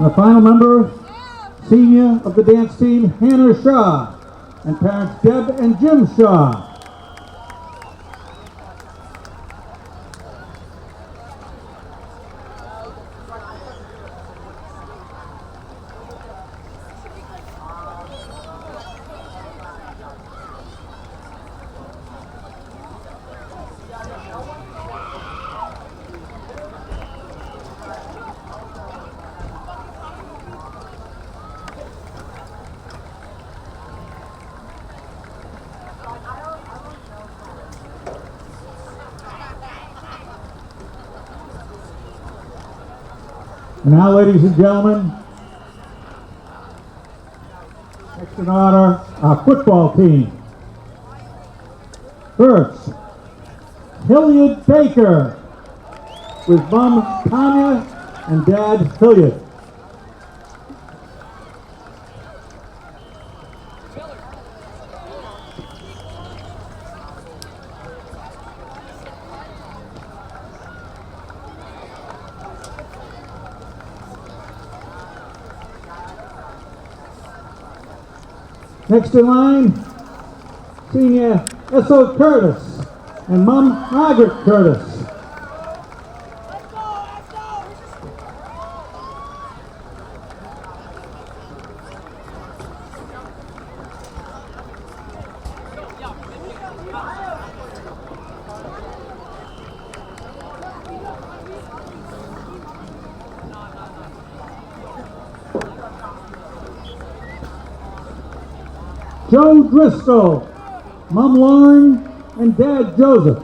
And the final member, senior of the dance team, Hannah Shaw, and parents Deb and Jim Shaw. And now, ladies and gentlemen, next in order, our football team. First, Hilliard Baker with mom Tanya and dad Hilliard. Next in line, senior S.O. Curtis and mom Margaret Curtis. Joe Driscoll, mom Lauren, and dad Joseph.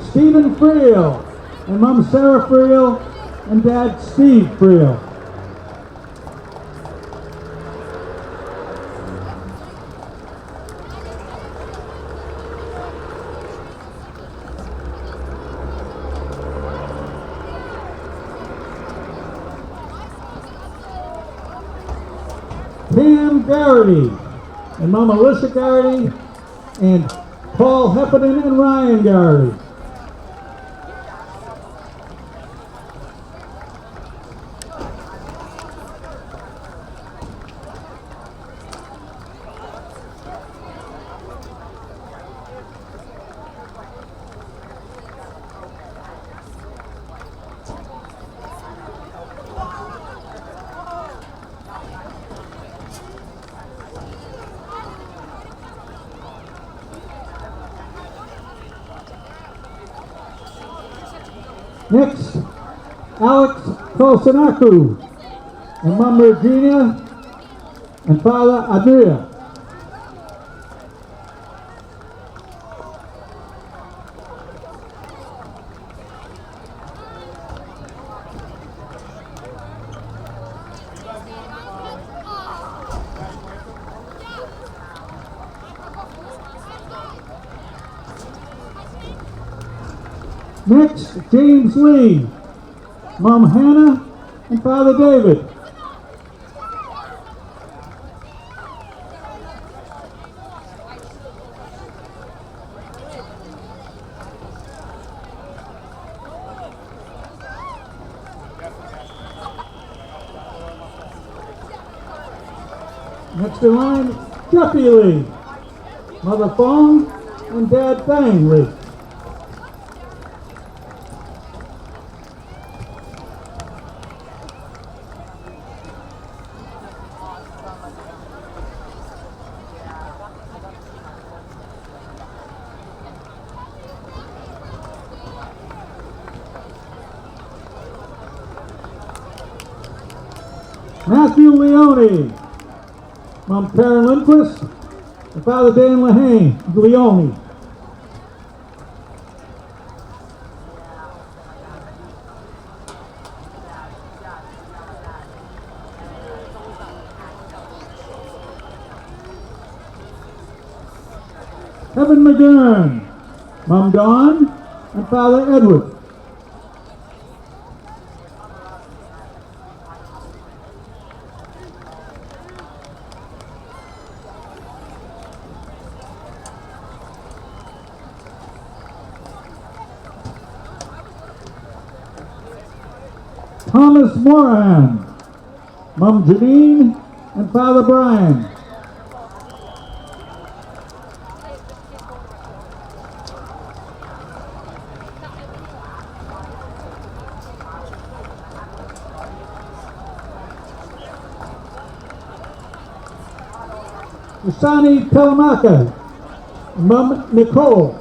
Stephen Friel and mom Sarah Friel and dad Steve Friel. Pam Garrity and mom Alicia Garrity and Paul Hepperton and Ryan Garrity. Next, Alex Kolsanaku and mom Virginia and father Adria. Next, James Lee, mom Hannah, and father David. Next in line, Jeffy Lee, mother Fong, and dad Bang Lee. Matthew Leone, mom Karen Lindquist, and father Dan Lehane, Leone. Kevin McGurn, Mom Dawn, and Father Edward. Thomas Moran, Mom Janine, and Father Brian. Usani Telemaka, Mom Nicole.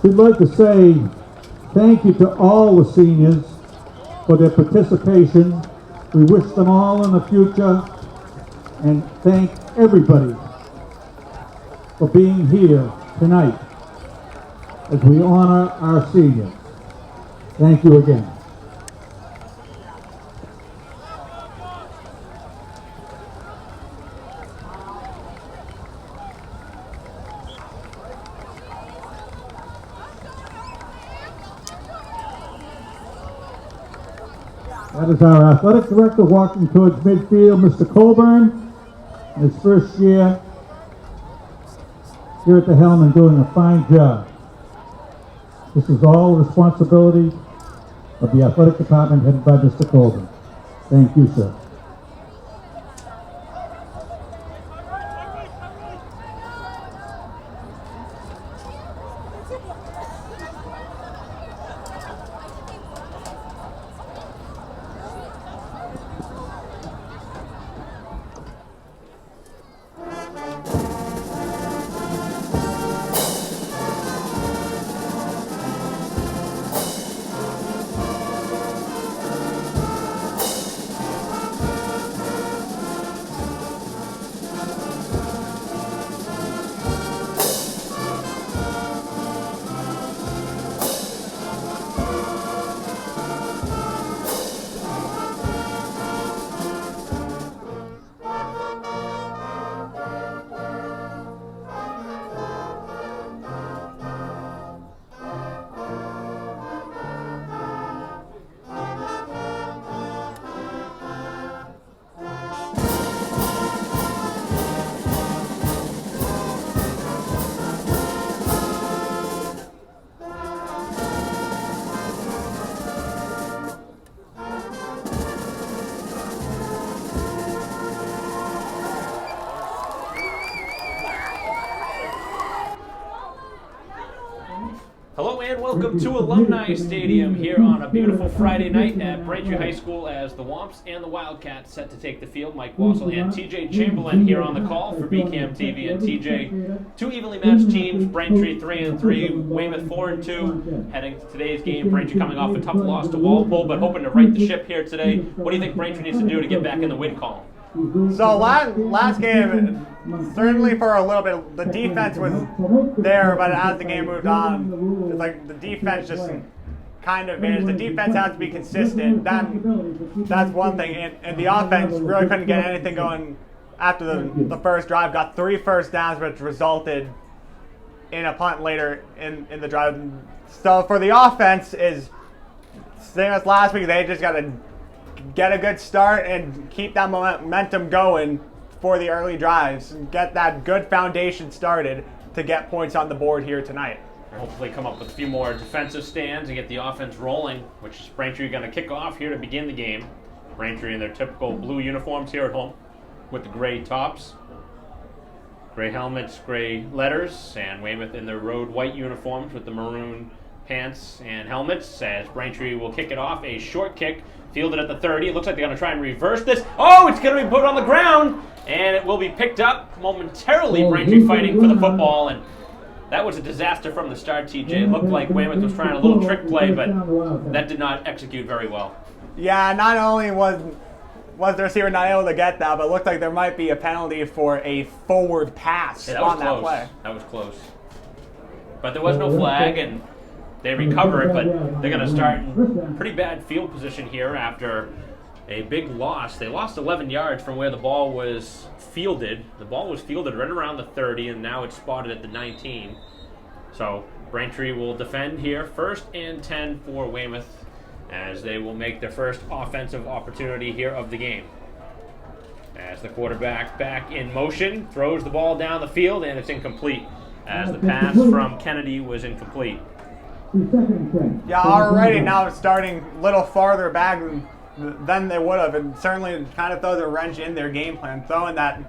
We'd like to say thank you to all the seniors for their participation. We wish them all in the future, and thank everybody for being here tonight as we honor our seniors. Thank you again. That is our athletic director walking towards midfield, Mr. Colburn, in his first year here at the helm and doing a fine job. This is all responsibility of the athletic department headed by Mr. Colburn. Thank you, sir. Hello and welcome to Alumni Stadium here on a beautiful Friday night at Braintree High School as the Wamps and the Wildcats set to take the field. Mike Wassel and TJ Chamberlain here on the call for BCAM TV and TJ. Two evenly matched teams, Braintree 3-3, Weymouth 4-2. Heading to today's game, Braintree coming off a tough loss to Walpole, but hoping to right the ship here today. What do you think Braintree needs to do to get back in the win column? So last game, certainly for a little bit, the defense was there, but as the game moved on, it's like the defense just kind of managed. The defense has to be consistent. That's one thing, and the offense really couldn't get anything going after the first drive. Got 3 first downs, which resulted in a punt later in the drive. So for the offense, is same as last week. They just got to get a good start and keep that momentum going for the early drives and get that good foundation started to get points on the board here tonight. Hopefully come up with a few more defensive stands and get the offense rolling, which is Braintree going to kick off here to begin the game. Braintree in their typical blue uniforms here at home with the gray tops, gray helmets, gray letters, and Weymouth in their road white uniforms with the maroon pants and helmets as Braintree will kick it off. A short kick fielded at the 30. It looks like they're going to try and reverse this. Oh, it's going to be put on the ground, and it will be picked up momentarily. Braintree fighting for the football, and that was a disaster from the start, TJ. It looked like Weymouth was trying a little trick play, but that did not execute very well. Yeah, not only was the receiver not able to get that, but it looked like there might be a penalty for a forward pass on that play. That was close. But there was no flag, and they recovered, but they're going to start in pretty bad field position here after a big loss. They lost 11 yards from where the ball was fielded. The ball was fielded right around the 30, and now it's spotted at the 19. So Braintree will defend here. 1st and 10 for Weymouth, as they will make their first offensive opportunity here of the game. As the quarterback back in motion, throws the ball down the field, and it's incomplete, as the pass from Kennedy was incomplete. Yeah, already now it's starting a little farther back than they would have, and certainly kind of throws a wrench in their game plan, throwing that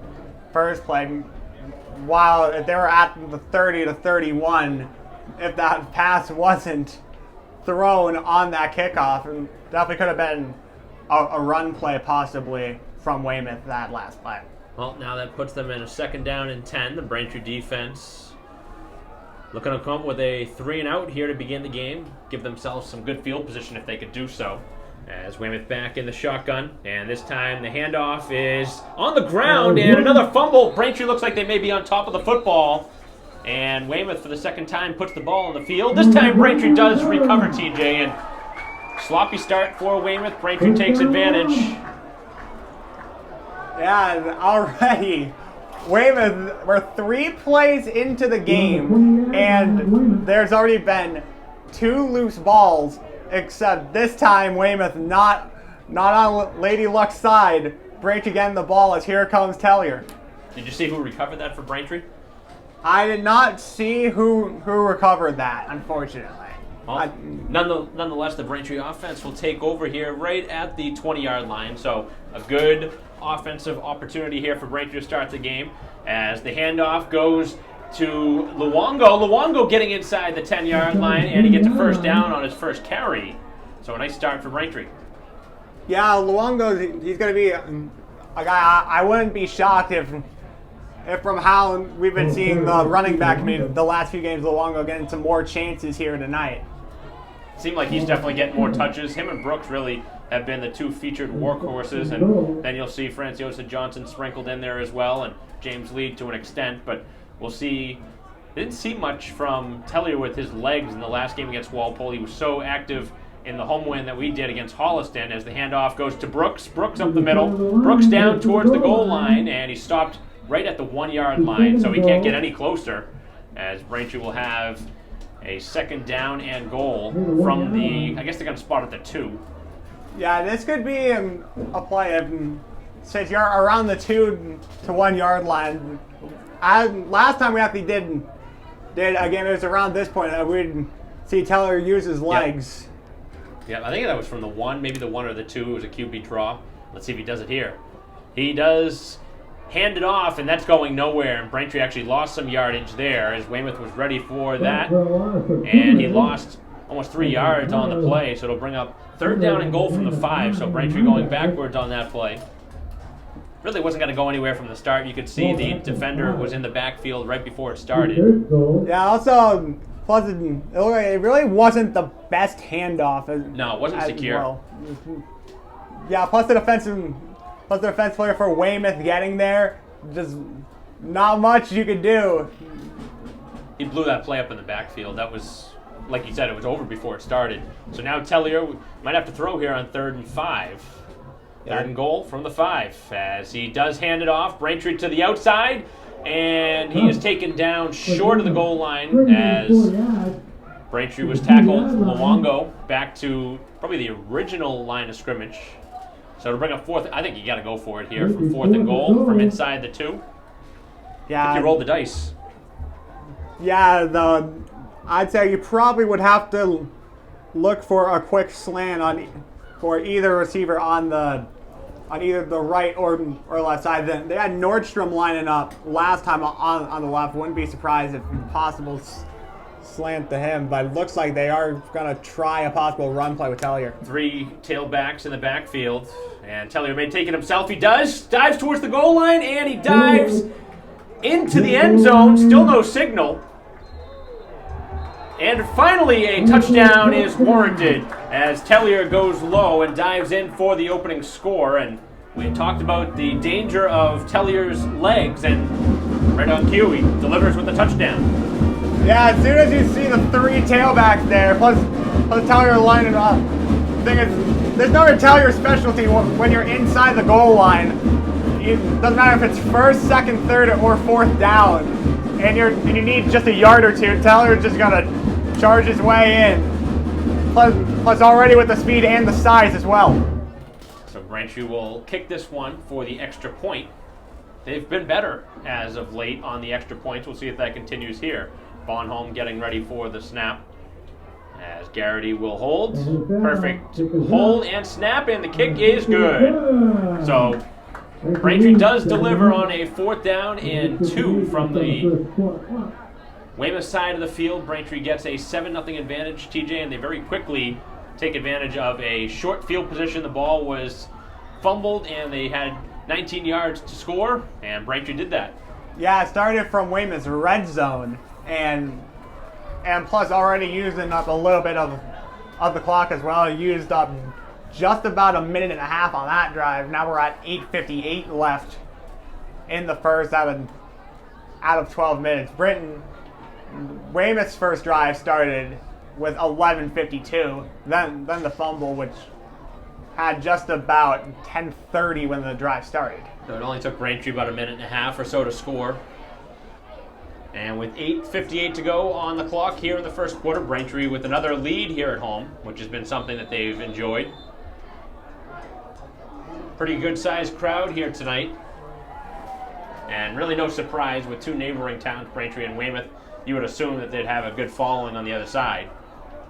first play. While if they were at the 30 to 31, if that pass wasn't thrown on that kickoff, and definitely could have been a run play possibly from Weymouth that last play. Well, now that puts them in a 2nd down and 10. The Braintree defense looking to come up with a 3-and-out here to begin the game. Give themselves some good field position if they could do so. As Weymouth back in the shotgun, and this time the handoff is on the ground, and another fumble. Braintree looks like they may be on top of the football. And Weymouth, for the 2nd time, puts the ball on the field. This time, Braintree does recover, TJ, and sloppy start for Weymouth. Braintree takes advantage. Yeah, and already, Weymouth, we're 3 plays into the game, and there's already been 2 loose balls, except this time, Weymouth not on Lady Luck's side. Braintree getting the ball as here comes Tellier. Did you see who recovered that for Braintree? I did not see who recovered that, unfortunately. Well, nonetheless, the Braintree offense will take over here right at the 20-yard line. So a good offensive opportunity here for Braintree to start the game, as the handoff goes to Luongo. Luongo getting inside the 10-yard line, and he gets a 1st down on his first carry. So a nice start for Braintree. Yeah, Luongo, he's going to be a guy I wouldn't be shocked if from how we've been seeing the running back committee the last few games, Luongo getting some more chances here tonight. Seemed like he's definitely getting more touches. Him and Brooks really have been the 2 featured workhorses, and then you'll see Franciosa Johnson sprinkled in there as well, and James Lee to an extent, but we'll see. Didn't see much from Tellier with his legs in the last game against Walpole. He was so active in the home win that we did against Holliston, as the handoff goes to Brooks. Brooks up the middle. Brooks down towards the goal line, and he stopped right at the 1-yard line, so he can't get any closer, as Braintree will have a 2nd down and goal from the, I guess they're going to spot at the 2. Yeah, this could be a play since you're around the 2 to 1 yard line. Last time we actually did again, it was around this point that we'd see Teller use his legs. Yeah, I think that was from the 1, maybe the 1 or the 2. It was a QB draw. Let's see if he does it here. He does hand it off, and that's going nowhere. And Braintree actually lost some yardage there, as Weymouth was ready for that. And he lost almost 3 yards on the play, so it'll bring up 3rd down and goal from the 5. So Braintree going backwards on that play. Really wasn't going to go anywhere from the start. You could see the defender was in the backfield right before it started. Yeah, also, plus it really wasn't the best handoff. No, it wasn't secure. Well. Yeah, plus the defense player for Weymouth getting there, just not much you could do. He blew that play up in the backfield. That was, like you said, it was over before it started. So now Tellier might have to throw here on 3rd and 5. 3rd and goal from the 5, as he does hand it off. Braintree to the outside, and he is taken down short of the goal line, as Braintree was tackled. Luongo back to probably the original line of scrimmage. So to bring up 4th, I think you got to go for it here from 4th and goal from inside the 2. Yeah, I think you rolled the dice. Yeah, I'd say you probably would have to look for a quick slant for either receiver on either the right or left side. Then they had Nordstrom lining up last time on the left. Wouldn't be surprised if possible slant to him, but it looks like they are going to try a possible run play with Tellier. 3 tailbacks in the backfield, and Tellier may take it himself. He does, dives towards the goal line, and he dives into the end zone. Still no signal. And finally, a touchdown is warranted as Tellier goes low and dives in for the opening score. And we talked about the danger of Tellier's legs, and right on cue, he delivers with the touchdown. Yeah, as soon as you see the 3 tailbacks there, plus Tellier lining up, the thing is, there's no Tellier specialty when you're inside the goal line. It doesn't matter if it's first, second, third, or fourth down, and you need just a yard or two. Tellier's just gonna charge his way in. Plus already with the speed and the size as well. So Braintree will kick this one for the extra point. They've been better as of late on the extra points. We'll see if that continues here. Bonholm getting ready for the snap. As Garrity will hold. Perfect hold and snap, and the kick is good. So Braintree does deliver on a 4th down and 2 from the Weymouth side of the field. Braintree gets a 7-0 advantage, TJ, and they very quickly take advantage of a short field position. The ball was fumbled, and they had 19 yards to score, and Braintree did that. Yeah, it started from Weymouth's red zone, and plus already using up a little bit of the clock as well. Used up just about a minute and a half on that drive. Now we're at 8:58 left in the first out of 12 minutes. Weymouth's first drive started with 11:52. Then the fumble, which had just about 10:30 when the drive started. So it only took Braintree about a minute and a half or so to score. And with 8:58 to go on the clock here in the first quarter, Braintree with another lead here at home, which has been something that they've enjoyed. Pretty good sized crowd here tonight. And really no surprise with 2 neighboring towns, Braintree and Weymouth. You would assume that they'd have a good following on the other side.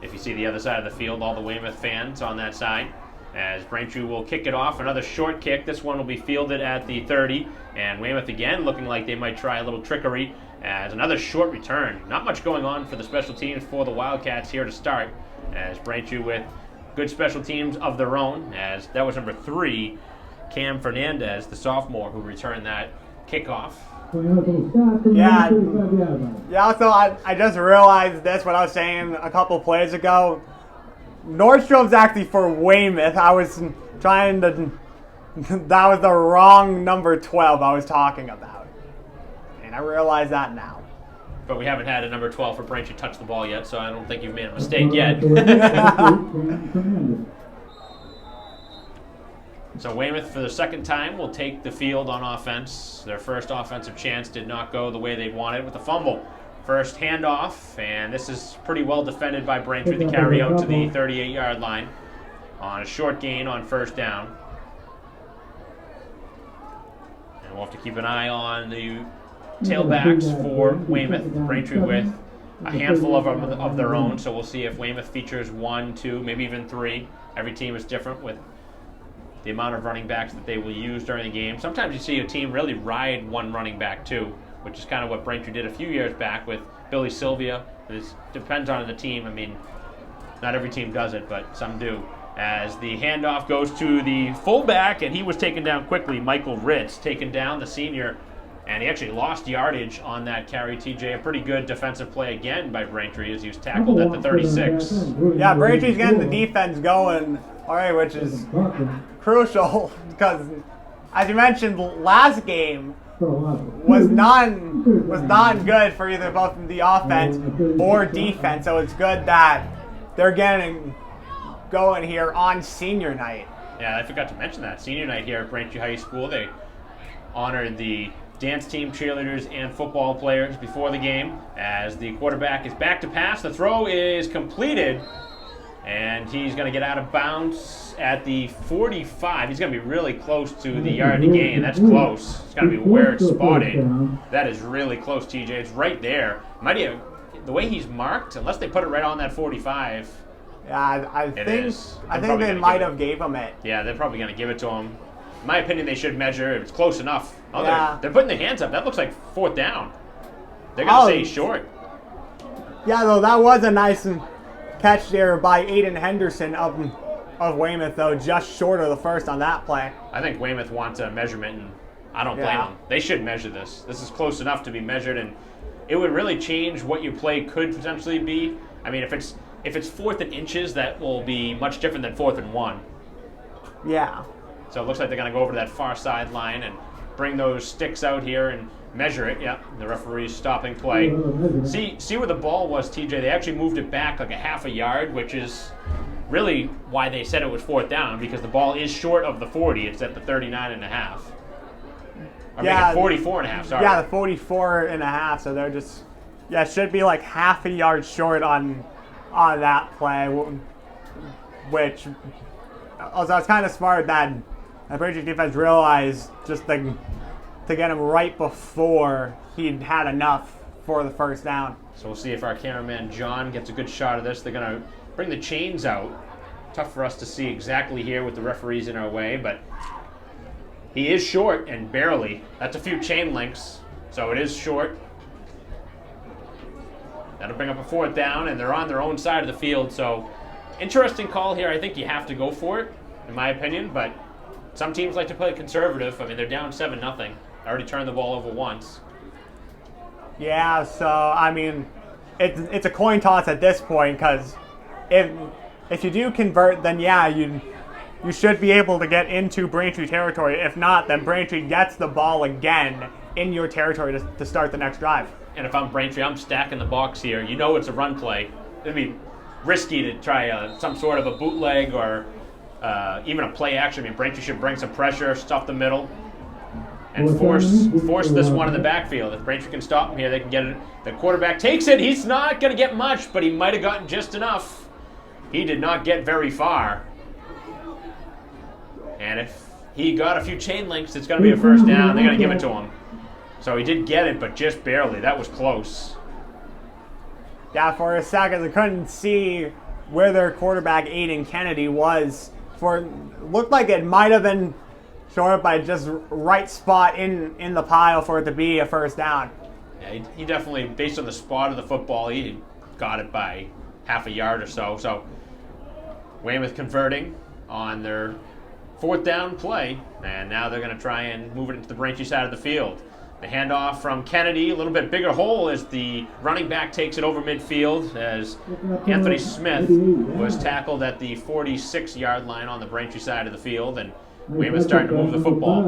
If you see the other side of the field, all the Weymouth fans on that side. As Braintree will kick it off, another short kick. This one will be fielded at the 30. And Weymouth again looking like they might try a little trickery as another short return. Not much going on for the special teams for the Wildcats here to start. As Braintree with good special teams of their own. As that was number 3, Cam Fernandez, the sophomore, who returned that kickoff. Yeah. Also, I just realized this when I was saying a couple plays ago. Nordstrom's actually for Weymouth. I was trying to. That was the wrong number 12 I was talking about. And I realize that now. But we haven't had a number 12 for Braintree touch the ball yet, so I don't think you've made a mistake yet. So Weymouth, for the second time, will take the field on offense. Their first offensive chance did not go the way they wanted with the fumble. First handoff, and this is pretty well defended by Braintree. The carry out to the 38-yard line on a short gain on first down. And we'll have to keep an eye on the tailbacks for Weymouth. Braintree with a handful of their own, so we'll see if Weymouth features 1, 2, maybe even 3. Every team is different with the amount of running backs that they will use during the game. Sometimes you see a team really ride one running back too, which is kind of what Braintree did a few years back with Billy Sylvia. This depends on the team. I mean, not every team does it, but some do. As the handoff goes to the fullback, and he was taken down quickly. Michael Ritz taken down, the senior, and he actually lost yardage on that carry, TJ. A pretty good defensive play again by Braintree as he was tackled at the 36. Yeah, Braintree's getting the defense going, all right, which is crucial because, as you mentioned, last game was not good for either both the offense or defense. So it's good that they're getting going here on senior night. Yeah, I forgot to mention that. Senior night here at Braintree High School, they honored the dance team, cheerleaders, and football players before the game as the quarterback is back to pass. The throw is completed, and he's going to get out of bounds at the 45. He's going to be really close to the yard to gain. That's close. It's going to be where it's spotted. That is really close, TJ. It's right there. Might have, the way he's marked, unless they put it right on that 45. Yeah, I think they might have gave him it. Yeah, they're probably going to give it to him. In my opinion, they should measure if it's close enough. Oh, yeah. They're putting their hands up. That looks like fourth down. They're going to say short. Yeah, though, that was a nice catch there by Aiden Henderson of Weymouth, though, just short of the first on that play. I think Weymouth wants a measurement, and I don't blame them. They should measure this. This is close enough to be measured, and it would really change what your play could potentially be. I mean, if it's 4th and inches, that will be much different than 4th and 1. Yeah. So it looks like they're going to go over to that far sideline and bring those sticks out here and measure it. Yep, the referee's stopping play. See where the ball was, TJ. They actually moved it back like a half a yard, which is really why they said it was 4th down, because the ball is short of the 40. It's at the 39.5. I mean, 44.5, sorry. Yeah, the 44.5, so they're just, it should be like half a yard short on that play, which, also, it's kind of smart that the Braintree defense realized just to get him right before he'd had enough for the first down. So we'll see if our cameraman John gets a good shot of this. They're going to bring the chains out. Tough for us to see exactly here with the referees in our way, but he is short and barely. That's a few chain links, so it is short. That'll bring up a 4th down, and they're on their own side of the field, so interesting call here. I think you have to go for it, in my opinion, but some teams like to play conservative. I mean, they're down 7-0. Already turned the ball over once. Yeah, so, I mean, it's a coin toss at this point, because if you do convert, then yeah, you should be able to get into Braintree territory. If not, then Braintree gets the ball again in your territory to start the next drive. And if I'm Braintree, I'm stacking the box here. You know it's a run play. It'd be risky to try some sort of a bootleg or even a play action. I mean, Braintree should bring some pressure, stuff the middle, and force this one in the backfield. If Braintree can stop him here, they can get it. The quarterback takes it. He's not going to get much, but he might have gotten just enough. He did not get very far. And if he got a few chain links, it's going to be a first down. They're going to give it to him. So he did get it, but just barely. That was close. Yeah, for a second, they couldn't see where their quarterback, Aiden Kennedy, was. Looked like it might have been short, but just right spot in the pile for it to be a first down. Yeah, he definitely, based on the spot of the football, he got it by half a yard or so. So Weymouth converting on their 4th down play, and now they're going to try and move it into the Braintree side of the field. The handoff from Kennedy, a little bit bigger hole as the running back takes it over midfield, as Anthony Smith was tackled at the 46-yard line on the Braintree side of the field, and Weymouth starting to move the football.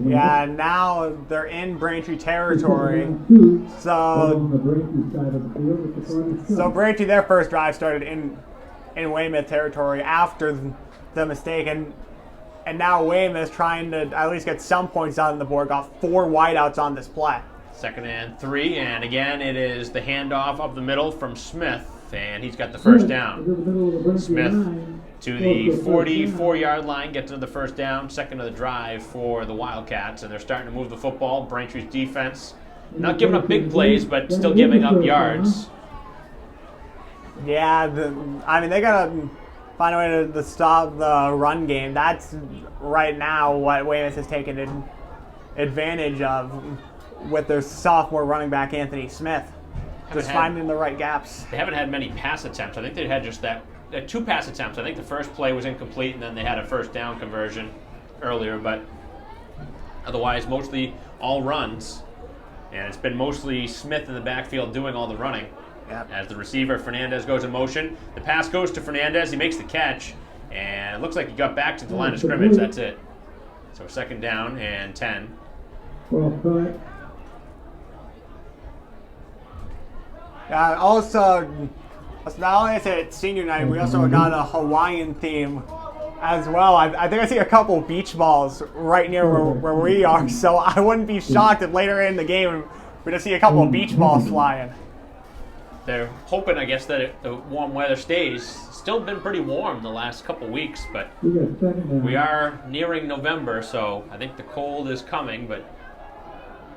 Yeah, now they're in Braintree territory. So Braintree, their first drive started in Weymouth territory after the mistake, and now Weymouth trying to at least get some points on the board. Got 4 wideouts on this play. 2nd and 3, and again it is the handoff up the middle from Smith, and he's got the first down. Smith to the 44-yard line, gets to the first down, 2nd of the drive for the Wildcats, and they're starting to move the football. Braintree's defense not giving up big plays, but still giving up yards. Yeah, I mean, they got to find a way to stop the run game. That's right now what Weymouth has taken advantage of with their sophomore running back, Anthony Smith. Just finding the right gaps. They haven't had many pass attempts. I think they had just 2 pass attempts. I think the first play was incomplete, and then they had a first down conversion earlier, but otherwise mostly all runs. And it's been mostly Smith in the backfield doing all the running. Yep. As the receiver, Fernandez, goes in motion. The pass goes to Fernandez. He makes the catch, and it looks like he got back to the line of scrimmage. That's it. So 2nd down and 10. Also, not only is it senior night, we also got a Hawaiian theme as well. I think I see a couple beach balls right near where we are, so I wouldn't be shocked if later in the game we just see a couple of beach balls flying. They're hoping, I guess, that the warm weather stays. Still been pretty warm the last couple weeks, but we are nearing November, so I think the cold is coming, but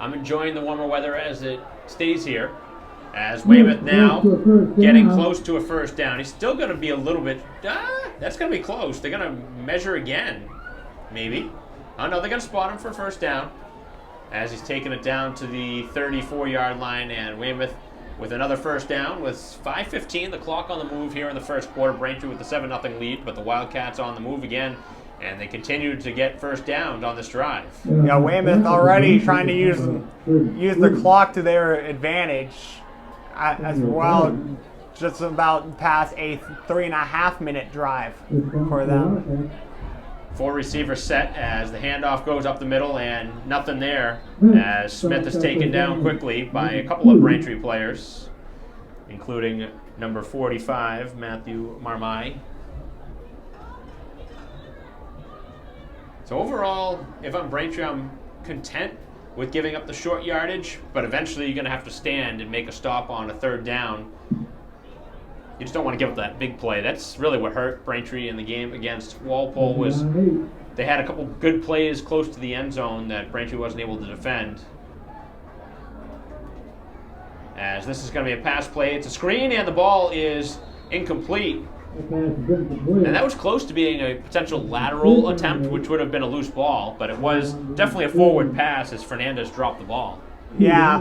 I'm enjoying the warmer weather as it stays here. As Weymouth now getting close to a first down. He's still going to be a little bit, that's going to be close. They're going to measure again, maybe. Oh no, they're going to spot him for first down as he's taking it down to the 34-yard line, and Weymouth with another first down with 5:15, the clock on the move here in the first quarter. Braintree with the 7-0 lead, but the Wildcats on the move again, and they continue to get first downs on this drive. Yeah, Weymouth already trying to use the clock to their advantage as well. Just about past a 3.5-minute drive for them. 4 receivers set as the handoff goes up the middle, and nothing there as Smith is taken down quickly by a couple of Braintree players, including number 45, Matthew Marmai. So overall, if I'm Braintree, I'm content with giving up the short yardage, but eventually you're going to have to stand and make a stop on a third down. You just don't want to give up that big play. That's really what hurt Braintree in the game against Walpole. Was they had a couple good plays close to the end zone that Braintree wasn't able to defend. As this is going to be a pass play, it's a screen and the ball is incomplete. And that was close to being a potential lateral attempt, which would have been a loose ball, but it was definitely a forward pass as Fernandez dropped the ball. Yeah,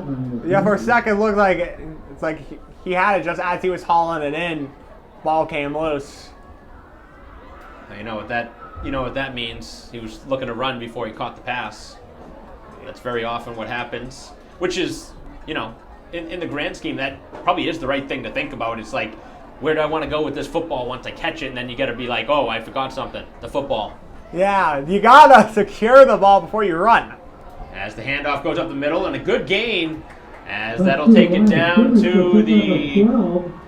for a second it looked like it's like he had it just as he was hauling it in. Ball came loose. Now, you know what that means. He was looking to run before he caught the pass. That's very often what happens, which is, in the grand scheme, that probably is the right thing to think about. It's like, where do I want to go with this football once I catch it? And then you got to be like, oh, I forgot something, the football. Yeah, you got to secure the ball before you run. As the handoff goes up the middle, and a good gain, as that'll take it down to the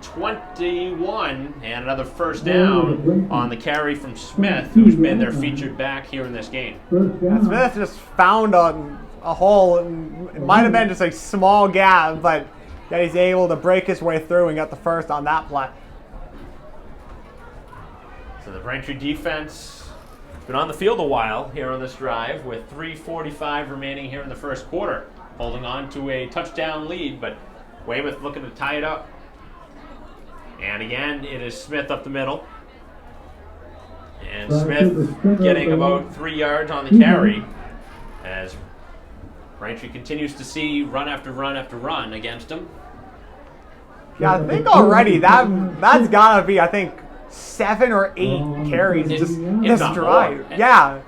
21, and another first down on the carry from Smith, who's been their featured back here in this game. And Smith just found a hole. It might have been just a small gap, but yet he's able to break his way through and get the first on that play. So the Braintree defense been on the field a while here on this drive with 3:45 remaining here in the first quarter, holding on to a touchdown lead, but Weymouth looking to tie it up. And again, it is Smith up the middle. And Smith getting about 3 yards on the carry as Braintree continues to see run after run after run against him. Yeah, I think already that's got to be, 7 or 8 carries just this drive. Yeah,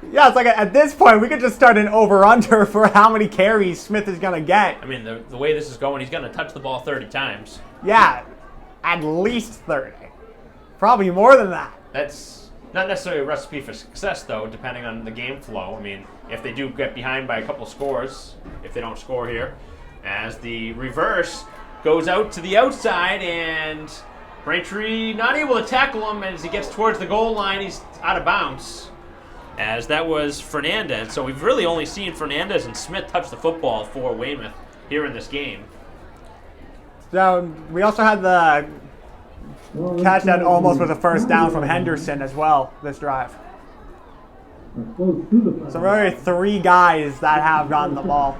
it's like at this point, we could just start an over-under for how many carries Smith is going to get. I mean, the way this is going, he's going to touch the ball 30 times. Yeah, at least 30. Probably more than that. That's not necessarily a recipe for success, though, depending on the game flow. I mean, if they do get behind by a couple scores, if they don't score here, as the reverse goes out to the outside, and Braintree not able to tackle him as he gets towards the goal line. He's out of bounds, as that was Fernandez. So we've really only seen Fernandez and Smith touch the football for Weymouth here in this game. So we also had the catch that almost was a first down from Henderson as well this drive. So really 3 guys that have gotten the ball.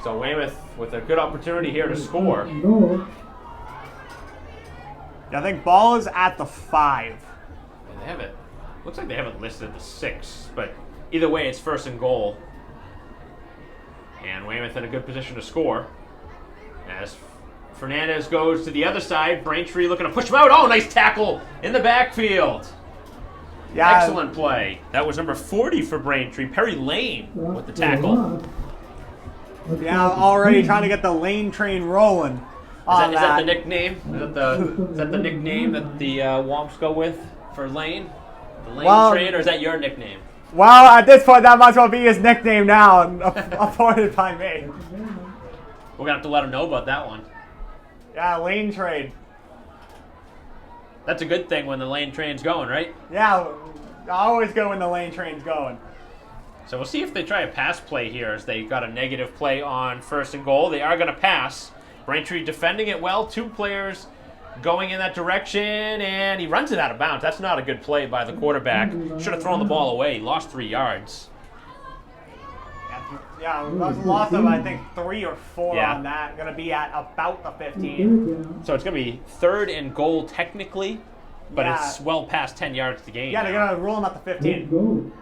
So Weymouth with a good opportunity here to score. Yeah, I think ball is at the 5. And they have it. Looks like they have it listed at the 6, but either way, it's first and goal. And Weymouth in a good position to score. As Fernandez goes to the other side, Braintree looking to push him out. Oh, nice tackle in the backfield. Yeah. Excellent play. That was number 40 for Braintree, Perry Lane, with the tackle. Yeah, already trying to get the lane train rolling. Is that the nickname? Is that the nickname that the Wamps go with for Lane? The Lane train, or is that your nickname? Well, at this point, that might well be his nickname now, appointed by me. We're going to have to let him know about that one. Yeah, lane train. That's a good thing when the lane train's going, right? Yeah, I always go when the lane train's going. So we'll see if they try a pass play here, as they got a negative play on first and goal. They are going to pass. Braintree defending it well. 2 players going in that direction, and he runs it out of bounds. That's not a good play by the quarterback. Should have thrown the ball away. He lost 3 yards. Yeah, that was a loss of, I think, 3 or 4 on that. Going to be at about the 15. So it's going to be 3rd and goal technically, but it's well past 10 yards to gain. Yeah, they're going to roll him at the 15.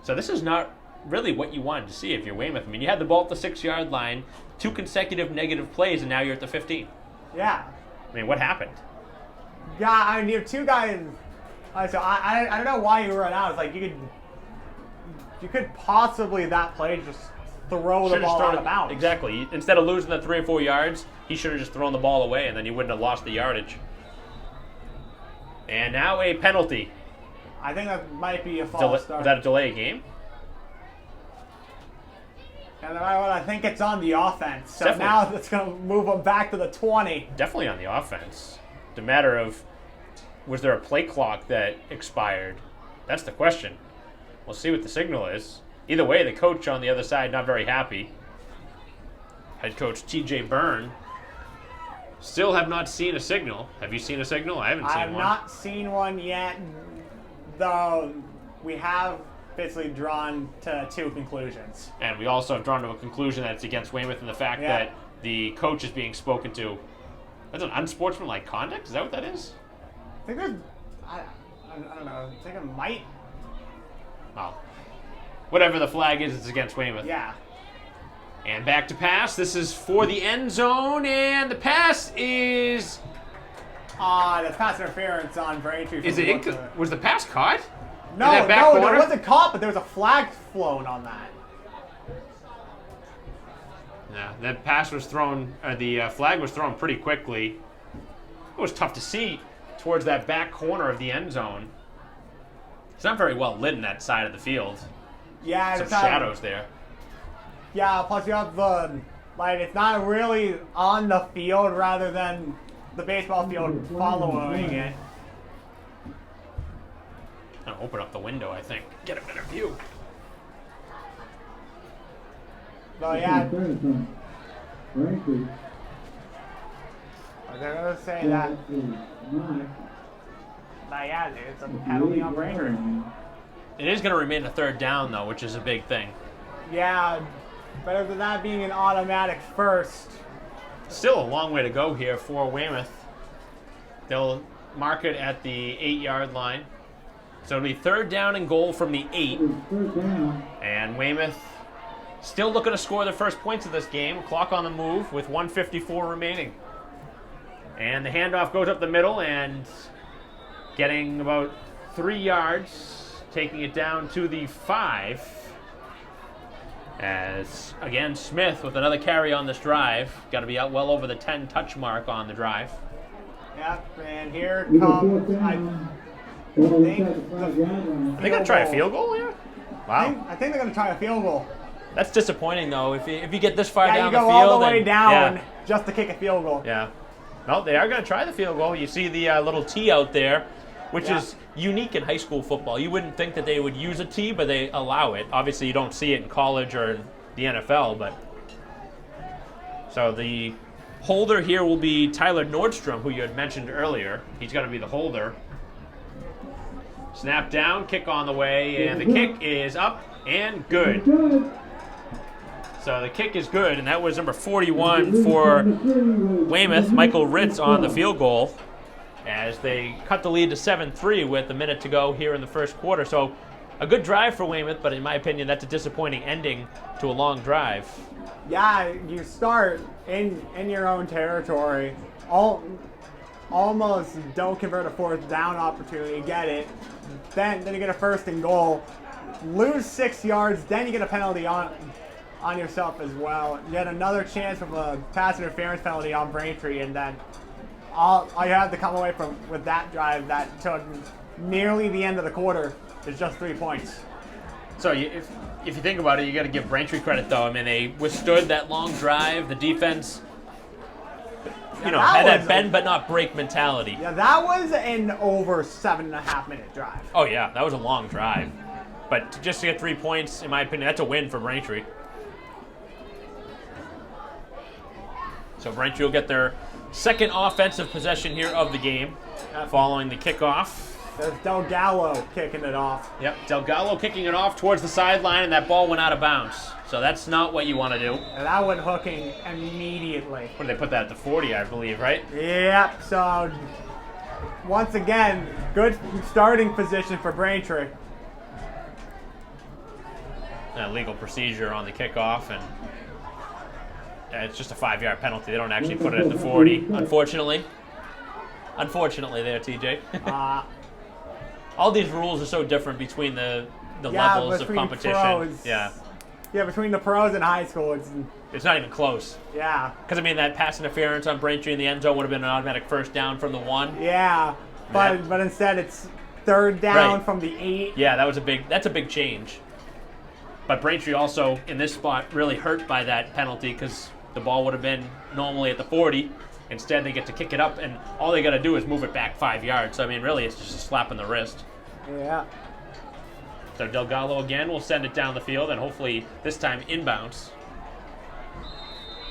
So this is not really what you wanted to see if you're Weymouth. I mean, you had the ball at the 6-yard line, 2 consecutive negative plays, and now you're at the 15. Yeah. I mean, what happened? Yeah, I mean, you have 2 guys. So I don't know why you run out. It's like you could possibly that play just throw the ball out of bounds. Exactly. Instead of losing the 3 or 4 yards, he should have just thrown the ball away, and then you wouldn't have lost the yardage. And now a penalty. I think that might be a false start. Was that a delay game? And no matter what, I think it's on the offense. So Definitely. now it's going to move them back to the 20. Definitely on the offense. It's a matter of, was there a play clock that expired? That's the question. We'll see what the signal is. Either way, the coach on the other side not very happy. Head coach TJ Byrne. Still have not seen a signal. Have you seen a signal? I haven't seen one. I have not seen one yet, though we have basically drawn to 2 conclusions. And we also have drawn to a conclusion that it's against Weymouth and the fact that the coach is being spoken to. That's an unsportsmanlike conduct? Is that what that is? I think there's, I don't know, I think it might. Well, whatever the flag is, it's against Weymouth. Yeah. And back to pass. This is for the end zone, and the pass is... That's pass interference on Braintree. Is it was the pass caught? No, in that back corner? it wasn't caught, but there was a flag flown on that. Yeah, that pass was thrown, the flag was thrown pretty quickly. It was tough to see towards that back corner of the end zone. It's not very well lit in that side of the field. Yeah, Some shadows there. Yeah, plus you have the, like, it's not really on the field rather than the baseball field following it. I'm gonna open up the window, I think. Get a better view. So yeah. I was gonna say that. But yeah, it's a penalty on Braintree. It is gonna remain a 3rd down though, which is a big thing. Yeah, better than that being an automatic first. Still a long way to go here for Weymouth. They'll mark it at the 8-yard line. So it'll be 3rd down and goal from the 8. And Weymouth still looking to score their first points of this game. Clock on the move with 1:54 remaining. And the handoff goes up the middle and getting about 3 yards, taking it down to the 5. As, again, Smith with another carry on this drive. Got to be out well over the 10 touch mark on the drive. Yep, and here comes, I think, Are they going to try a field goal here? Wow. I think they're going to try a field goal. That's disappointing, though. If you get this far Yeah, down you the go field. all the way down Yeah. just to kick a field goal. Yeah. Well, they are going to try the field goal. You see the little T out there, which is unique in high school football. You wouldn't think that they would use a T, but they allow it. Obviously, you don't see it in college or in the NFL, but... So the holder here will be Tyler Nordstrom, who you had mentioned earlier. He's going to be the holder. Snap down, kick on the way, and the kick is up and good. So the kick is good, and that was number 41 for Weymouth, Michael Ritz on the field goal, as they cut the lead to 7-3 with a minute to go here in the first quarter. So a good drive for Weymouth, but in my opinion, that's a disappointing ending to a long drive. Yeah, you start in your own territory, almost don't convert a 4th down opportunity, get it, then you get a 1st and goal, lose 6 yards, then you get a penalty on yourself as well. You get another chance of a pass interference penalty on Braintree, and then all you have to come away with that drive that took nearly the end of the quarter is just 3 points. So if you think about it, you got to give Braintree credit, though. I mean, they withstood that long drive. The defense, had that bend but not break mentality. Yeah, that was an over 7.5 minute drive. Oh yeah, that was a long drive. But just to get 3 points, in my opinion, that's a win for Braintree. So Braintree will get their second offensive possession here of the game, following the kickoff. There's Delgallo kicking it off. Yep, Delgallo kicking it off towards the sideline, and that ball went out of bounds. So that's not what you want to do. And that went hooking immediately. What did they put that at the 40, I believe, right? Yep, so once again, good starting position for Braintree. legal procedure on the kickoff, and it's just a 5-yard penalty. They don't actually put it at the 40, unfortunately. Unfortunately there, TJ. All these rules are so different between the levels of competition. Pros. Yeah, between the pros and high school, it's not even close. Yeah. Because, I mean, that pass interference on Braintree in the end zone would have been an automatic first down from the 1. Yeah, but instead it's third down from the 8. Yeah, that's a big change. But Braintree also, in this spot, really hurt by that penalty because the ball would have been normally at the 40. Instead, they get to kick it up, and all they got to do is move it back 5 yards. So, I mean, really, it's just a slap in the wrist. Yeah. So Delgado again will send it down the field, and hopefully this time inbounds.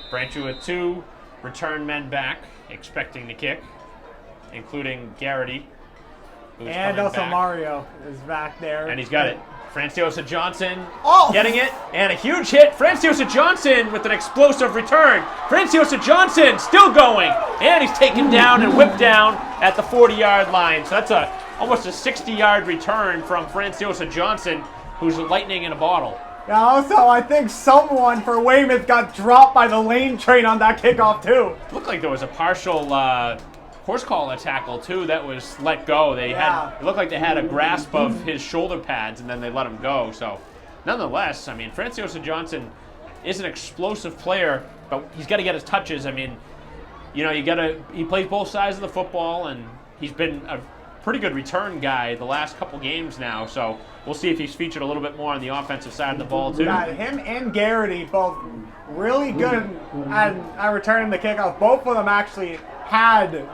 Braintree with 2 return men back, expecting the kick, including Garrity. And also back. Mario is back there. And he's got it. Franciosa Johnson getting it, and a huge hit. Franciosa Johnson with an explosive return. Franciosa Johnson still going, and he's taken down and whipped down at the 40-yard line. So that's almost a 60-yard return from Franciosa Johnson, who's lightning in a bottle. Yeah, also, I think someone for Weymouth got dropped by the lane train on that kickoff, too. It looked like there was a partial horse collar tackle, too, that was let go. It looked like they had a grasp of his shoulder pads, and then they let him go. So, nonetheless, I mean, Franciosa Johnson is an explosive player, but he's got to get his touches. I mean, you know, he plays both sides of the football, and he's been a pretty good return guy the last couple games now, so we'll see if he's featured a little bit more on the offensive side of the ball, too. Yeah, him and Garrity both really good at returning the kickoff. Both of them actually had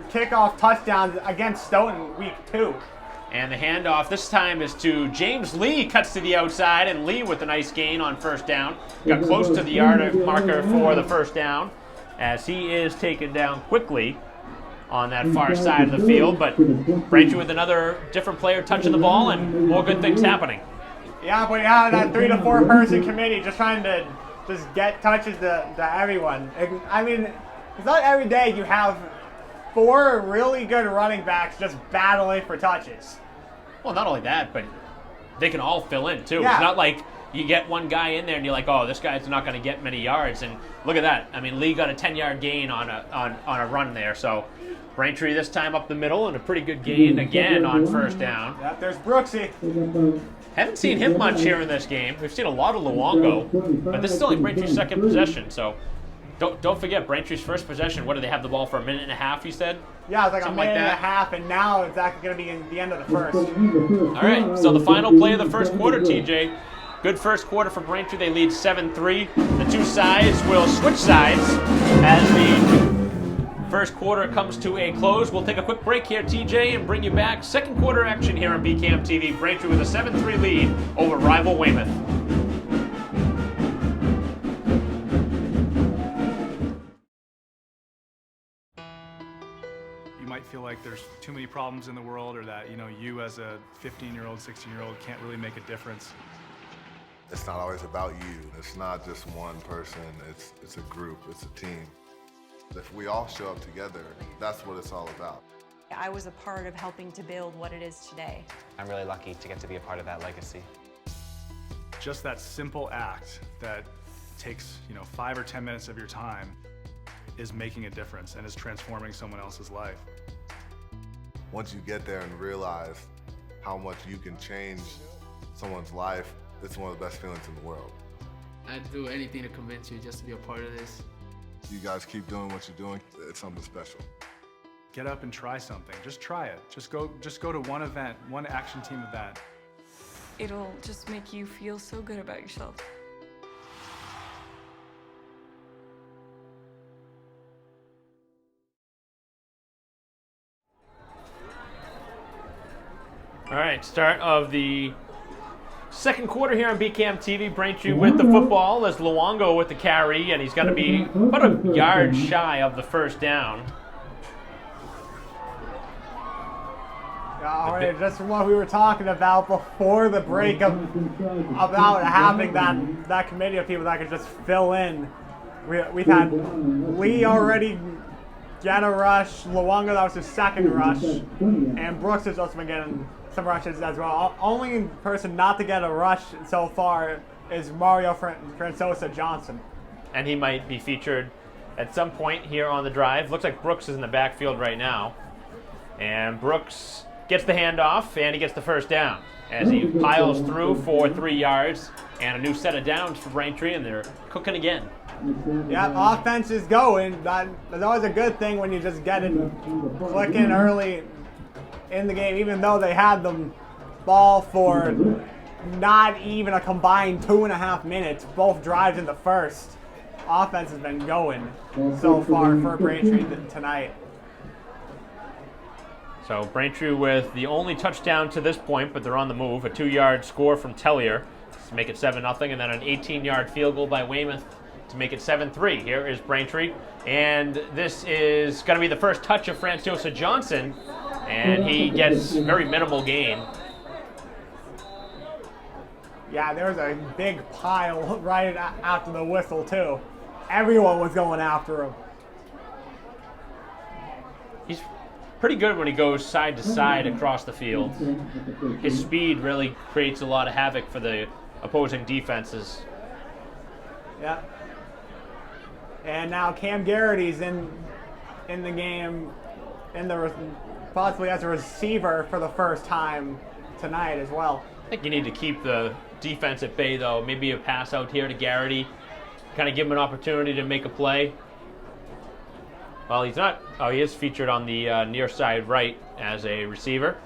kickoff touchdowns against Stoughton week 2. And the handoff this time is to James Lee, cuts to the outside, and Lee with a nice gain on first down. Got close to the yard marker for the first down, as he is taken down quickly on that far side of the field, but Braintree with another different player touching the ball and more good things happening. Yeah, but yeah, that 3 to 4 person committee just trying to just get touches to everyone. I mean, it's not every day you have 4 really good running backs just battling for touches. Well, not only that, but they can all fill in too. Yeah. It's not like you get one guy in there and you're like, oh, this guy's not going to get many yards. And look at that. I mean, Lee got a 10-yard gain on a run there. So Braintree this time up the middle and a pretty good gain again on first down. Yep, there's Brooksy. Haven't seen him much here in this game. We've seen a lot of Luongo, but this is only Braintree's second possession. So don't forget, Braintree's first possession, what, do they have the ball for a minute and a half, you said? Yeah, it's like something a minute like and that. a half, and now it's actually going to be in the end of the first. All right, so the final play of the first quarter, TJ. Good first quarter for Braintree. They lead 7-3. The two sides will switch sides as the first quarter comes to a close. We'll take a quick break here, TJ, and bring you back. Second quarter action here on BCAM TV. Braintree with a 7-3 lead over rival Weymouth. You might feel like there's too many problems in the world, or that, you as a 15-year-old, 16-year-old can't really make a difference. It's not always about you. It's not just one person. It's a group. It's a team. If we all show up together, that's what it's all about. I was a part of helping to build what it is today. I'm really lucky to get to be a part of that legacy. Just that simple act that takes, 5 or 10 minutes of your time is making a difference and is transforming someone else's life. Once you get there and realize how much you can change someone's life, it's one of the best feelings in the world. I'd do anything to convince you just to be a part of this. You guys keep doing what you're doing. It's something special. Get up and try something. Just try it. Just go to one event, one action team event. It'll just make you feel so good about yourself. All right, start of the second quarter here on BCAM TV. Braintree with the football as Luongo with the carry, and he's going to be about a yard shy of the first down. All right, just from what we were talking about before the break about having that committee of people that could just fill in. We've had Lee already get a rush, Luongo, that was his second rush, and Brooks has also been getting some rushes as well. Only person not to get a rush so far is Mario Francosa Johnson. And he might be featured at some point here on the drive. Looks like Brooks is in the backfield right now. And Brooks gets the handoff, and he gets the first down as he piles through for 3 yards and a new set of downs for Braintree, and they're cooking again. Yeah, offense is going. That's always a good thing when you just get it clicking early in the game, even though they had the ball for not even a combined 2.5 minutes, both drives in the first. Offense has been going so far for Braintree tonight. So Braintree with the only touchdown to this point, but they're on the move. A 2-yard score from Tellier to make it 7-0, and then an 18-yard field goal by Weymouth to make it 7-3. Here is Braintree, and this is going to be the first touch of Francosa Johnson, and he gets very minimal gain. Yeah, there was a big pile right after the whistle, too. Everyone was going after him. He's pretty good when he goes side to side across the field. His speed really creates a lot of havoc for the opposing defenses. Yep. And now Cam Garrity's in the game, possibly as a receiver for the first time tonight as well. I think you need to keep the defense at bay, though. Maybe a pass out here to Garrity, kind of give him an opportunity to make a play. Well, he's not. Oh, he is featured on the near side right as a receiver.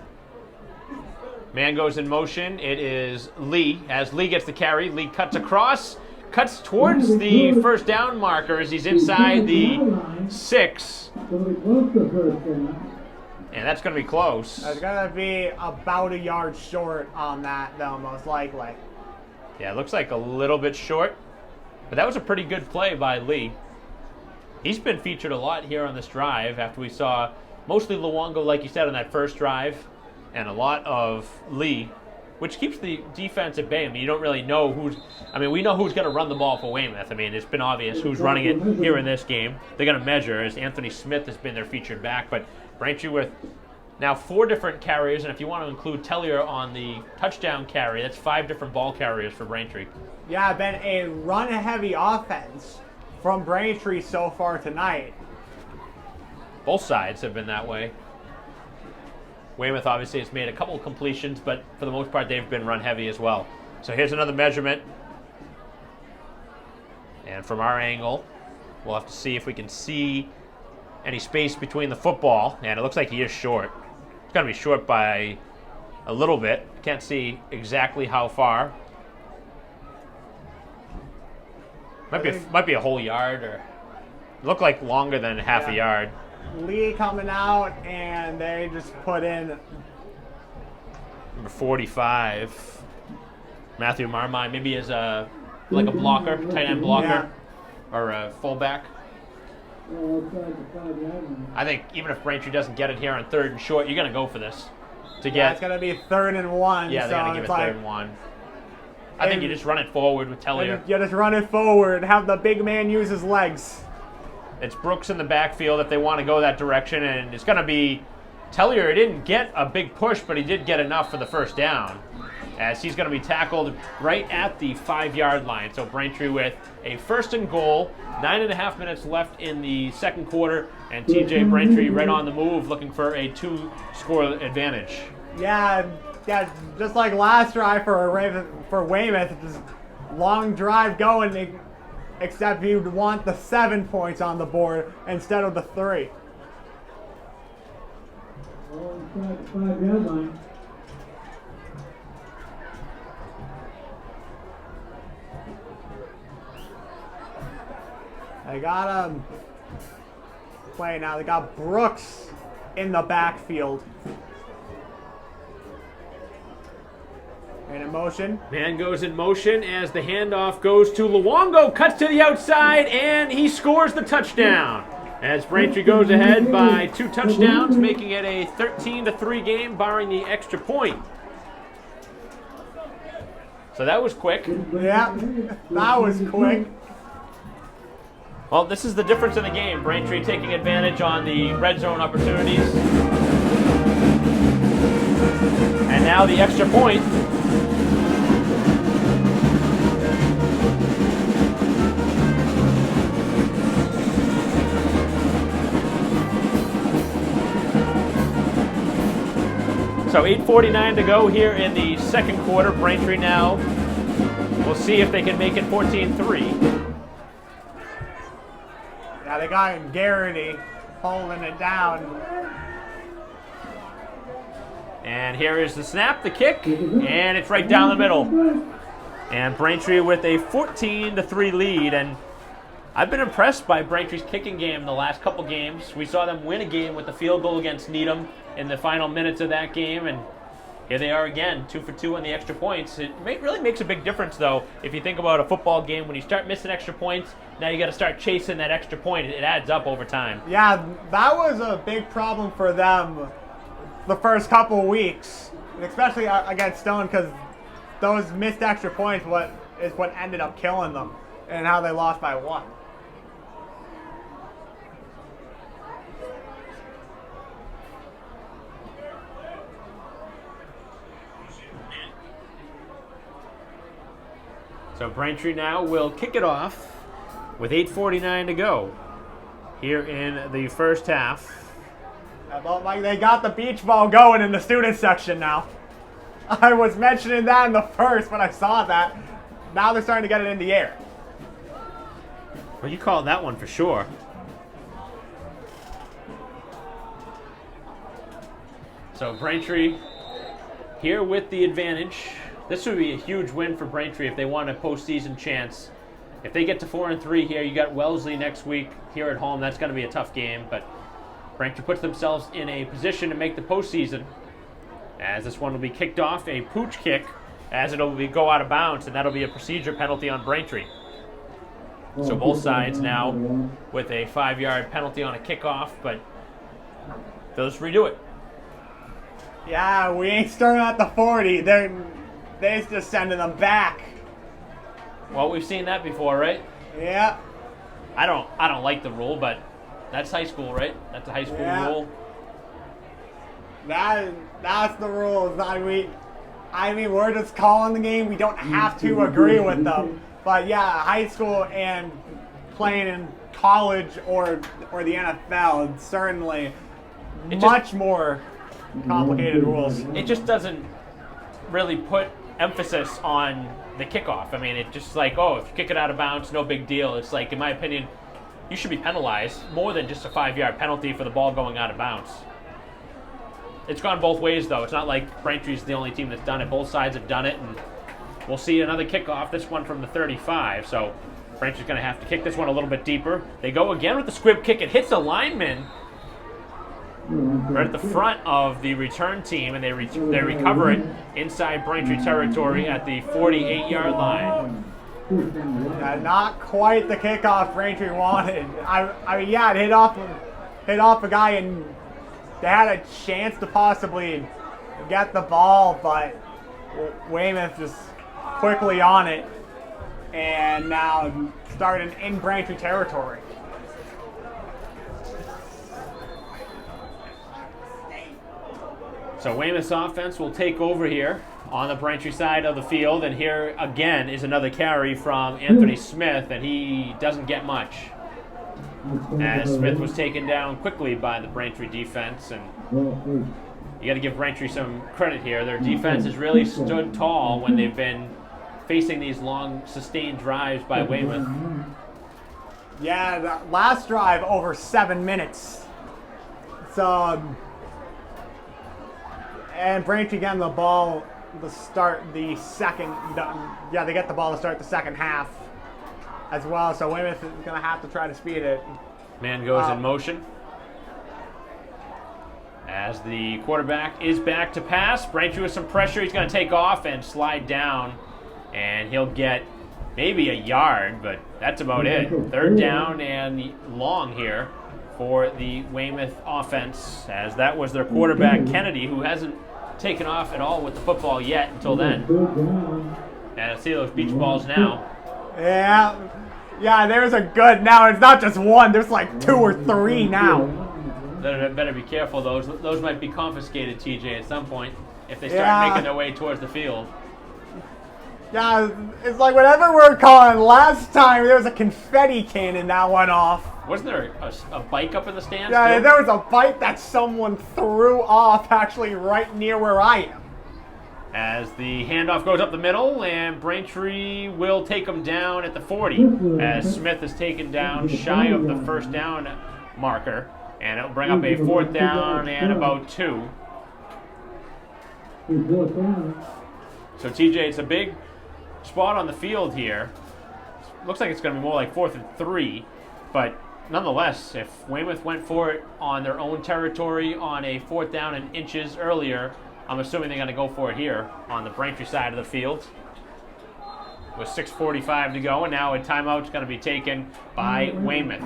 Man goes in motion. It is Lee. As Lee gets the carry, Lee cuts across, cuts towards the first down marker as he's inside the 6. And that's going to be close. It's going to be about a yard short on that, though, most likely. Yeah, it looks like a little bit short. But that was a pretty good play by Lee. He's been featured a lot here on this drive after we saw mostly Luongo, like you said, on that first drive, and a lot of Lee, which keeps the defense at bay. I mean, you don't really know who's... I mean, we know who's going to run the ball for Weymouth. I mean, it's been obvious who's running it here in this game. They're going to measure, as Anthony Smith has been their featured back. But Braintree with now 4 different carriers, and if you want to include Tellier on the touchdown carry, that's 5 different ball carriers for Braintree. Yeah, been a run-heavy offense from Braintree so far tonight. Both sides have been that way. Weymouth obviously has made a couple of completions, but for the most part they've been run heavy as well. So here's another measurement. And from our angle, we'll have to see if we can see any space between the football. And it looks like he is short. It's going to be short by a little bit. Can't see exactly how far. Might be a whole yard, or look like longer than half a yard. Lee coming out, and they just put in number 45, Matthew Marmine, maybe as a blocker, tight end blocker, or a fullback. I think even if Braintree doesn't get it here on 3rd and short, you're going to go for this to get. It's going to be 3rd and 1. Yeah, they're going to give it 3rd and 1. I think you just run it forward with Tellier. You just run it forward, have the big man use his legs. It's Brooks in the backfield if they want to go that direction, and it's going to be Tellier. He didn't get a big push, but he did get enough for the first down, as he's going to be tackled right at the 5-yard line. So Braintree with a 1st and goal, 9.5 minutes left in the second quarter, and TJ Braintree right on the move, looking for a 2-score advantage. Yeah, just like last drive for Weymouth, just long drive going, except you'd want the 7 points on the board instead of the 3. They got play now. They got Brooks in the backfield. And in motion. Man goes in motion as the handoff goes to Luongo, cuts to the outside, and he scores the touchdown. As Braintree goes ahead by 2 touchdowns, making it a 13-3 game, barring the extra point. So that was quick. Yeah, that was quick. Well, this is the difference in the game. Braintree taking advantage on the red zone opportunities. And now the extra point. So 8:49 to go here in the second quarter. Braintree now. We'll see if they can make it 14-3. Yeah, they got Garrity holding it down. And here is the snap, the kick, and it's right down the middle. And Braintree with a 14-3 lead. And I've been impressed by Braintree's kicking game the last couple games. We saw them win a game with the field goal against Needham in the final minutes of that game, and here they are again, 2 for 2 on the extra points. It really makes a big difference, though, if you think about a football game. When you start missing extra points, now you got to start chasing that extra point. It adds up over time. Yeah, that was a big problem for them the first couple weeks, especially against Stone, because those missed extra points is what ended up killing them and how they lost by 1. So Braintree now will kick it off with 8:49 to go here in the first half. About like they got the beach ball going in the student section now. I was mentioning that in the first when I saw that. Now they're starting to get it in the air. Well, you called that one for sure. So Braintree here with the advantage. This would be a huge win for Braintree if they want a postseason chance. If they get to 4-3 here, you got Wellesley next week here at home. That's going to be a tough game, but Braintree puts themselves in a position to make the postseason, as this one will be kicked off, a pooch kick, as it'll go out of bounds, and that'll be a procedure penalty on Braintree. So both sides now with a 5-yard penalty on a kickoff, but they'll just redo it. Yeah, we ain't starting at the 40. They're just sending them back. Well, we've seen that before, right? Yeah. I don't like the rule, but that's high school, right? That's a high school rule. That's the rules. I mean, we're just calling the game. We don't have to agree with them. But yeah, high school and playing in college or the NFL, it's certainly much more complicated rules. It just doesn't really put emphasis on the kickoff. I mean, it's just like, oh, if you kick it out of bounds, no big deal. It's like, in my opinion, you should be penalized more than just a 5-yard penalty for the ball going out of bounds. It's gone both ways, though. It's not like Braintree's the only team that's done it. Both sides have done it, and we'll see another kickoff, this one from the 35. So Braintree's going to have to kick this one a little bit deeper. They go again with the squib kick. It hits the lineman right at the front of the return team, and they recover it inside Braintree territory at the 48-yard line. Not quite the kickoff Braintree wanted. I mean, yeah, it hit off a guy, and they had a chance to possibly get the ball, but Weymouth just quickly on it, and now starting in Braintree territory. So Weymouth's offense will take over here on the Braintree side of the field, and here again is another carry from Anthony Smith, and he doesn't get much, as Smith was taken down quickly by the Braintree defense. And you got to give Braintree some credit here. Their defense has really stood tall when they've been facing these long sustained drives by Weymouth. Yeah, the last drive over 7 minutes. So, and Braintree getting the ball to start the second. Yeah, they get the ball to start the second half as well. So Weymouth is going to have to try to speed it. Man goes in motion as the quarterback is back to pass. Braintree with some pressure. He's going to take off and slide down, and he'll get maybe a yard, but that's about it. Third down and long here for the Weymouth offense, as that was their quarterback, Kennedy, who hasn't taken off at all with the football yet until then. And I see those beach balls now. Yeah, there's a good, now it's not just one, there's like 2 or 3 now. Better be careful. Those might be confiscated, TJ, at some point if they start making their way towards the field. Yeah, it's like whatever we're calling. Last time there was a confetti cannon that went off. Wasn't there a bike up in the stands? Yeah, too? there was a bike that someone threw off actually right near where I am. As the handoff goes up the middle, and Braintree will take him down at the 40, as Smith is taken down shy of the first down marker, and it'll bring up a 4th down and about 2. So TJ, it's a big spot on the field here. Looks like it's going to be more like 4th and 3, but nonetheless, if Weymouth went for it on their own territory on a 4th down and inches earlier, I'm assuming they're going to go for it here on the Braintree side of the field. With 6:45 to go, and now a timeout's going to be taken by Weymouth.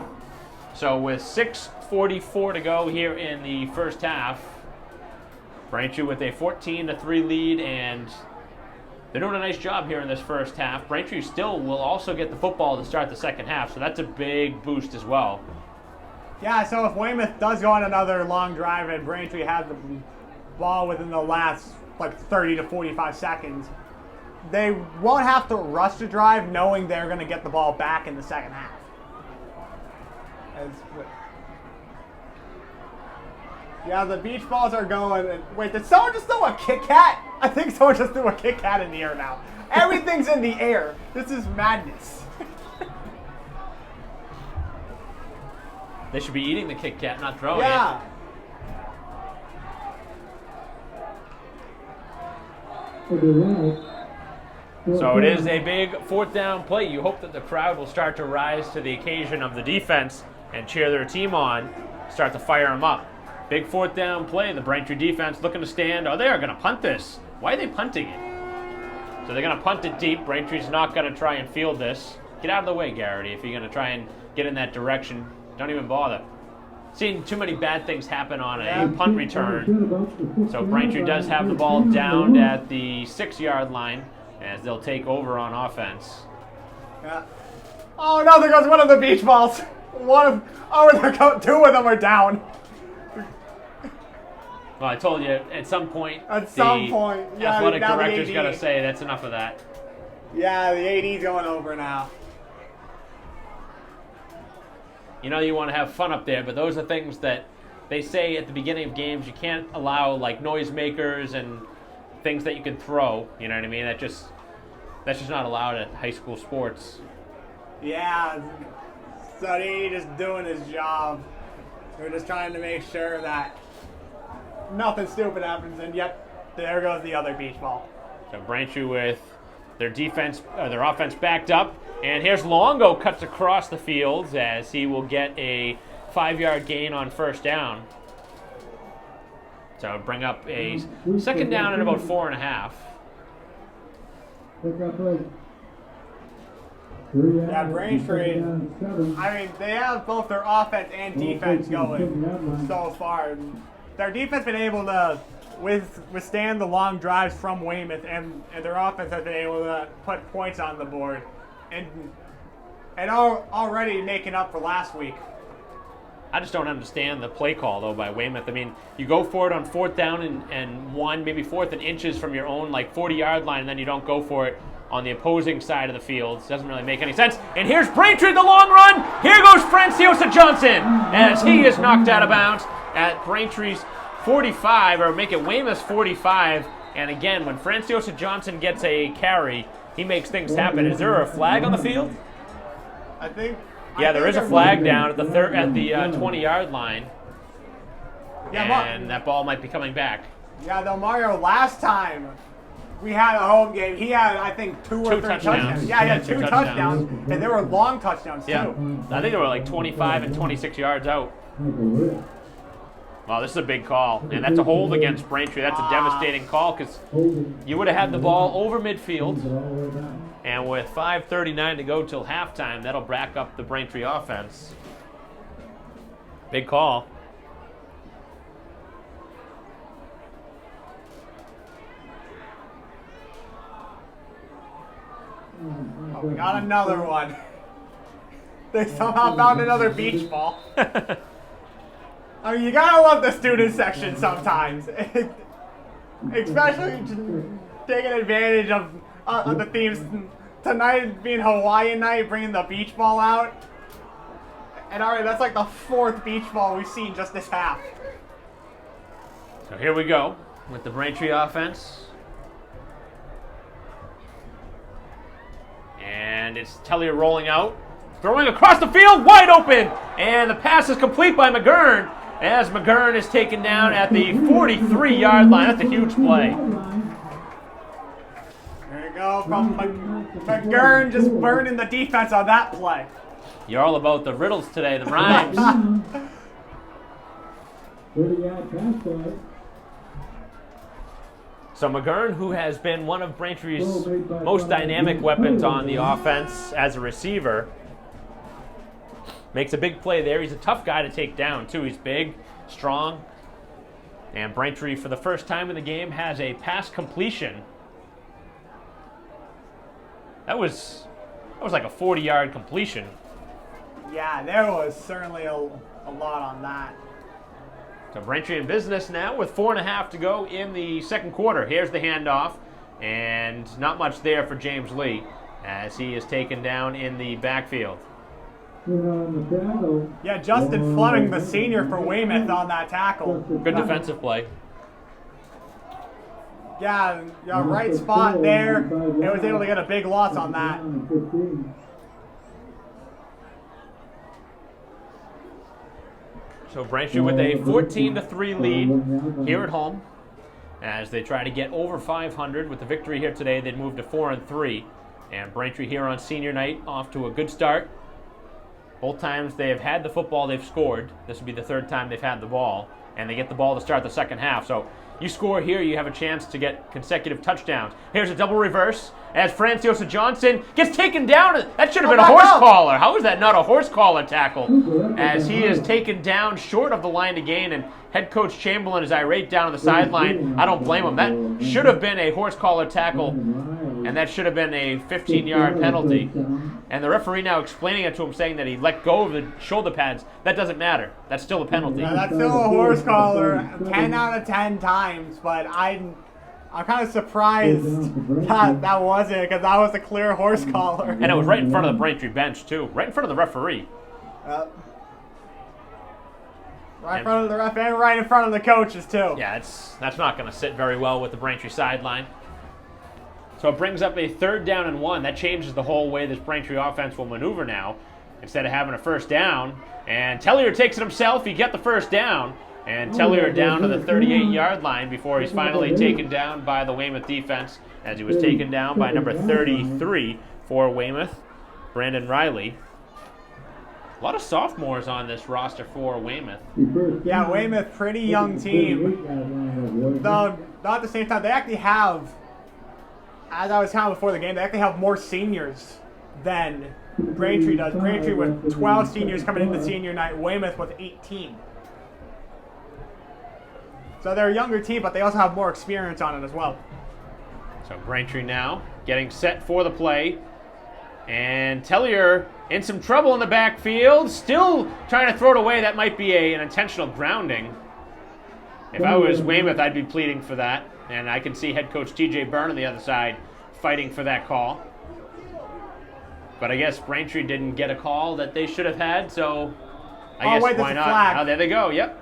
So with 6:44 to go here in the first half, Braintree with a 14-3 lead, and they're doing a nice job here in this first half. Braintree still will also get the football to start the second half, so that's a big boost as well. Yeah, so if Weymouth does go on another long drive and Braintree has the ball within the last like 30 to 45 seconds, they won't have to rush the drive knowing they're going to get the ball back in the second half. Yeah, the beach balls are going. Wait, did someone just throw a Kit Kat? I think someone just threw a Kit Kat in the air now. Everything's in the air. This is madness. They should be eating the Kit Kat, not throwing Yeah. it. So it is a big 4th down play. You hope that the crowd will start to rise to the occasion of the defense and cheer their team on, start to fire them up. Big 4th down play. The Braintree defense looking to stand. Oh, they are going to punt this. Why are they punting it? So they're going to punt it deep. Braintree's not going to try and field this. Get out of the way, Garrity. If you're going to try and get in that direction, don't even bother. Seen too many bad things happen on a punt return. So Braintree does have the ball down at the 6-yard line as they'll take over on offense. Yeah. Oh no, there goes one of the beach balls. There go, 2 of them are down. Well, I told you, at some point, yeah, athletic now the director's AD. got to say that's enough of that. Yeah, the AD's going over now. You know you want to have fun up there, but those are things that they say at the beginning of games you can't allow, like noisemakers and things that you can throw. You know what I mean? That's just not allowed at high school sports. Yeah, so the AD just doing his job. We're just trying to make sure that nothing stupid happens, and yet there goes the other beach ball. So Braintree with their offense backed up, and here's Longo cuts across the field as he will get a 5-yard gain on 1st down. So bring up a 2nd down and about 4.5. Yeah, Braintree, I mean, they have both their offense and defense going so far. Their defense has been able to withstand the long drives from Weymouth, and their offense has been able to put points on the board and already making up for last week. I just don't understand the play call, though, by Weymouth. I mean, you go for it on 4th down and 1, maybe 4th and inches from your own, 40-yard line, and then you don't go for it on the opposing side of the field. Doesn't really make any sense. And here's Braintree, the long run. Here goes Franciosa Johnson as he is knocked out of bounds at Braintree's 45, or make it Weymouth's 45. And again, when Franciosa Johnson gets a carry, he makes things happen. Is there a flag on the field? I think. Yeah, there is a flag down at the 20-yard line. Yeah, and that ball might be coming back. Yeah, though Mario, last time we had a home game, he had, I think, 2 or 3 touchdowns. Yeah, he had 2 touchdowns, and they were long touchdowns, too. Yeah, I think they were 25 and 26 yards out. Wow, this is a big call, and that's a hold against Braintree. That's a devastating call because you would have had the ball over midfield, and with 5:39 to go till halftime, that'll back up the Braintree offense. Big call. Oh, we got another one. They somehow found another beach ball. I mean, you gotta love the student section sometimes. Especially taking advantage of the themes. Tonight being Hawaiian night, bringing the beach ball out. And already, that's like the 4th beach ball we've seen just this half. So here we go with the Braintree offense. And it's Tellier rolling out. Throwing across the field, wide open. And the pass is complete by McGurn, as McGurn is taken down at the 43-yard line. That's a huge play. There you go from McGurn, just burning the defense on that play. You're all about the riddles today, the rhymes. 30-yard pass play. So McGurn, who has been one of Braintree's most dynamic weapons on the offense as a receiver, makes a big play there. He's a tough guy to take down, too. He's big, strong. And Braintree, for the first time in the game, has a pass completion. That was like a 40-yard completion. Yeah, there was certainly a lot on that. So Braintree in business now with 4.5 to go in the second quarter. Here's the handoff, and not much there for James Lee as he is taken down in the backfield. Yeah, Justin Fleming, the senior for Weymouth, on that tackle. Good defensive play. Yeah, right spot there. It was able to get a big loss on that. So Braintree with a 14-3 lead here at home as they try to get over 500. With the victory here today, they'd move to 4-3. And Braintree here on senior night off to a good start. Both times they have had the football, they've scored. This would be the 3rd time they've had the ball. And they get the ball to start the second half. So you score here, you have a chance to get consecutive touchdowns. Here's a double reverse as Franciosa Johnson gets taken down. That should have been a horse collar. How is that not a horse collar tackle? As he is taken down short of the line to gain, and head coach Chamberlain is irate down on the sideline. I don't blame him. That should have been a horse collar tackle, and that should have been a 15-yard penalty. And the referee now explaining it to him, saying that he let go of the shoulder pads. That doesn't matter. That's still a penalty. Yeah, that's still a horse collar 10 out of 10 times, but I'm kind of surprised that wasn't, because that was a clear horse collar. And it was right in front of the Braintree bench, too. Right in front of the referee. Right in front of the ref and right in front of the coaches, too. Yeah, that's not going to sit very well with the Braintree sideline. So it brings up a 3rd down and 1. That changes the whole way this Braintree offense will maneuver now. Instead of having a first down, and Tellier takes it himself. He got the first down. And Tellier down to the 38-yard line before he's finally taken down by the Weymouth defense, as he was taken down by number 33 for Weymouth, Brandon Riley. A lot of sophomores on this roster for Weymouth. Yeah, Weymouth, pretty young team. Though, at the same time, they actually have, as I was telling before the game, they actually have more seniors than Braintree does. Braintree with 12 seniors coming into senior night, Weymouth with 18. So they're a younger team, but they also have more experience on it as well. So Braintree now getting set for the play. And Tellier in some trouble in the backfield. Still trying to throw it away. That might be an intentional grounding. If I was Weymouth, I'd be pleading for that. And I can see head coach TJ Byrne on the other side fighting for that call. But I guess Braintree didn't get a call that they should have had, so I guess why not? Flag. Oh, there they go. Yep.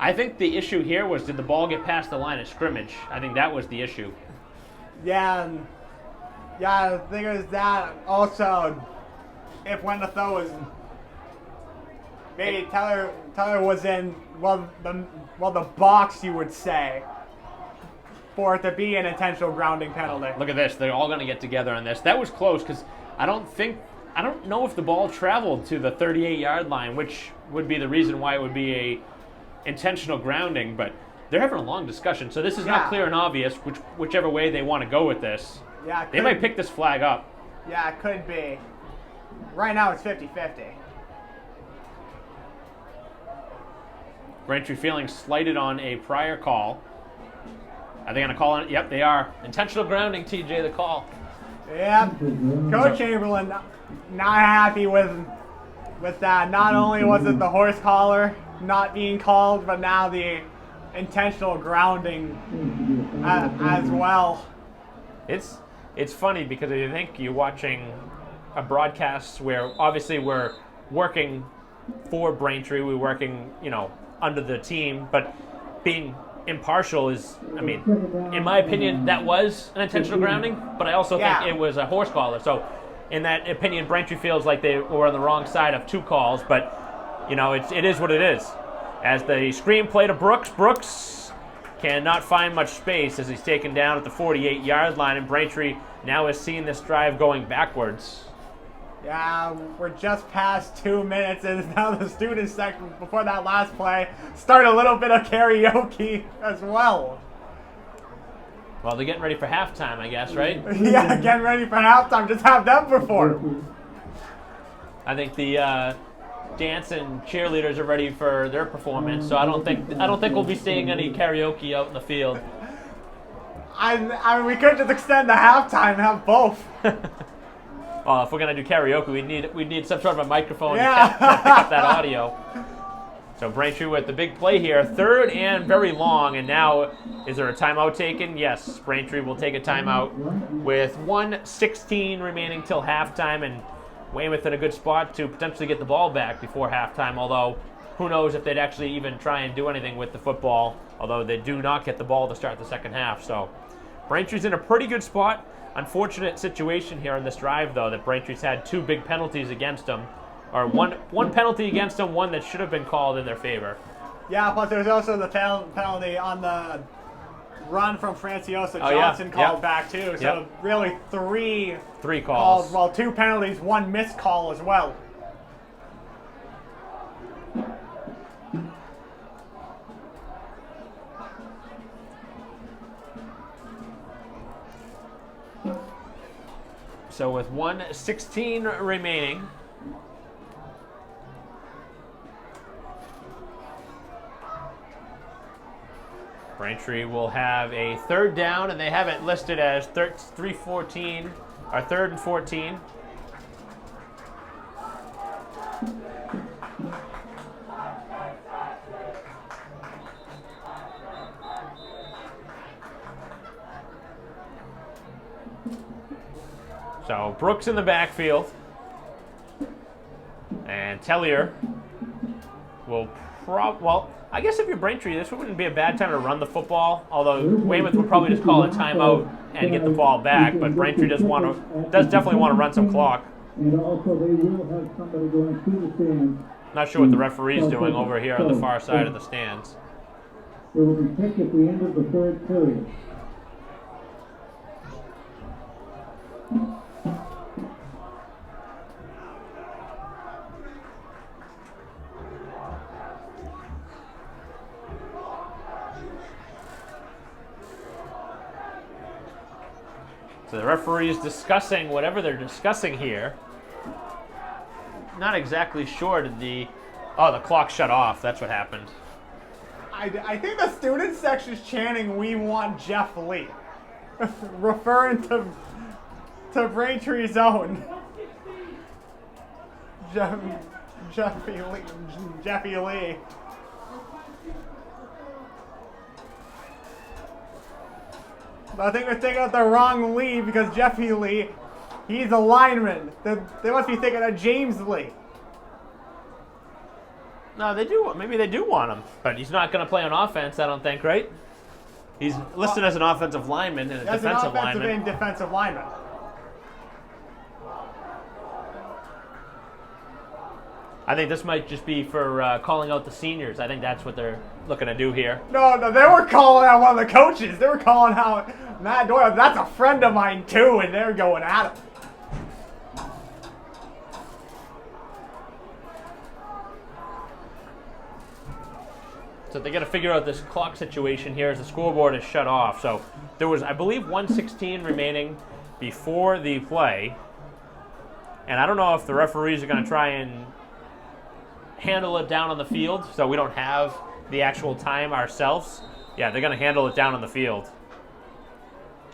I think the issue here was, did the ball get past the line of scrimmage? I think that was the issue. Yeah, I think it was that. Also, if when the throw was, maybe Tellier was in the box, you would say, for it to be an intentional grounding penalty. Look at this. They're all going to get together on this. That was close because I don't know if the ball traveled to the 38-yard line, which would be the reason why it would be a intentional grounding, but they're having a long discussion, so this is not clear and obvious whichever way they want to go with this. Yeah, they might pick this flag up. Yeah, it could be. Right now it's 50-50. Braintree feeling slighted on a prior call. Are they going to call it? Yep, they are. Intentional grounding, TJ, the call. Yep. Coach Chamberlain not happy with that. Not only was it the horse collar not being called, but now the intentional grounding as well. It's funny because I think you're watching a broadcast where obviously we're working for Braintree. We were working, under the team, but being impartial is, in my opinion, that was an intentional grounding, but I also think it was a horse collar. So in that opinion, Braintree feels like they were on the wrong side of 2 calls, but, it is what it is. As the screen play to Brooks cannot find much space as he's taken down at the 48-yard line, and Braintree now is seeing this drive going backwards. Yeah, we're just past 2 minutes, and now the student section, before that last play, start a little bit of karaoke as well. Well, they're getting ready for halftime, I guess, right? Yeah, getting ready for halftime. Just have them perform. I think the dance and cheerleaders are ready for their performance, so I don't think we'll be seeing any karaoke out in the field. I mean, we could just extend the halftime and have both. Well, if we're gonna do karaoke, we'd need some sort of a microphone to pick up that audio. So Braintree with the big play here, 3rd and very long, and now is there a timeout taken? Yes, Braintree will take a timeout with 1:16 remaining till halftime, and Weymouth in a good spot to potentially get the ball back before halftime, although who knows if they'd actually even try and do anything with the football, although they do not get the ball to start the second half. So Braintree's in a pretty good spot. Unfortunate situation here on this drive, though, that Braintree's had 2 big penalties against them, or one penalty against them, one that should have been called in their favor. Yeah, plus there's also the penalty on the run from Franciosa Johnson called back too. So really three calls. Well, 2 penalties, 1 missed call as well. So with 1:16 remaining, Braintree will have a 3rd down, and they have it listed as 3:14 or 3rd and 14. So Brooks in the backfield, and Tellier will well, I guess if you're Braintree, this wouldn't be a bad time to run the football, although Weymouth would probably just call a timeout and get the ball back, but Braintree does definitely want to run some clock. And also they will have somebody going through the stands. Not sure what the referee's doing over here on the far side of the stands. It will be picked at the end of the 3rd period. So the referee is discussing whatever they're discussing here. Not exactly sure. The clock shut off. That's what happened. I think the student section's chanting, "We want Jeff Lee," referring to Braintree's own Jeffy Lee. I think they're thinking of the wrong Lee because Jeffy Lee, he's a lineman. They must be thinking of James Lee. No, they do. Maybe they do want him, but he's not going to play on offense, I don't think, right? He's listed as an offensive lineman and a defensive lineman. And defensive lineman. I think this might just be for calling out the seniors. I think that's what they're looking to do here. No, they were calling out one of the coaches. They were calling out Matt Doyle. That's a friend of mine too, and they're going at him. So they got to figure out this clock situation here as the scoreboard is shut off. So there was, I believe, 1:16 remaining before the play. And I don't know if the referees are going to try and handle it down on the field so we don't have the actual time ourselves. Yeah, they're going to handle it down on the field.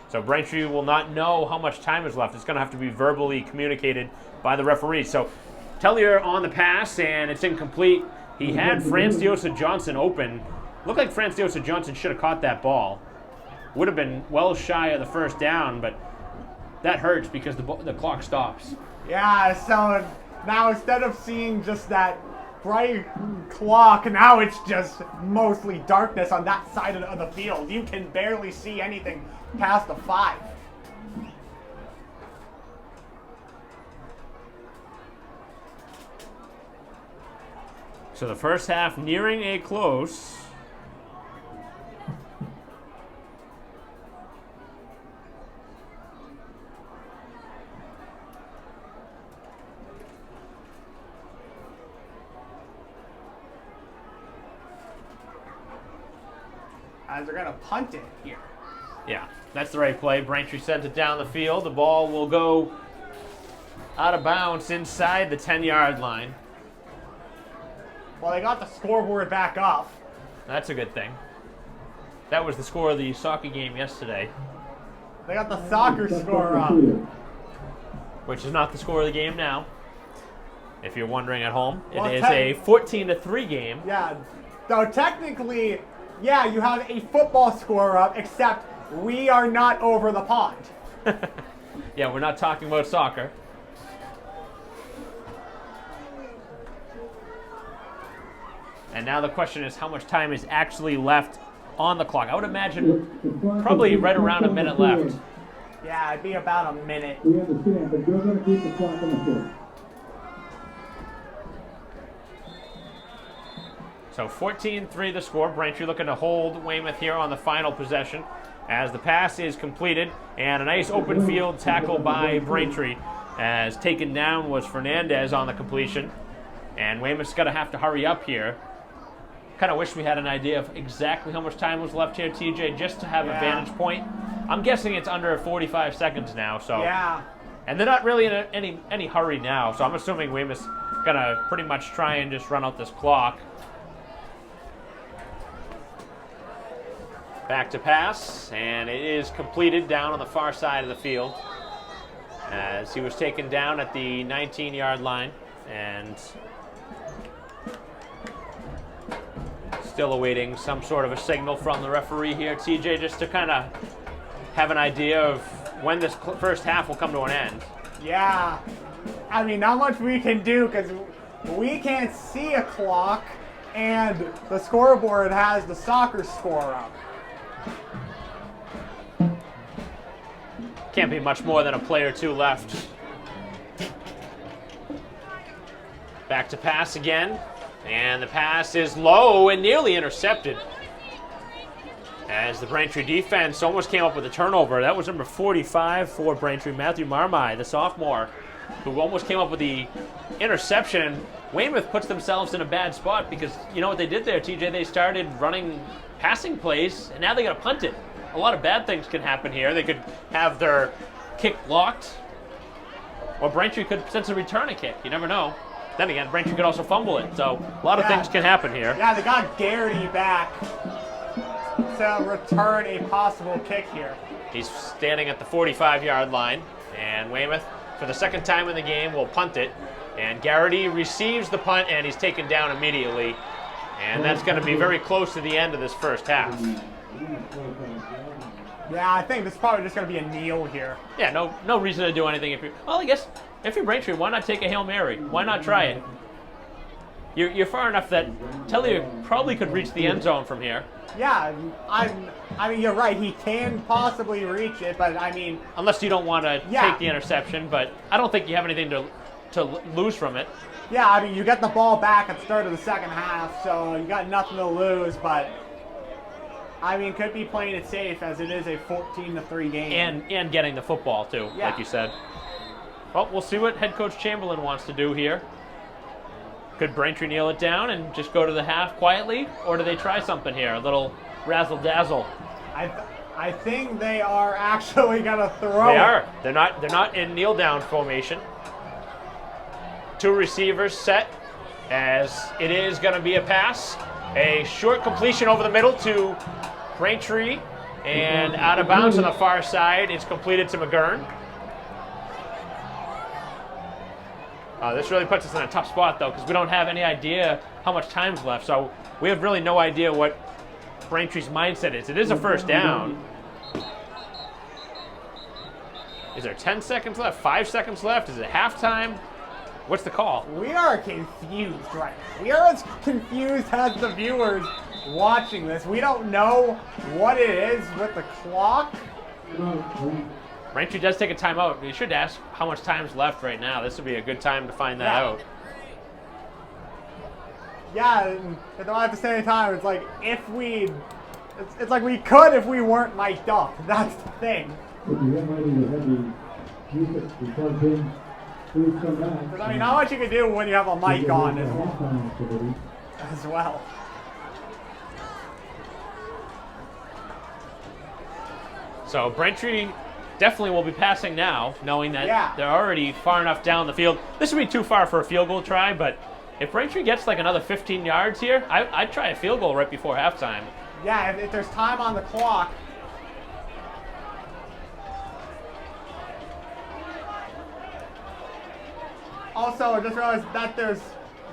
So Braintree will not know how much time is left. It's going to have to be verbally communicated by the referees. So Tellier on the pass, and it's incomplete. He had Franciosa Johnson open. Looked like Franciosa Johnson should have caught that ball. Would have been well shy of the first down, but that hurts because the clock stops. Yeah, so Now instead of seeing just that bright clock, now it's just mostly darkness on that side of the field. You can barely see anything past the 5. So the first half nearing a close. As they're gonna punt it here. Yeah, that's the right play. Braintree sent it down the field. The ball will go out of bounds inside the 10-yard line. Well, they got the scoreboard back up. That's a good thing. That was the score of the soccer game yesterday, They got the soccer score up. which is not the score of the game now. If you're wondering at home, Well, it is a 14-3 game. Yeah, so technically, yeah, you have a football score up, except we are not over the pond. Yeah, we're not talking about soccer. And now the question is how much time is actually left on the clock. I would imagine probably right around a minute left. Yeah, it'd be about a minute. We understand, but you're going to keep the clock on the field. So 14-3 the score. Braintree looking to hold Weymouth here on the final possession as the pass is completed. And a nice open field tackle by Braintree as taken down was Fernandez on the completion. And Weymouth's going to have to hurry up here. Kind of wish we had an idea of exactly how much time was left here, TJ, just to have a vantage point. I'm guessing it's under 45 seconds now. So Yeah. And they're not really in any hurry now. So I'm assuming Weymouth's going to pretty much try and just run out this clock. Back to pass, and it is completed down on the far side of the field as he was taken down at the 19-yard line and still awaiting some sort of a signal from the referee here, TJ, just to kind of have an idea of when this first half will come to an end. Yeah. I mean, not much we can do because we can't see a clock, and the scoreboard has the soccer score up. Can't be much more than a play or two left. Back to pass again. And the pass is low and nearly intercepted. As the Braintree defense almost came up with a turnover. That was number 45 for Braintree, Matthew Marmai, the sophomore, who almost came up with the interception. Weymouth puts themselves in a bad spot because you know what they did there, TJ? They started running passing plays, and now they got to punt it. A lot of bad things can happen here. They could have their kick blocked, or Braintree could potentially return a kick. You never know. Then again, Braintree could also fumble it. So a lot of things can happen here. Yeah, they got Garrity back to return a possible kick here. He's standing at the 45-yard line, and Weymouth, for the second time in the game, will punt it. And Garrity receives the punt, and he's taken down immediately. And that's going to be very close to the end of this first half. Yeah, I think this is probably just going to be a kneel here. Yeah, no reason to do anything. I guess if you're Braintree, why not take a Hail Mary? Why not try it? You're far enough that Telly probably could reach the end zone from here. Yeah, I mean, you're right. He can possibly reach it, but I mean... Unless you don't want to take the interception, but I don't think you have anything to lose from it. Yeah, I mean, you get the ball back at the start of the second half, so you got nothing to lose, but... I mean, could be playing it safe as it is a 14-3 game. And getting the football, too, like you said. Well, we'll see what head coach Chamberlain wants to do here. Could Braintree kneel it down and just go to the half quietly? Or do they try something here? A little razzle-dazzle? I think they are actually going to throw They it. are. They're not in kneel-down formation. Two receivers set as it is going to be a pass. A short completion over the middle to Braintree, and out of bounds on the far side. It's completed to McGurn. This really puts us in a tough spot, though, because we don't have any idea how much time's left. So we have really no idea what Braintree's mindset is. It is a first down. Is there 10 seconds left? 5 seconds left? Is it halftime? What's the call? We are confused right now. We are as confused as the viewers watching this. We don't know what it is with the clock. Braintree does take a timeout. You should ask how much time's left right now. This would be a good time to find that out. Yeah, but at the same time, it's like if we, it's like we could if we weren't mic'd up. That's the thing. Because I mean, not much you can do when you have a mic on as well. So Braintree definitely will be passing now, knowing that they're already far enough down the field. This would be too far for a field goal try, but if Braintree gets like another 15 yards here, I'd try a field goal right before halftime. Yeah, if there's time on the clock. Also, I just realized that there's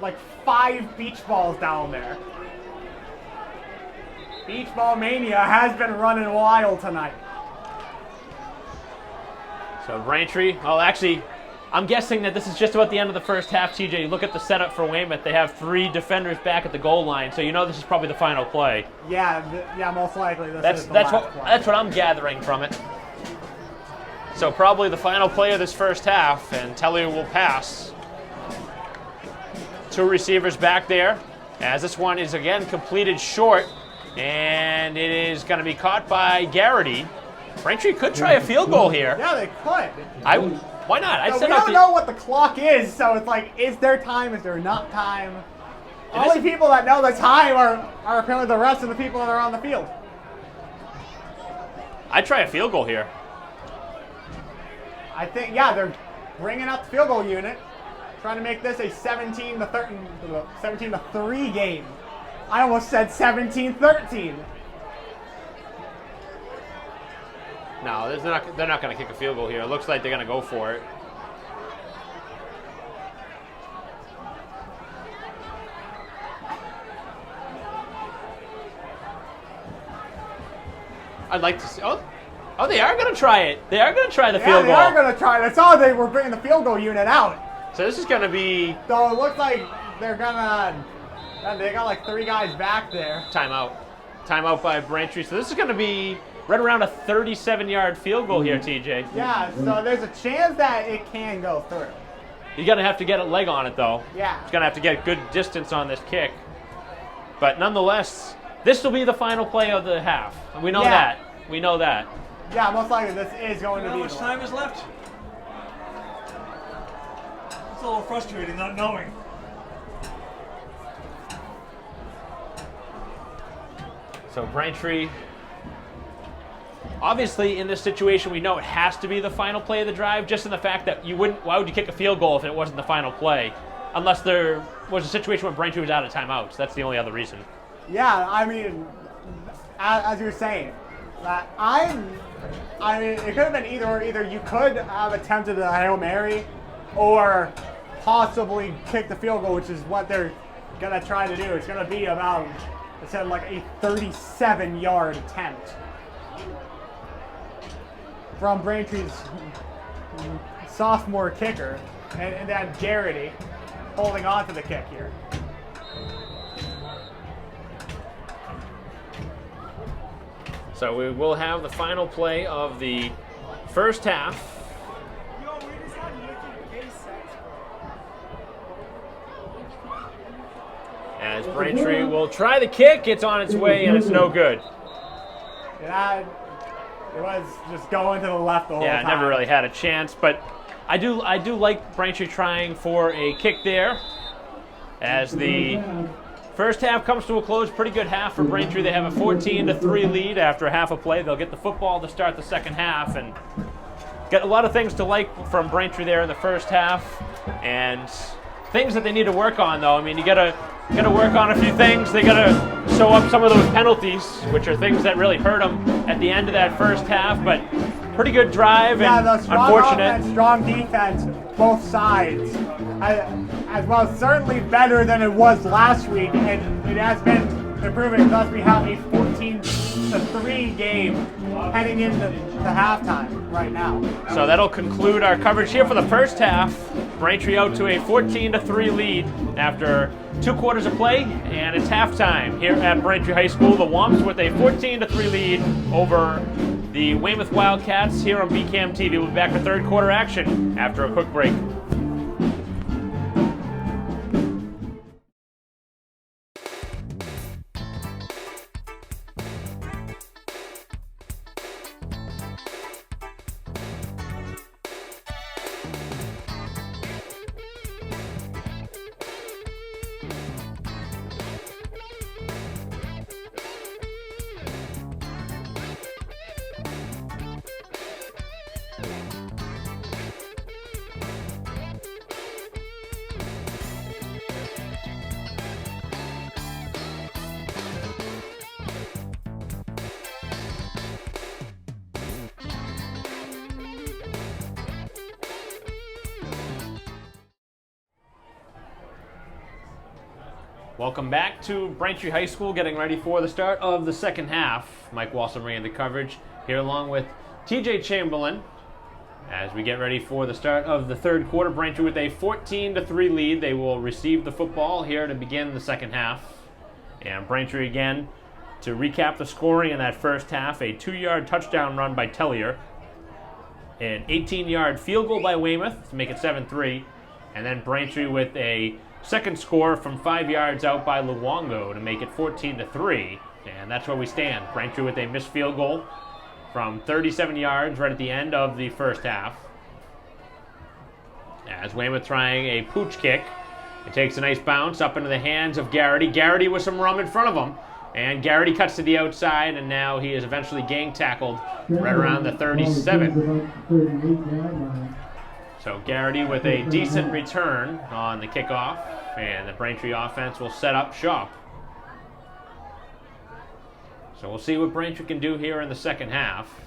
like 5 beach balls down there. Beach ball mania has been running wild tonight. So Braintree, well actually, I'm guessing that this is just about the end of the first half, TJ. You look at the setup for Weymouth, they have 3 defenders back at the goal line, so you know this is probably the final play. Yeah, most likely this is the that's last play. That's what I'm gathering from it. So probably the final play of this first half, and Telly will pass. 2 receivers back there, as this one is again completed short, and it is going to be caught by Garrity. Braintree could try a field goal here. Yeah, they could. Why not? We don't know what the clock is, so it's like, is there time? Is there not time? Only people that know the time are apparently the rest of the people that are on the field. I'd try a field goal here. I think, yeah, they're bringing up the field goal unit, trying to make this a 17-3 game. I almost said 17-13. No, they're not going to kick a field goal here. It looks like they're going to go for it. I'd like to see. Oh, they are going to try it. They are going to try the field goal. Yeah, they are going to try it. I saw they were bringing the field goal unit out. So this is going to be. So it looks like they're going to. They got like 3 guys back there. Timeout. Timeout by Braintree. So this is going to be right around a 37-yard field goal here, TJ. Yeah, so there's a chance that it can go through. You're going to have to get a leg on it, though. Yeah. It's going to have to get good distance on this kick. But nonetheless, this will be the final play of the half. We know that. We know that. Yeah, most likely this is going to be. How much time is left? It's a little frustrating not knowing. So Braintree, obviously in this situation we know it has to be the final play of the drive, just in the fact that why would you kick a field goal if it wasn't the final play? Unless there was a situation where Braintree was out of timeouts. That's the only other reason. Yeah, I mean, as you were saying, I mean, it could have been either or. Either you could have attempted a Hail Mary or possibly kick the field goal, which is what they're going to try to do. It's going to be about, it said, like a 37-yard attempt from Braintree's sophomore kicker, and then Garrity holding on to the kick here. So we will have the final play of the first half. As Braintree will try the kick, it's on its way and it's no good. Yeah, it was just going to the left the whole time. Yeah, never really had a chance, but I do like Braintree trying for a kick there. As the first half comes to a close, pretty good half for Braintree. They have a 14-3 lead after half a play. They'll get the football to start the second half and get a lot of things to like from Braintree there in the first half, and things that they need to work on though. I mean, you gotta work on a few things. They gotta sew up some of those penalties, which are things that really hurt them at the end of that first half. But pretty good drive, and the strong unfortunate. Offense, strong defense, both sides. As well, certainly better than it was last week, and it has been improving. Thus, we have a 14-3 game heading into the halftime right now. So that'll conclude our coverage here for the first half. Braintree out to a 14-3 lead after 2 quarters of play, and it's halftime here at Braintree High School. The Wamps with a 14-3 lead over the Weymouth Wildcats here on BCAM TV. We'll be back for third quarter action after a quick break. Welcome back to Braintree High School, getting ready for the start of the second half. Mike Walson ran the coverage here along with TJ Chamberlain as we get ready for the start of the third quarter. Braintree with a 14-3 lead. They will receive the football here to begin the second half. And Braintree again, to recap the scoring in that first half, a 2-yard touchdown run by Tellier, an 18-yard field goal by Weymouth to make it 7-3, and then Braintree with a second score from 5 yards out by Luongo to make it 14-3, and that's where we stand. Braintree with a missed field goal from 37 yards right at the end of the first half. As Weymouth trying a pooch kick, it takes a nice bounce up into the hands of Garrity. Garrity with some rum in front of him, and Garrity cuts to the outside, and now he is eventually gang tackled right around the 37. So Garrity with a decent return on the kickoff, and the Braintree offense will set up shop. So we'll see what Braintree can do here in the second half.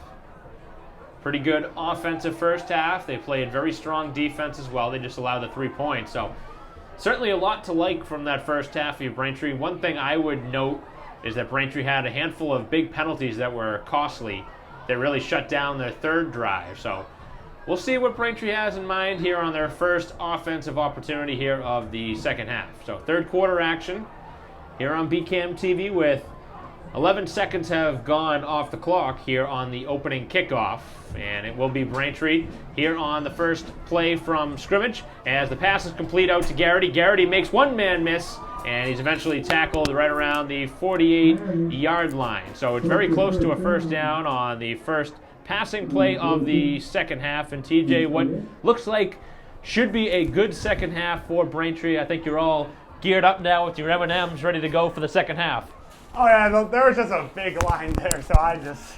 Pretty good offensive first half. They played very strong defense as well. They just allowed the 3 points. So certainly a lot to like from that first half of Braintree. One thing I would note is that Braintree had a handful of big penalties that were costly that really shut down their third drive. So we'll see what Braintree has in mind here on their first offensive opportunity here of the second half. So third quarter action here on BCAM TV with 11 seconds have gone off the clock here on the opening kickoff. And it will be Braintree here on the first play from scrimmage as the pass is complete out to Garrity. Garrity makes one man miss, and he's eventually tackled right around the 48-yard line. So it's very close to a first down on the first passing play of the second half. And TJ, what looks like should be a good second half for Braintree. I think you're all geared up now with your M&Ms ready to go for the second half. Oh yeah, there was just a big line there, so I just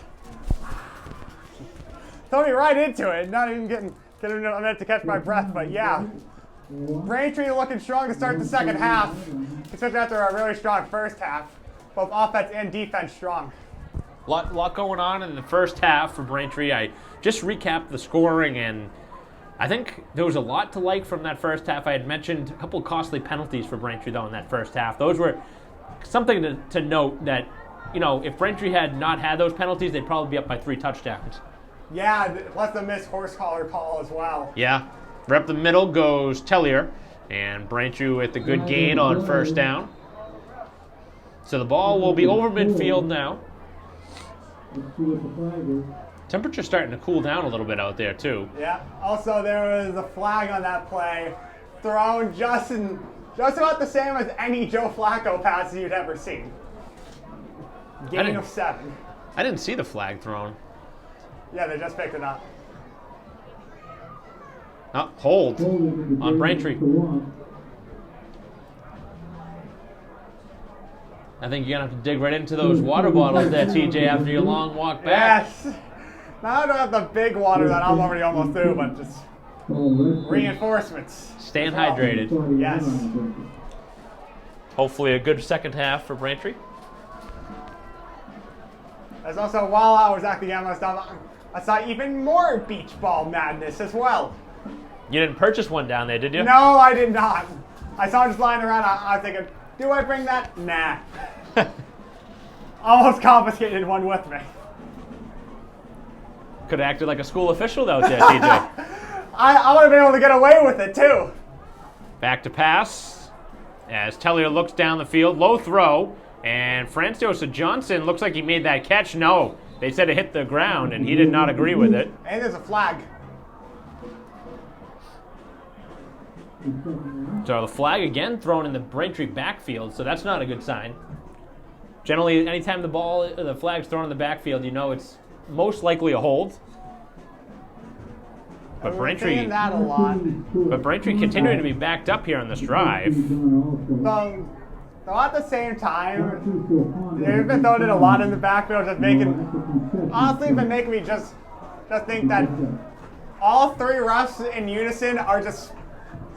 threw me right into it, not even getting a minute to catch my breath. But yeah, Braintree looking strong to start the second half, except after a really strong first half. Both offense and defense strong. Lot going on in the first half for Braintree. I just recapped the scoring, and I think there was a lot to like from that first half. I had mentioned a couple costly penalties for Braintree, though, in that first half. Those were something to note that, you know, if Braintree had not had those penalties, they'd probably be up by 3 touchdowns. Yeah, plus the missed horse collar call as well. Yeah. Right up the middle goes Tellier, and Braintree with a good gain on first down. So the ball will be over midfield now. Temperature's starting to cool down a little bit out there, too. Yeah. Also, there was a flag on that play thrown just about the same as any Joe Flacco pass you'd ever seen. Gain of 7. I didn't see the flag thrown. Yeah, they just picked it up. Oh, hold on Braintree. I think you're going to have to dig right into those water bottles there, TJ, after your long walk back. Yes. Now I don't have the big water that I'm already almost through, but just reinforcements. Staying hydrated. Yes. Hopefully a good second half for Braintree. As also, while I was at the game, I saw even more beach ball madness as well. You didn't purchase one down there, did you? No, I did not. I saw it just lying around. I was thinking, do I bring that? Nah. Almost confiscated one with me. Could have acted like a school official out there, TJ. I would have been able to get away with it too. Back to pass as Tellier looks down the field. Low throw. And Franciosa Johnson looks like he made that catch. No, they said it hit the ground, and he did not agree with it. And there's a flag. So the flag again thrown in the Braintree backfield, so that's not a good sign. Generally, anytime the flag's thrown in the backfield, you know it's most likely a hold. But Braintree, that a lot. But Braintree continuing to be backed up here on this drive. So at the same time, they've been throwing it a lot in the backfield, honestly been making me just think that all three refs in unison are just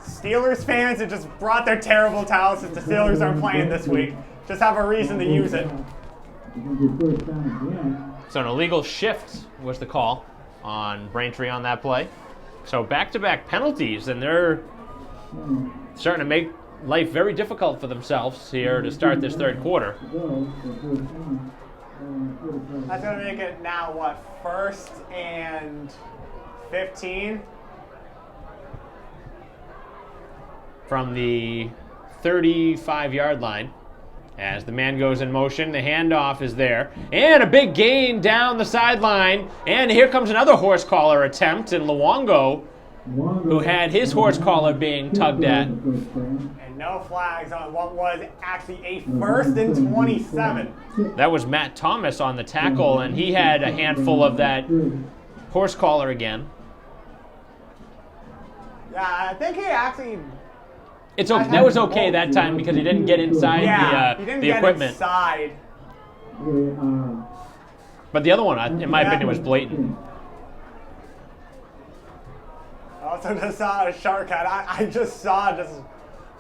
Steelers fans and just brought their terrible towels since the Steelers aren't playing this week. Just have a reason to use it. So an illegal shift was the call on Braintree on that play. So back-to-back penalties, and they're starting to make life very difficult for themselves here to start this third quarter. That's going to make it now, what, 1st and 15? From the 35-yard line. As the man goes in motion, the handoff is there. And a big gain down the sideline. And here comes another horse collar attempt in Luongo, who had his horse collar being tugged at. And no flags on what was actually a 1st and 27. That was Matt Thomas on the tackle, and he had a handful of that horse collar again. Yeah, I think he actually... It's okay. That was okay that time because he didn't get inside the equipment. Inside. But the other one, in my opinion, was blatant. Also just saw a shark hat. I just saw the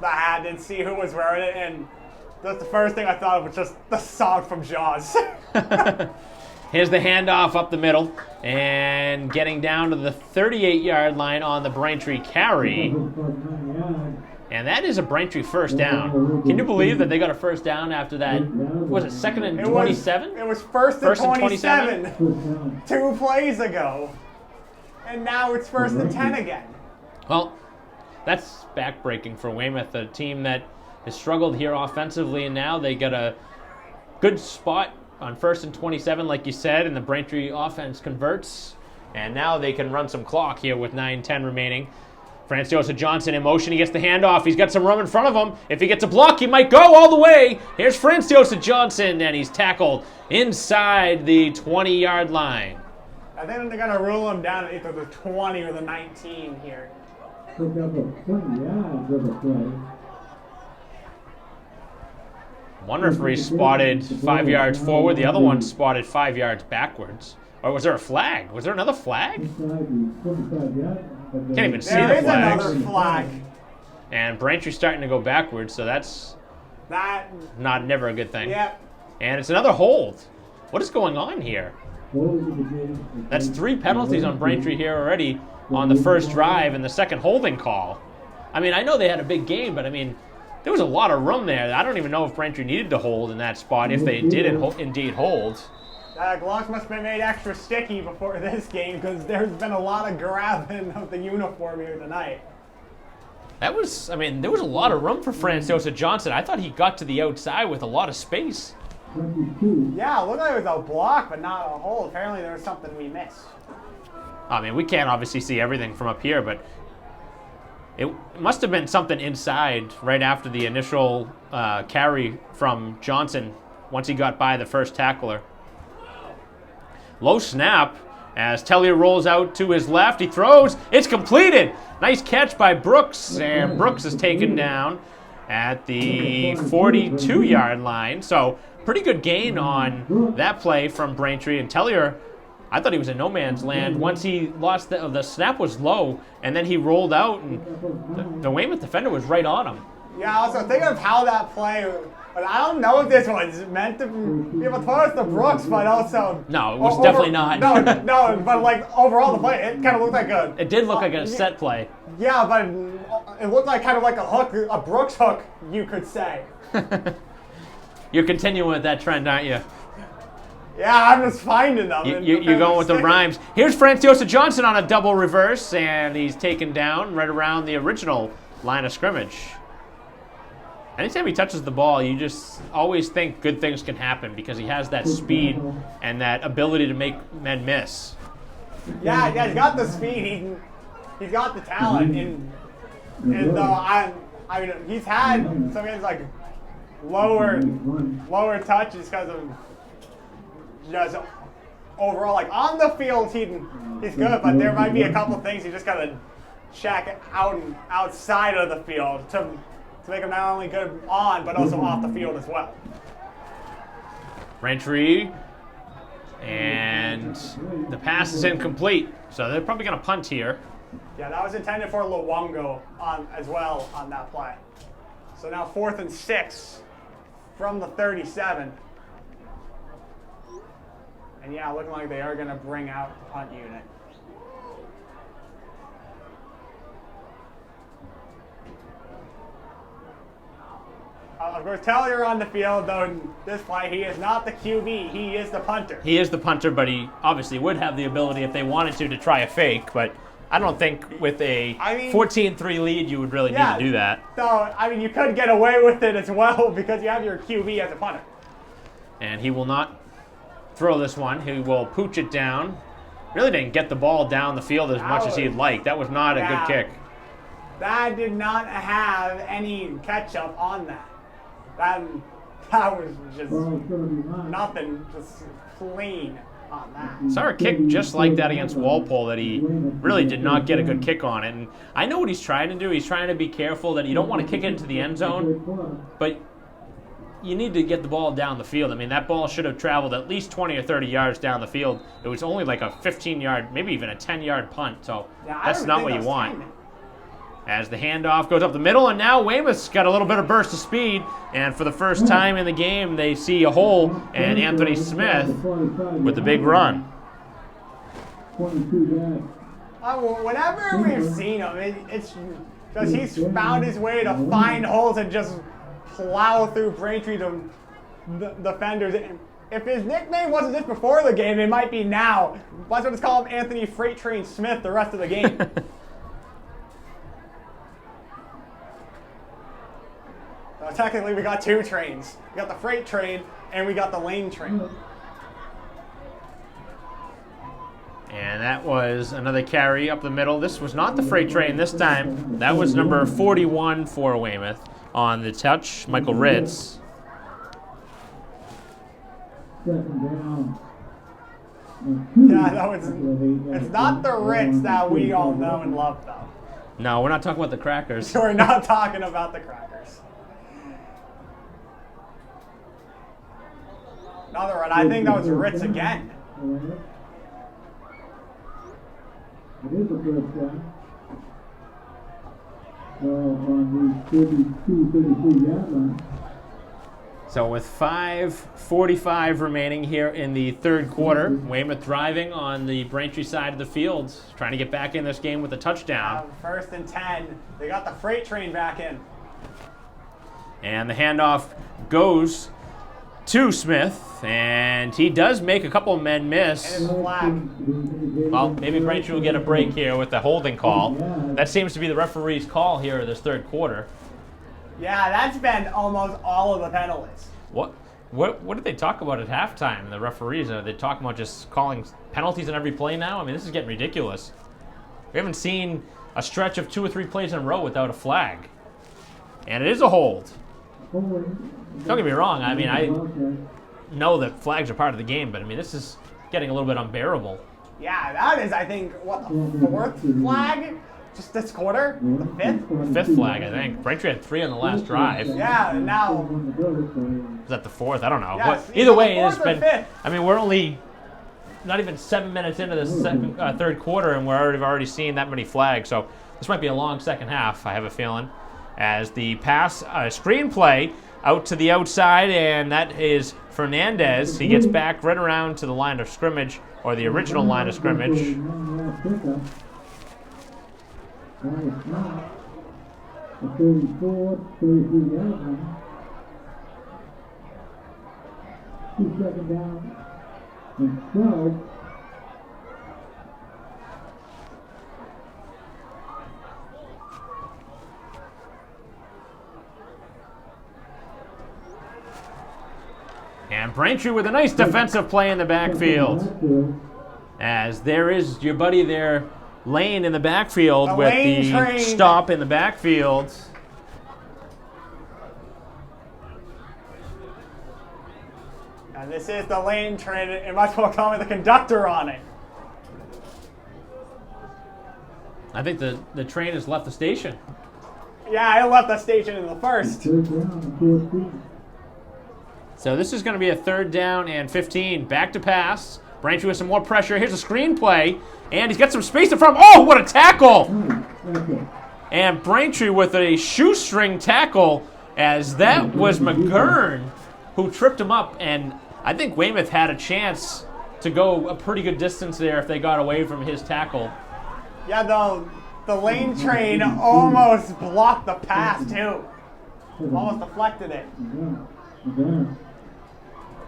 hat, didn't see who was wearing it, and that's the first thing I thought of was just the song from Jaws. Here's the handoff up the middle, and getting down to the 38-yard line on the Braintree carry. And that is a Braintree first down. Can you believe that they got a first down after that? Was it 2nd and 27? It was 1st and 27 2 plays ago. And now it's 1st and 10 again. Well, that's backbreaking for Weymouth, a team that has struggled here offensively, and now they got a good spot on 1st and 27, like you said, and the Braintree offense converts. And now they can run some clock here with 9:10 remaining. Franciosa Johnson in motion. He gets the handoff. He's got some room in front of him. If he gets a block, he might go all the way. Here's Franciosa Johnson, and he's tackled inside the 20-yard line. I think they're going to rule him down at either the 20 or the 19 here. One referee spotted 5 yards forward. The other one spotted 5 yards backwards. Or was there a flag? Was there another flag? Can't even see the flags. There is another flag. And Braintree's starting to go backwards, so that's never a good thing. Yep. And it's another hold. What is going on here? That's 3 penalties on Braintree here already on the first drive and the second holding call. I mean, I know they had a big game, but I mean, there was a lot of room there. I don't even know if Braintree needed to hold in that spot, if they did indeed hold. Gloves must have been made extra sticky before this game because there's been a lot of grabbing of the uniform here tonight. There was a lot of room for Franciosa Johnson. I thought he got to the outside with a lot of space. Yeah, it looked like it was a block, but not a hold. Apparently there was something we missed. I mean, we can't obviously see everything from up here, but it must have been something inside right after the initial carry from Johnson once he got by the first tackler. Low snap as Tellier rolls out to his left. He throws. It's completed. Nice catch by Brooks, and Brooks is taken down at the 42-yard line. So pretty good gain on that play from Braintree. And Tellier, I thought he was in no man's land. Once he lost the snap was low, and then he rolled out, and the Weymouth defender was right on him. Yeah, also think of how that play, but I don't know if this was meant to be able to throw it to Brooks, but also... No, it was definitely not. No, but like overall the play, it kind of looked like a... It did look like a set play. Yeah, but it looked like kind of like a hook, a Brooks hook, you could say. You're continuing with that trend, aren't you? Yeah, I'm just finding them. You're going with the rhymes. Here's Franciosa Johnson on a double reverse, and he's taken down right around the original line of scrimmage. Anytime he touches the ball, you just always think good things can happen because he has that speed and that ability to make men miss. Yeah, he's got the speed. He's got the talent, and though I mean, he's had some games like lower touches because of just overall, like on the field, he's good, but there might be a couple things you just gotta check outside of the field to make him not only good on, but also off the field as well. Braintree, and the pass is incomplete, so they're probably going to punt here. Yeah, that was intended for Luongo as well on that play. So now 4th and 6 from the 37. And yeah, looking like they are going to bring out the punt unit. Of course, Tellier on the field, though, in this play, he is not the QB. He is the punter. He is the punter, but he obviously would have the ability if they wanted to try a fake, but I don't think with a 14-3 lead you would really need to do that. So, I mean, you could get away with it as well because you have your QB as a punter. And he will not throw this one. He will pooch it down. Really didn't get the ball down the field as much as he'd like. That was not a good kick. That did not have any catch-up on that. That was just nothing, just clean on that. Saw a kick just like that against Walpole that he really did not get a good kick on it. And I know what he's trying to do. He's trying to be careful that you don't want to kick it into the end zone, but you need to get the ball down the field. I mean, that ball should have traveled at least 20 or 30 yards down the field. It was only like a 15-yard, maybe even a 10-yard punt, so that's not what you want. As the handoff goes up the middle, and now Weymouth's got a little bit of burst of speed, and for the first time in the game, they see a hole, and Anthony Smith with the big run. Whenever we've seen him, it's because he's found his way to find holes and just plow through Braintree to the defenders. If his nickname wasn't this before the game, it might be now. That's what it's called, Anthony Freight Train Smith, the rest of the game. Technically, we got 2 trains. We got the freight train, and we got the lane train. And that was another carry up the middle. This was not the freight train this time. That was number 41 for Weymouth on the touch, Michael Ritz. Yeah, it's not the Ritz that we all know and love, though. No, we're not talking about the Crackers. We're not talking about the Crackers. Another one. I think that was Ritz again. It is a first down. On the 33-yard line. So with 5:45 remaining here in the third quarter, Weymouth driving on the Braintree side of the field, trying to get back in this game with a touchdown. 1st and 10. They got the freight train back in. And the handoff goes to Smith, and he does make a couple of men miss. And it's flag. Well, maybe Braintree will get a break here with the holding call. That seems to be the referee's call here in this third quarter. Yeah, that's been almost all of the penalties. What did they talk about at halftime? The referees, are they talking about just calling penalties on every play now? I mean, this is getting ridiculous. We haven't seen a stretch of 2 or 3 plays in a row without a flag. And it is a hold. Don't get me wrong. I mean, I know that flags are part of the game, but I mean, this is getting a little bit unbearable. Yeah, that is, I think, what, the 4th flag? Just this quarter? The 5th? 5th flag, I think. Braintree had 3 on the last drive. Yeah, now. Is that the 4th? I don't know. Yes, Either way, it's or been. 5th. I mean, we're only not even 7 minutes into this third quarter, and we've already seen that many flags. So this might be a long second half, I have a feeling. As the pass, screenplay out to the outside, and that is Fernandez. He gets back right around to the line of scrimmage, or the original line of scrimmage. and 12. And Braintree with a nice defensive play in the backfield. As there is your buddy there, Lane in the backfield The with Lane the train. stop in the backfield. And this is the lane train, and much more call me the conductor on it. I think the train has left the station. Yeah, I left the station in the first. Third down, 14. So this is going to be a 3rd down and 15. Back to pass. Braintree with some more pressure. Here's a screen play. And he's got some space in front. Oh, what a tackle! And Braintree with a shoestring tackle, as that was McGurn who tripped him up. And I think Weymouth had a chance to go a pretty good distance there if they got away from his tackle. Yeah, the lane train almost blocked the pass, too. Almost deflected it.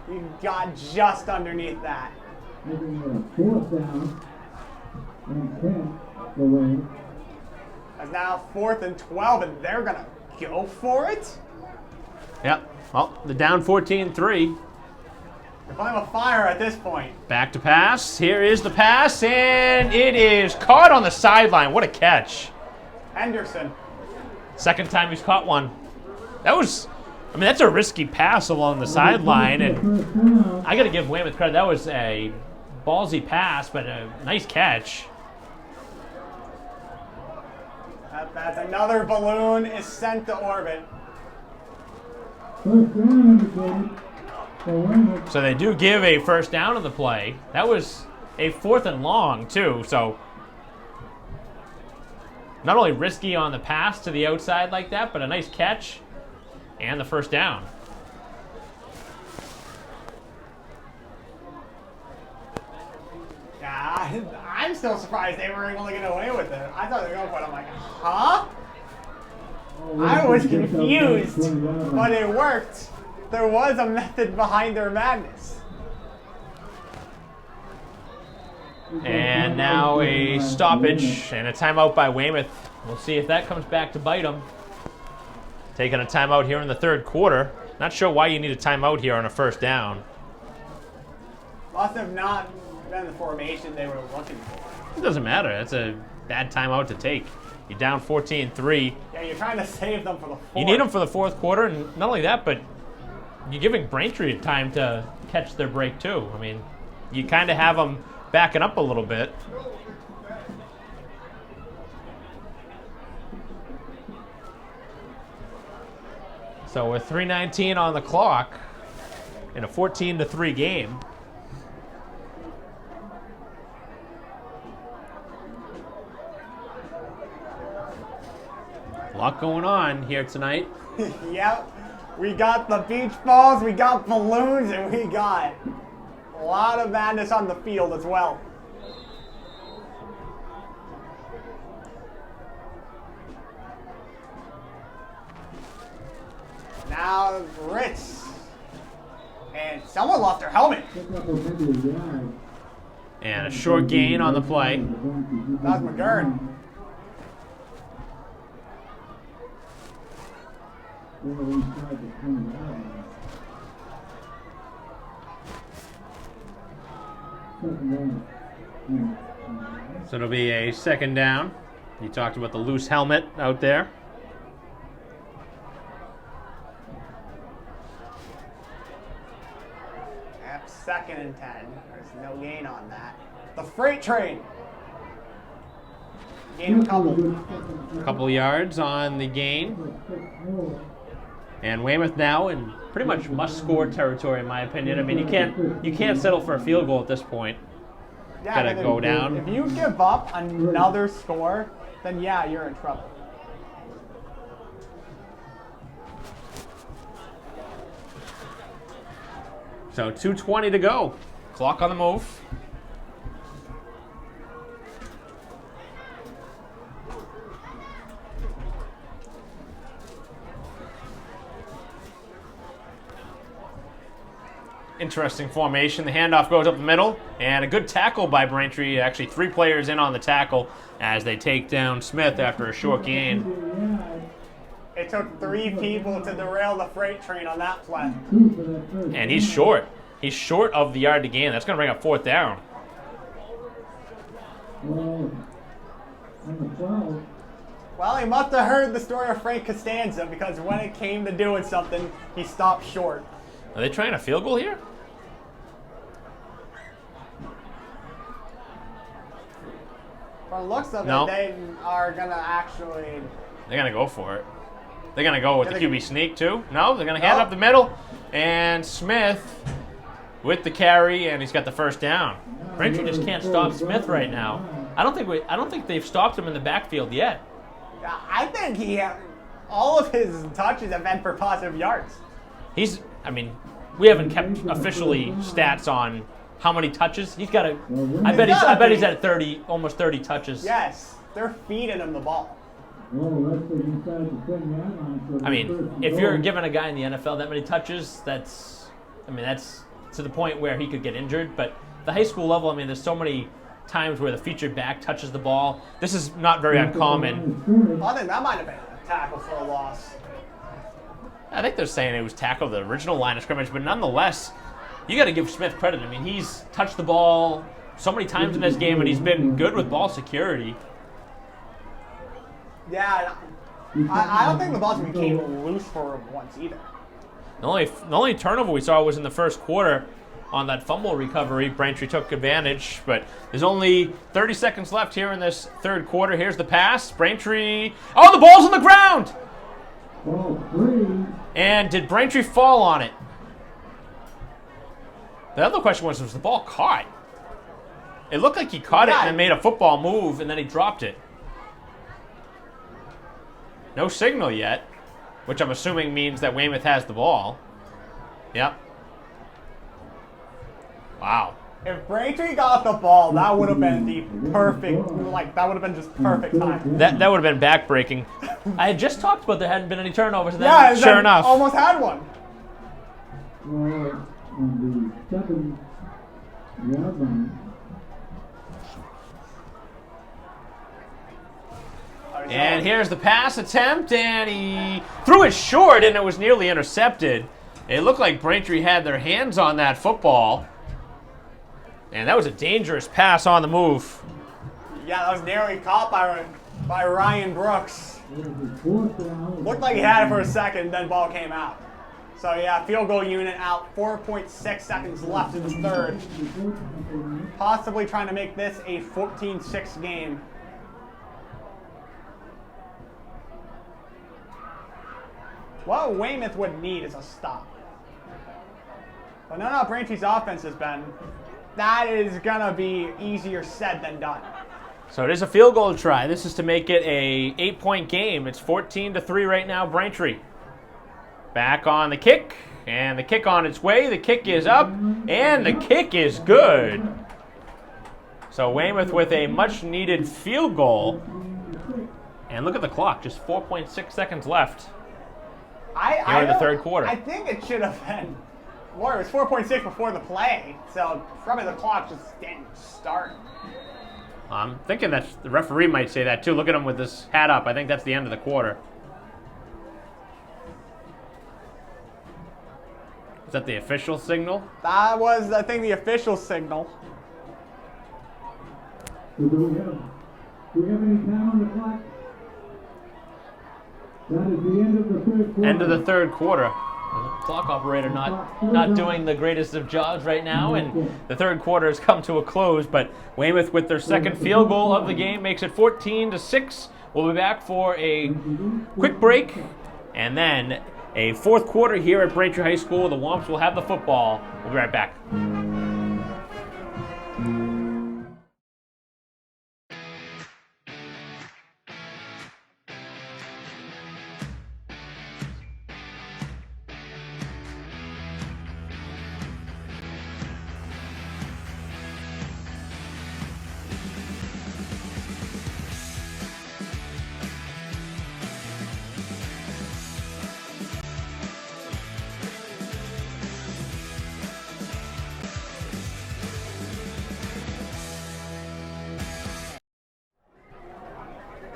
He got just underneath that. Making it a 4th down and 10 away. That's now 4th and 12, and they're going to go for it? Yep. Well, the down 14-3. They're playing with fire at this point. Back to pass. Here is the pass, and it is caught on the sideline. What a catch. Henderson. Second time he's caught one. That's a risky pass along the sideline, and I got to give Weymouth credit. That was a ballsy pass, but a nice catch. That's another balloon is sent to orbit. First down indicated for Weymouth. So they do give a first down on the play. That was a 4th and long, too, so not only risky on the pass to the outside like that, but a nice catch and the first down. Yeah, I'm still surprised they were able to get away with it. I thought they were going for it. I'm like, huh? I was confused, but it worked. There was a method behind their madness. And now a stoppage and a timeout by Weymouth. We'll see if that comes back to bite them. Taking a timeout here in the 3rd quarter. Not sure why you need a timeout here on a first down. Must have not been the formation they were looking for. It doesn't matter. That's a bad timeout to take. You're down 14-3. Yeah, you're trying to save them for the 4th. You need them for the 4th quarter, and not only that, but you're giving Braintree time to catch their break too. I mean, you kind of have them backing up a little bit. So with 3:19 on the clock in a 14-3 game. A lot going on here tonight. Yep. We got the beach balls, we got balloons, and we got a lot of madness on the field as well. Now Ritz. And someone lost their helmet. And a short gain on the play. That's McGurn. So it'll be a 2nd down. You talked about the loose helmet out there. Yep, 2nd and 10. There's no gain on that. The freight train. Gain a couple yards on the gain. And Weymouth now in pretty much must-score territory, in my opinion. I mean, you can't settle for a field goal at this point. Yeah, Gotta go down. If you give up another score, then yeah, you're in trouble. So 2:20 to go. Clock on the move. Interesting formation. The handoff goes up the middle, and a good tackle by Braintree. Actually, 3 players in on the tackle as they take down Smith after a short gain. It took 3 people to derail the freight train on that play. And he's short. He's short of the yard to gain. That's going to bring up 4th down. Well, he must have heard the story of Frank Costanza, because when it came to doing something, he stopped short. Are they trying a field goal here? From the looks of No. it, they are going to actually... They're going to go for it. They're going to go with the QB sneak, too. No, they're going to hand No. up the middle. And Smith with the carry, and he's got the first down. Braintree just can't stop Smith right now. I don't think they've stopped him in the backfield yet. I think all of his touches have been for positive yards. We haven't kept officially stats on how many touches. He's got a, I bet he's at 30, almost 30 touches. Yes, they're feeding him the ball. I mean, if you're giving a guy in the NFL that many touches, that's to the point where he could get injured. But the high school level, there's so many times where the featured back touches the ball. This is not very uncommon. I think that might have been a tackle for a loss. I think they're saying it was tackled the original line of scrimmage, but nonetheless, you got to give Smith credit. He's touched the ball so many times in this game, and he's been good with ball security. Yeah, I don't think the ball became loose for him once either. The only turnover we saw was in the first quarter on that fumble recovery. Braintree took advantage, but there's only 30 seconds left here in this third quarter. Here's the pass. Braintree. Oh, the ball's on the ground! And did Braintree fall on it? The other question was the ball caught? It looked like he caught it and then made a football move, and then he dropped it. No signal yet, which I'm assuming means that Weymouth has the ball. Yep. Wow. If Braintree got the ball, that would have been the perfect, that would have been just perfect time. That would have been backbreaking. I had just talked about there hadn't been any turnovers, and then sure enough. Almost had one. And here's the pass attempt, and he threw it short, and it was nearly intercepted. It looked like Braintree had their hands on that football. And that was a dangerous pass on the move. Yeah, that was nearly caught by Ryan Brooks. Looked like he had it for a second, then ball came out. So yeah, field goal unit out, 4.6 seconds left in the third. Possibly trying to make this a 14-6 game. What Weymouth would need is a stop. But no, Braintree's offense has been. That is going to be easier said than done. So it is a field goal try. This is to make it a 8-point game. It's 14-3 right now, Braintree. Back on the kick, and the kick on its way. The kick is up, and the kick is good. So Weymouth with a much-needed field goal. And look at the clock, just 4.6 seconds left here in the third quarter. I think it should have been more. It was 4.6 before the play, so probably the clock just didn't start. I'm thinking that the referee might say that too. Look at him with his hat up. I think that's the end of the quarter. Is that the official signal? That was, I think, the official signal. Do we have any time on the clock? That is the end of the third quarter. End of the third quarter. The clock operator not doing the greatest of jobs right now, and the third quarter has come to a close, but Weymouth with their second field goal of the game makes it 14-6. We'll be back for a quick break, and then a fourth quarter here at Braintree High School. The Wamps will have the football. We'll be right back.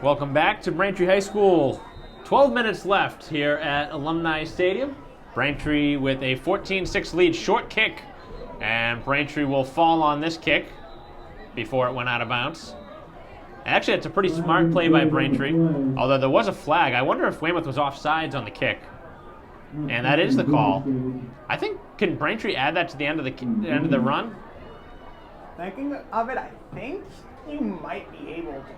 Welcome back to Braintree High School. 12 minutes left here at Alumni Stadium. Braintree with a 14-6 lead, short kick. And Braintree will fall on this kick before it went out of bounds. Actually, it's a pretty smart play by Braintree, although there was a flag. I wonder if Weymouth was offsides on the kick. And that is the call. I think, can Braintree add that to the end of the run? Thinking of it, I think you might be able to.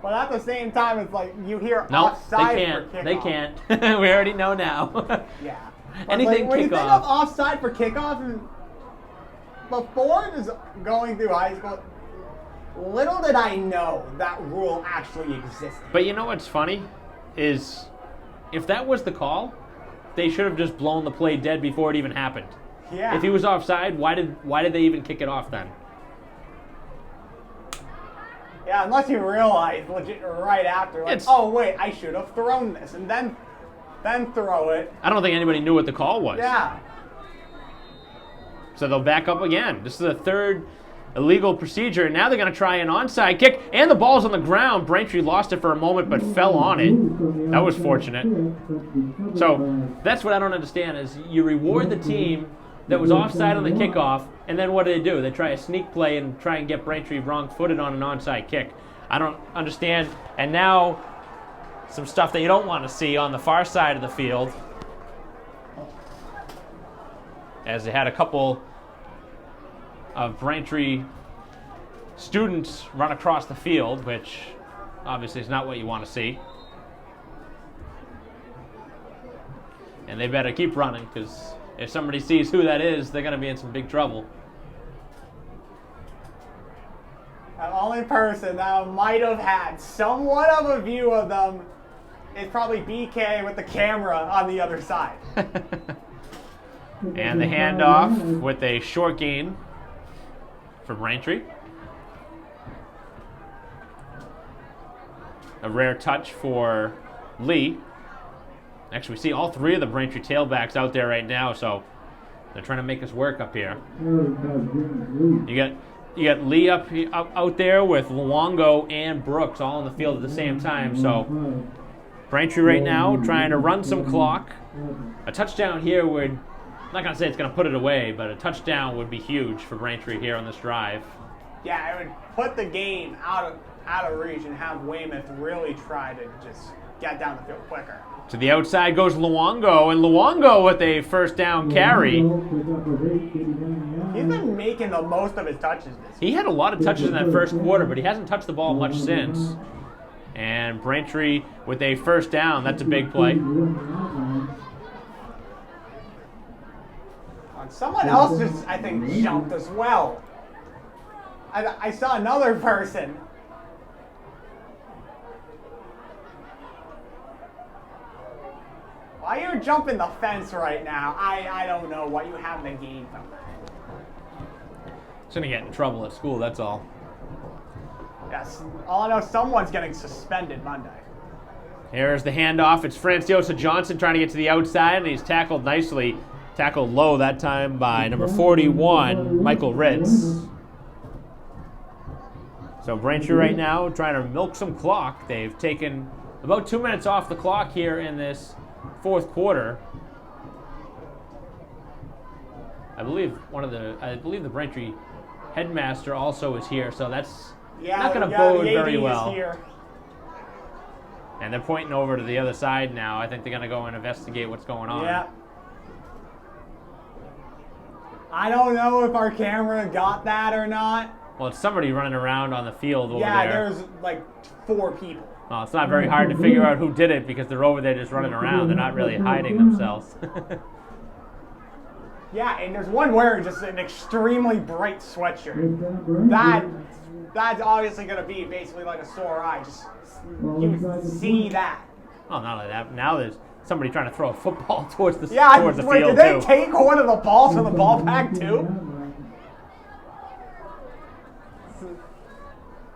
But at the same time, it's like you hear offside for kickoff. They can't. We already know now. Yeah. Anything when you think of kickoff. offside for kickoff, before just going through high school, little did I know that rule actually existed. But you know what's funny? Is if that was the call, they should have just blown the play dead before it even happened. Yeah. If he was offside, why did they even kick it off then? Yeah, unless you realize legit right after, like, oh wait, I should have thrown this, and then throw it. I don't think anybody knew what the call was. Yeah. So they'll back up again. This is the third illegal procedure. Now they're going to try an onside kick, and the ball's on the ground. Braintree lost it for a moment, but fell on it. That was fortunate. So that's what I don't understand is you reward the team that was offside on the kickoff, and then what do? They try a sneak play and try and get Braintree wrong-footed on an onside kick. I don't understand. And now some stuff that you don't want to see on the far side of the field, as they had a couple of Braintree students run across the field, which obviously is not what you want to see. And they better keep running, because if somebody sees who that is, they're going to be in some big trouble. The only person that might have had somewhat of a view of them is probably BK with the camera on the other side. And the handoff with a short gain for Braintree. A rare touch for Lee. Actually, we see all three of the Braintree tailbacks out there right now, so they're trying to make us work up here. You got Lee out there with Luongo and Brooks all on the field at the same time. So Braintree right now trying to run some clock. A touchdown here would, I'm not going to say it's going to put it away, but a touchdown would be huge for Braintree here on this drive. Yeah, it would put the game out of reach and have Weymouth really try to just get down the field quicker. To the outside goes Luongo, and Luongo with a first down carry. He's been making the most of his touches this year. He had a lot of touches in that first quarter, but he hasn't touched the ball much since. And Braintree with a first down. That's a big play. Someone else just, I think, jumped as well. I saw another person. Why are you jumping the fence right now? I don't know what you have to gain from that. It's going to get in trouble at school, that's all. Yes, all I know, someone's getting suspended Monday. Here's the handoff. It's Franciosa Johnson trying to get to the outside, and he's tackled nicely. Tackled low that time by number 41, Michael Ritz. So Braintree right now trying to milk some clock. They've taken about 2 minutes off the clock here in this fourth quarter. I believe the Braintree headmaster also is here, so that's not going to bode very well. And they're pointing over to the other side now. I think they're going to go and investigate what's going on. Yeah. I don't know if our camera got that or not. Well, it's somebody running around on the field over there. Yeah, there's like 4 people. Well, it's not very hard to figure out who did it because they're over there just running around. They're not really hiding themselves. Yeah, and there's one wearing just an extremely bright sweatshirt. That's obviously going to be basically like a sore eye. Just you see that. Oh, not like that. Now there's somebody trying to throw a football towards the field, too. Did they take one of the balls from the ball pack too?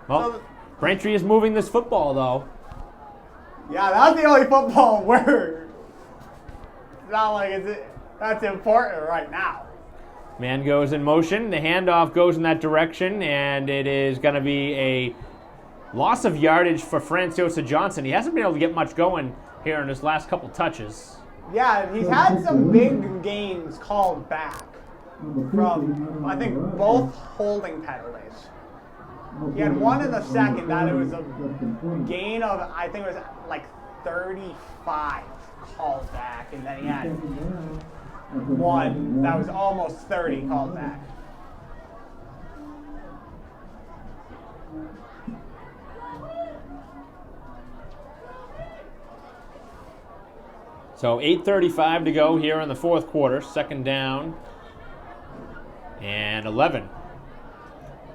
Well, Braintree is moving this football though. Yeah, that's the only football where it's not like that's important right now. Man goes in motion. The handoff goes in that direction, and it is going to be a Loss of yardage for Franciosa Johnson. He hasn't been able to get much going here in his last couple touches. Yeah, he's had some big gains called back from, I think, both holding penalties. He had one in the second that it was a gain of, I think it was like 35 called back, and then he had one that was almost 30 called back. So 8:35 to go here in the fourth quarter. Second down and 11.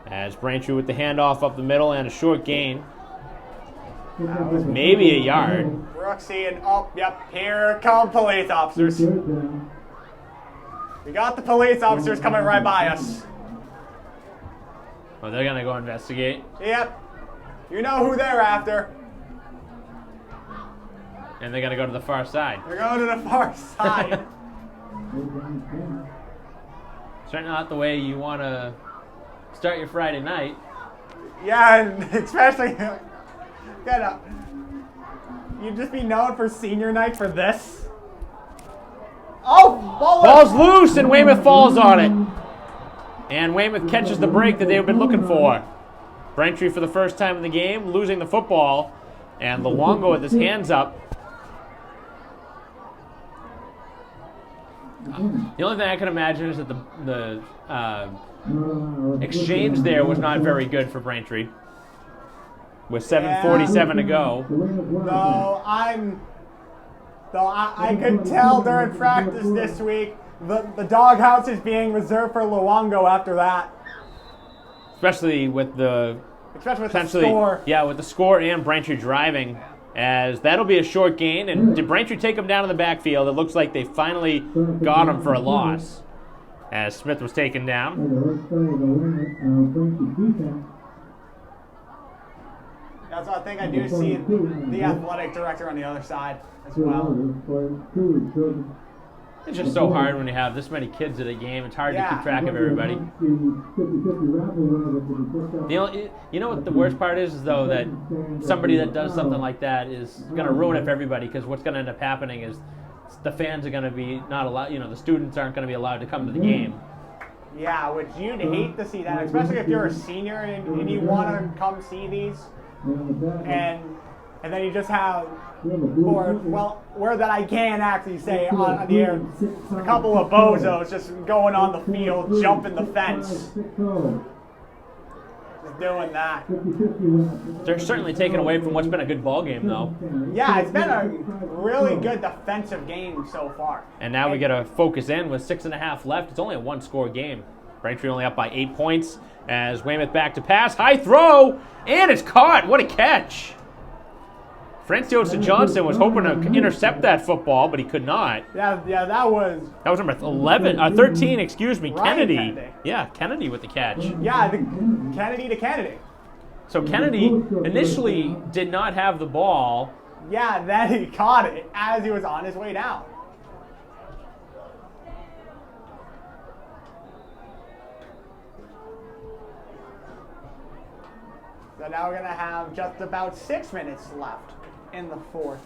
As Braintree with the handoff up the middle and a short gain. Maybe a yard. Brooksy and here come police officers. We got the police officers coming right by us. Oh, they're going to go investigate? Yep. You know who they're after. And they're going to go to the far side. They're going to the far side. Certainly not the way you want to start your Friday night. Yeah, and especially, you'd just be known for senior night for this. Oh, ball's loose, and Weymouth falls on it. And Weymouth catches the break that they've been looking for. Braintree for the first time in the game, losing the football. And Luongo with his hands up. The only thing I can imagine is that the exchange there was not very good for Braintree. With 7:47 to go. I could tell during practice this week the doghouse is being reserved for Luongo after that. Especially with the score. Yeah, with the score and Braintree driving. As that'll be a short gain. And did Braintree take him down in the backfield? It looks like they finally got him for a loss. As Smith was taken down. That's what I think I do see the athletic director on the other side as well. It's just so hard when you have this many kids at a game. It's hard to keep track of everybody. You know what the worst part is though, that somebody that does something like that is going to ruin it for everybody, because what's going to end up happening is the fans are going to be not allowed, the students aren't going to be allowed to come to the game. Yeah, which you'd hate to see that, especially if you're a senior and you want to come see these. And then you just have, word that I can actually say on the air, a couple of bozos just going on the field, jumping the fence. Just doing that. They're certainly taken away from what's been a good ball game, though. Yeah, it's been a really good defensive game so far. And now we got to focus in with 6.5 left. It's only a one-score game. Braintree only up by 8 points as Weymouth back to pass. High throw, and it's caught. What a catch. Franciosa Johnson was hoping to intercept that football, but he could not. Yeah, that was number 13, excuse me, Ryan Kennedy. Yeah, Kennedy with the catch. Yeah, Kennedy to Kennedy. So Kennedy initially did not have the ball. Yeah, then he caught it as he was on his way down. So now we're going to have just about 6 minutes left in the fourth.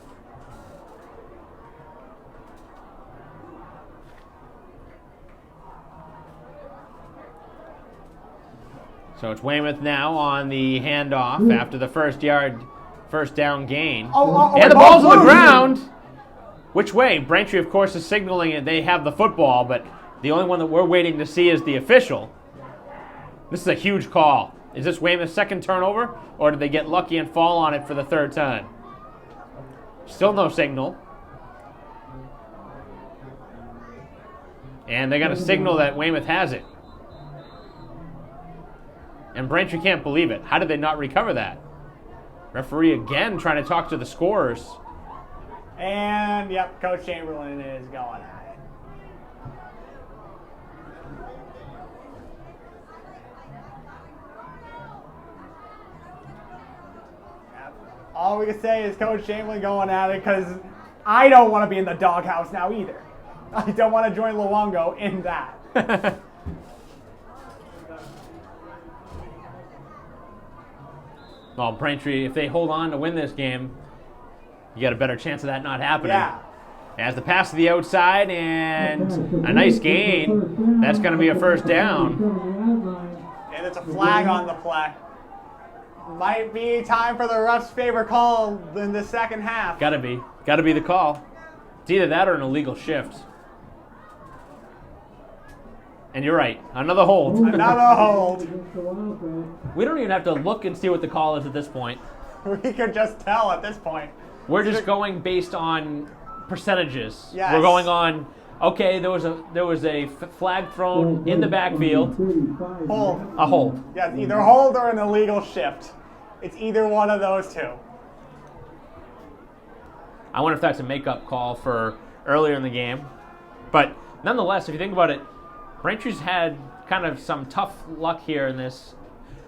So it's Weymouth now on the handoff after the first down gain. And the ball's on the ground. Which way? Braintree, of course, is signaling that they have the football, but the only one that we're waiting to see is the official. This is a huge call. Is this Weymouth's second turnover, or did they get lucky and fall on it for the third time? Still no signal. And they got a signal that Weymouth has it. And Braintree can't believe it. How did they not recover that? Referee again trying to talk to the scorers. And, yep, Coach Chamberlain is going at it. All we can say is Coach Chamberlain going at it, because I don't want to be in the doghouse now either. I don't want to join Luongo in that. Well, Braintree, if they hold on to win this game, you got a better chance of that not happening. Yeah. As the pass to the outside and a nice gain, that's going to be a first down. And it's a flag on the play. Might be time for the ref's favorite call in the second half. Got to be the call. It's either that or an illegal shift. And you're right, another hold. Another hold. We don't even have to look and see what the call is at this point. We could just tell at this point. We're just going based on percentages. Yes. We're going on. Okay, there was a flag thrown in the backfield. Hold. A hold. Yeah, either hold or an illegal shift. It's either one of those two. I wonder if that's a makeup call for earlier in the game. But nonetheless, if you think about it, Braintree's had kind of some tough luck here in this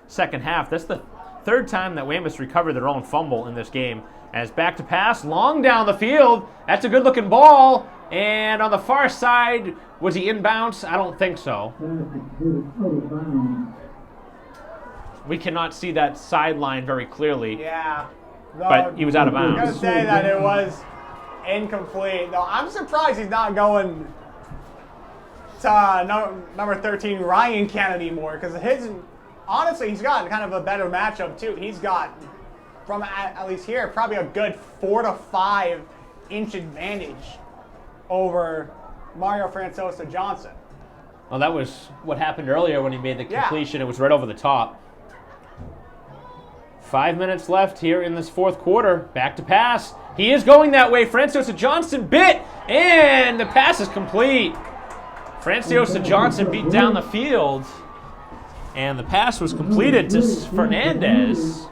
second half. That's the third time that Weymouth recovered their own fumble in this game. As back to pass, long down the field. That's a good-looking ball. And on the far side, was he inbounds? I don't think so. We cannot see that sideline very clearly. Yeah. But he was out of bounds. I'm going to say that it was incomplete. No, I'm surprised he's not going to number 13, Ryan Kennedy, more. Because honestly, he's got kind of a better matchup, too. He's got, from at least here, probably a good 4 to 5 inch advantage over Mario Francosa Johnson. Well, that was what happened earlier when he made the completion. Yeah. It was right over the top. 5 minutes left here in this fourth quarter. Back to pass. He is going that way. Francosa Johnson bit, and the pass is complete. Francosa Johnson beat down the field, and the pass was completed to Fernandez.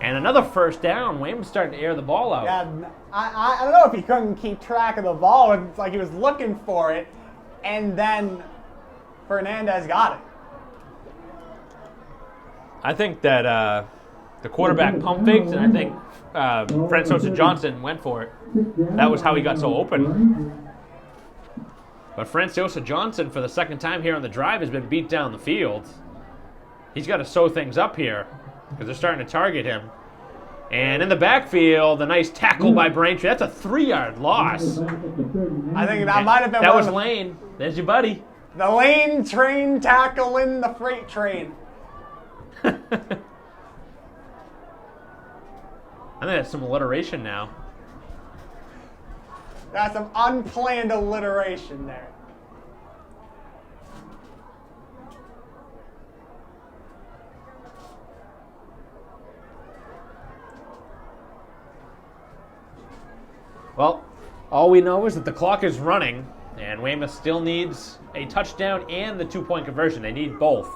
And another first down. Weymouth starting to air the ball out. Yeah, I don't know if he couldn't keep track of the ball. It's like he was looking for it, and then Fernandez got it. I think that the quarterback pump faked, and I think Francosa Johnson went for it. That was how he got so open. But Francosa Johnson, for the second time here on the drive, has been beat down the field. He's got to sew things up here because they're starting to target him. And in the backfield, a nice tackle by Braintree. That's a 3-yard loss. I think that might have been that was Lane. There's your buddy. The Lane train tackling the freight train. I think that's some alliteration now. That's some unplanned alliteration there. Well, all we know is that the clock is running, and Weymouth still needs a touchdown and the 2-point conversion. They need both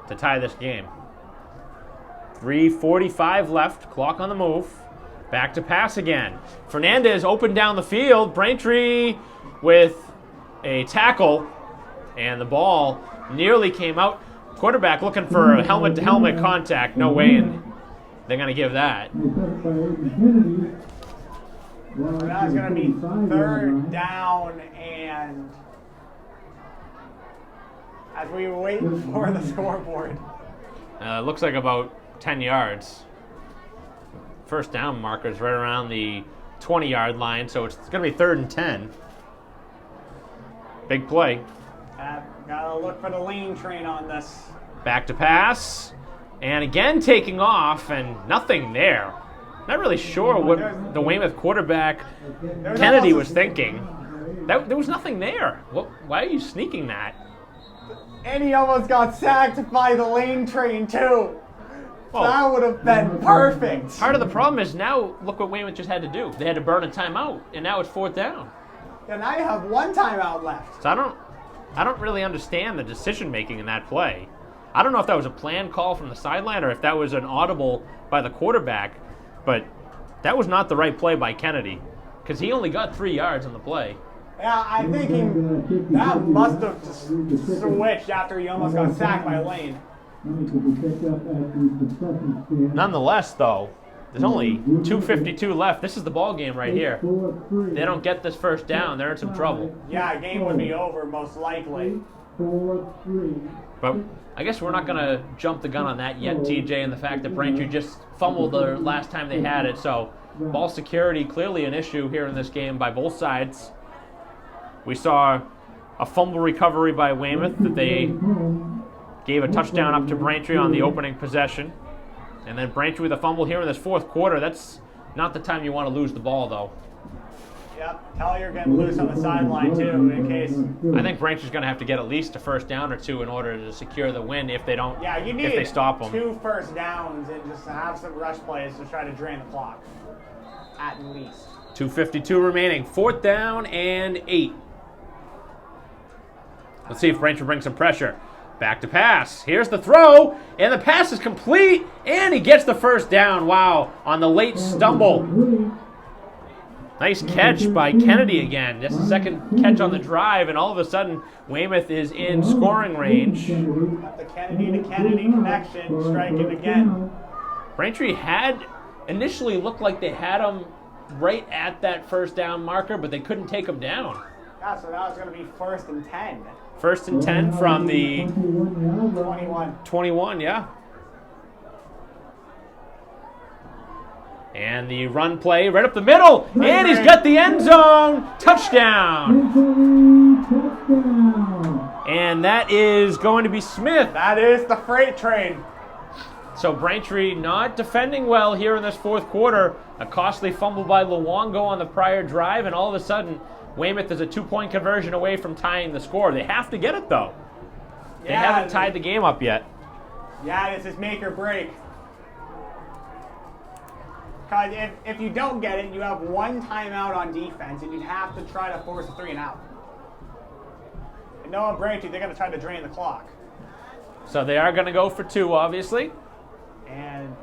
to tie this game. 3:45 left, clock on the move. Back to pass again. Fernandez open down the field. Braintree with a tackle, and the ball nearly came out. Quarterback looking for a helmet-to-helmet contact. No way, and they're going to give that. Now it's going to be third down, and as we wait for the scoreboard. Looks like about 10 yards. First down marker's right around the 20-yard line, so it's going to be 3rd and 10. Big play. Gotta look for the Lane train on this. Back to pass, and again taking off, and nothing there. Not really sure what the Weymouth quarterback Kennedy was thinking. There was nothing there. Why are you sneaking that? And he almost got sacked by the Lane train too. Oh. That would have been perfect. Part of the problem is now, look what Weymouth just had to do. They had to burn a timeout, and now it's 4th down. And now you have 1 timeout left. So I don't really understand the decision making in that play. I don't know if that was a planned call from the sideline or if that was an audible by the quarterback, but that was not the right play by Kennedy because he only got 3 yards on the play. Yeah, I'm thinking that must have just switched after he almost got sacked by Lane. Nonetheless, though, there's only 2:52 left. This is the ball game right here. They don't get this first down, they're in some trouble. Yeah, game would be over most likely. But I guess we're not going to jump the gun on that yet, TJ, and the fact that Braintree just fumbled the last time they had it. So ball security clearly an issue here in this game by both sides. We saw a fumble recovery by Weymouth that they gave a touchdown up to Braintree on the opening possession. And then Braintree with a fumble here in this fourth quarter. That's not the time you want to lose the ball, though. Yep, Tellier getting loose on the sideline, too, in case. I think Braintree's going to have to get at least a first down or two in order to secure the win if they don't. Yeah, you need if they stop them. 2 first downs and just have some rush plays to try to drain the clock. At least. 2:52 remaining. 4th down and 8. Let's see if Braintree brings some pressure. Back to pass. Here's the throw, and the pass is complete, and he gets the first down. Wow, on the late stumble. Nice catch by Kennedy again. That's the second catch on the drive, and all of a sudden, Weymouth is in scoring range. Got the Kennedy to Kennedy connection, striking again. Braintree had initially looked like they had him right at that first down marker, but they couldn't take him down. Yeah, so now it's going to be 1st and 10. 1st and 10 from the 21. 21, yeah. And the run play right up the middle, and he's got the end zone. Touchdown. And that is going to be Smith. That is the freight train. So Braintree not defending well here in this fourth quarter. A costly fumble by Luongo on the prior drive, and all of a sudden, Weymouth is a 2-point conversion away from tying the score. They have to get it, though. They haven't tied the game up yet. Yeah, this is make or break. Because if you don't get it, you have 1 timeout on defense, and you'd have to try to force a 3 and out. And Noah Braintree, they're going to try to drain the clock. So they are going to go for 2, obviously. And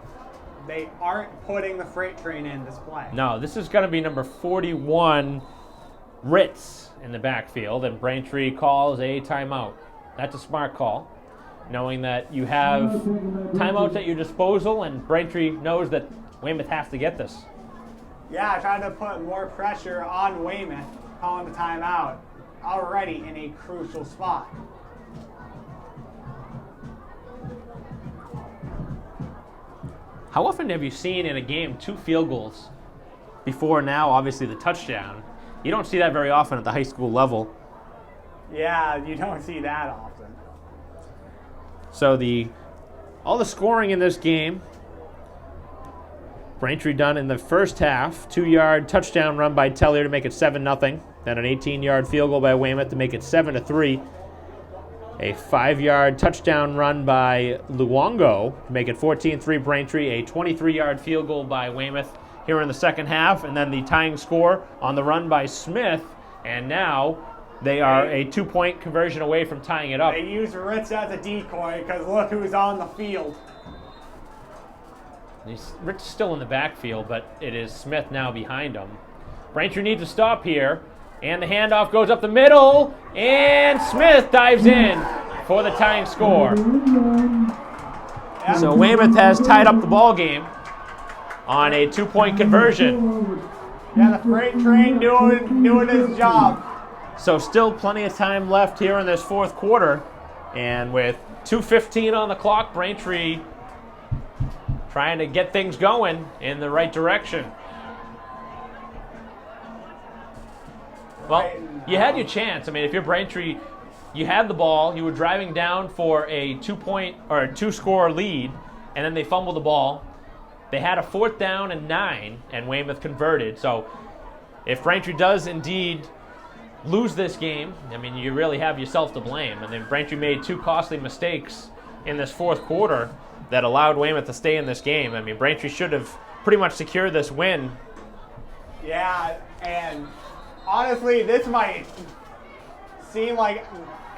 they aren't putting the freight train in this play. No, this is going to be number 41, Ritz, in the backfield, and Braintree calls a timeout. That's a smart call, knowing that you have timeouts at your disposal, and Braintree knows that Weymouth has to get this. Yeah, trying to put more pressure on Weymouth, calling the timeout, already in a crucial spot. How often have you seen in a game 2 field goals before now, obviously the touchdown? You don't see that very often at the high school level. Yeah, you don't see that often. So all the scoring in this game, Braintree done in the first half. 2-yard touchdown run by Tellier to make it 7-0. Then an 18-yard field goal by Weymouth to make it 7-3. A 5-yard touchdown run by Luongo to make it 14-3 Braintree. A 23-yard field goal by Weymouth here in the second half. And then the tying score on the run by Smith. And now they are a 2-point conversion away from tying it up. They use Ritz as a decoy because look who's on the field. Ritz is still in the backfield, but it is Smith now behind him. Braintree needs to stop here. And the handoff goes up the middle, and Smith dives in for the tying score. So Weymouth has tied up the ball game on a 2-point conversion. Yeah, the freight train doing his job. So still plenty of time left here in this fourth quarter. And with 2:15 on the clock, Braintree trying to get things going in the right direction. Well, you had your chance. I mean, if you're Braintree, you had the ball, you were driving down for a 2-point or a 2-score lead, and then they fumbled the ball. They had a 4th down and 9, and Weymouth converted. So if Braintree does indeed lose this game, I mean, you really have yourself to blame. And then Braintree made 2 costly mistakes in this fourth quarter that allowed Weymouth to stay in this game. I mean, Braintree should have pretty much secured this win. Yeah, and honestly, this might seem like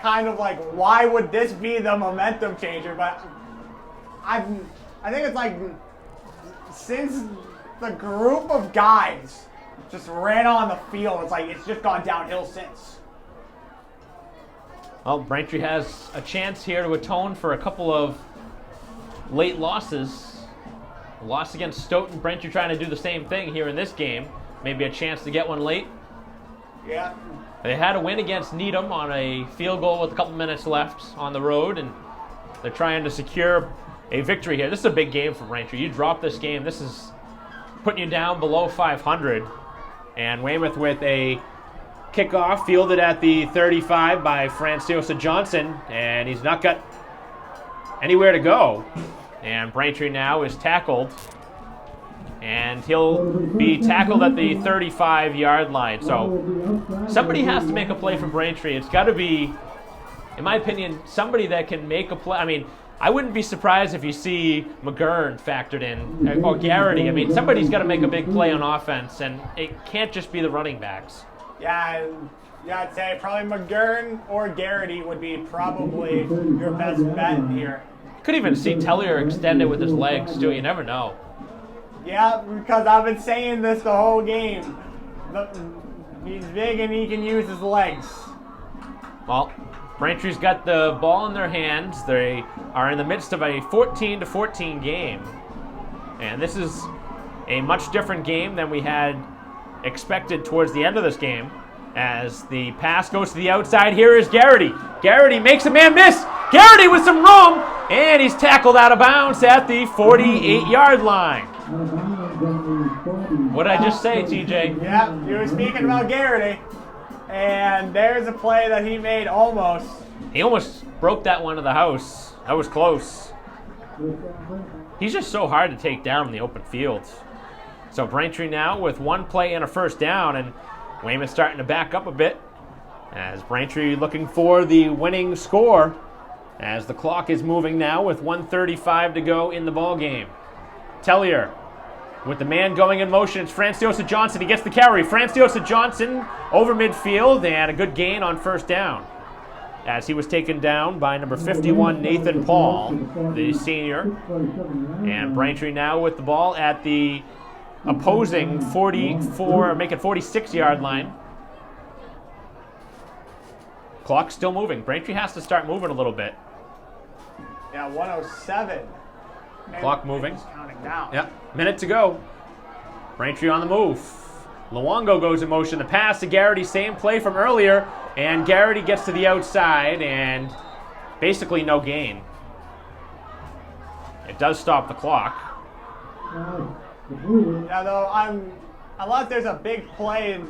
kind of like, why would this be the momentum changer? But I think it's like since the group of guys just ran on the field, it's like it's just gone downhill since. Well, Braintree has a chance here to atone for a couple of late losses. A loss against Stoughton, Braintree trying to do the same thing here in this game. Maybe a chance to get one late. Yeah. They had a win against Needham on a field goal with a couple minutes left on the road, and They're trying to secure a victory here. This is a big game for Braintree. You drop this game, this is putting you down below 500. And Weymouth with a kickoff fielded at the 35 by Franciosa Johnson, and he's not got anywhere to go. And Braintree now is tackled, and he'll be tackled at the 35-yard line. So somebody has to make a play for Braintree. It's got to be, in my opinion, somebody that can make a play. I mean, I wouldn't be surprised if you see McGurn factored in, or Garrity. I mean, somebody's got to make a big play on offense, and it can't just be the running backs. Yeah, I'd say probably McGurn or Garrity would be probably your best bet here. Could even see Tellier extend it with his legs, too. You never know. Yeah, because I've been saying this the whole game. He's big and he can use his legs. Well, Braintree's got the ball in their hands. They are in the midst of a 14-14 game. And this is a much different game than we had expected towards the end of this game. As the pass goes to the outside, here is Garrity. Garrity makes a man miss. Garrity with some room, and he's tackled out of bounds at the 48-yard line. What did I just say, TJ? Yeah, you were speaking about Garrity. And there's a play that he made almost. He almost broke that one to the house. That was close. He's just so hard to take down in the open field. So Braintree now with one play and a first down, and Weymouth starting to back up a bit as Braintree looking for the winning score as the clock is moving now with 1:35 to go in the ball game. Tellier with the man going in motion. It's Franciosa Johnson. He gets the carry. Franciosa Johnson over midfield, and a good gain on first down as he was taken down by number 51, Nathan Paul, the senior. And Braintree now with the ball at the opposing 46-yard line. Clock's still moving. Braintree has to start moving a little bit. Yeah, 107. Clock moving. Counting down. Yep, minute to go. Braintree on the move. Luongo goes in motion. The pass to Garrity, same play from earlier, and Garrity gets to the outside, and basically no gain. It does stop the clock. Yeah, though, unless there's a big play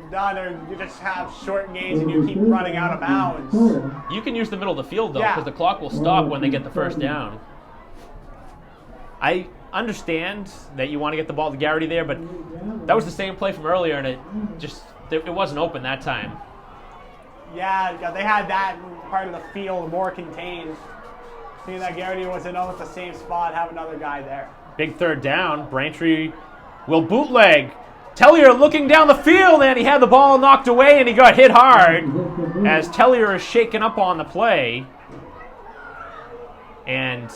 done, or you just have short gains and you keep running out of bounds. You can use the middle of the field, though, Yeah. because the clock will stop when they get the first down. I understand that you want to get the ball to Garrity there, but that was the same play from earlier, and it wasn't open that time. Yeah, they had that part of the field more contained. Seeing that Garrity was in almost the same spot, have another guy there. Big third down. Braintree will bootleg. Tellier looking down the field, and he had the ball knocked away, and he got hit hard as Tellier is shaken up on the play. And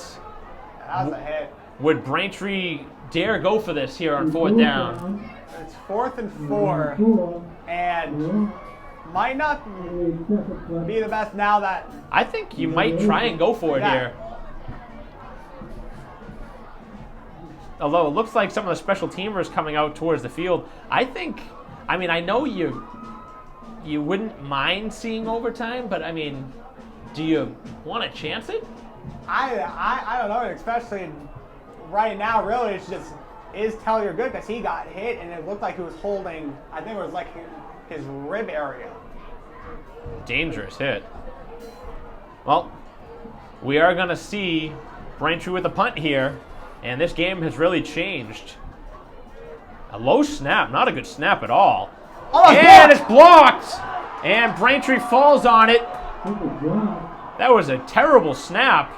That was a hit. would Braintree dare go for this here on fourth down? It's 4th and 4, and might not be the best now that... I think you might try and go for it here. Although it looks like some of the special teamers coming out towards the field. I know you wouldn't mind seeing overtime, but I mean, do you want to chance it? I don't know, especially right now, really, it's just, is Tellier good? Because he got hit, and it looked like he was holding, I think it was like his rib area. Dangerous hit. Well, we are going to see Braintree with a punt here, and this game has really changed. A low snap, not a good snap at all. Oh, and it's blocked! And Braintree falls on it. That was a terrible snap.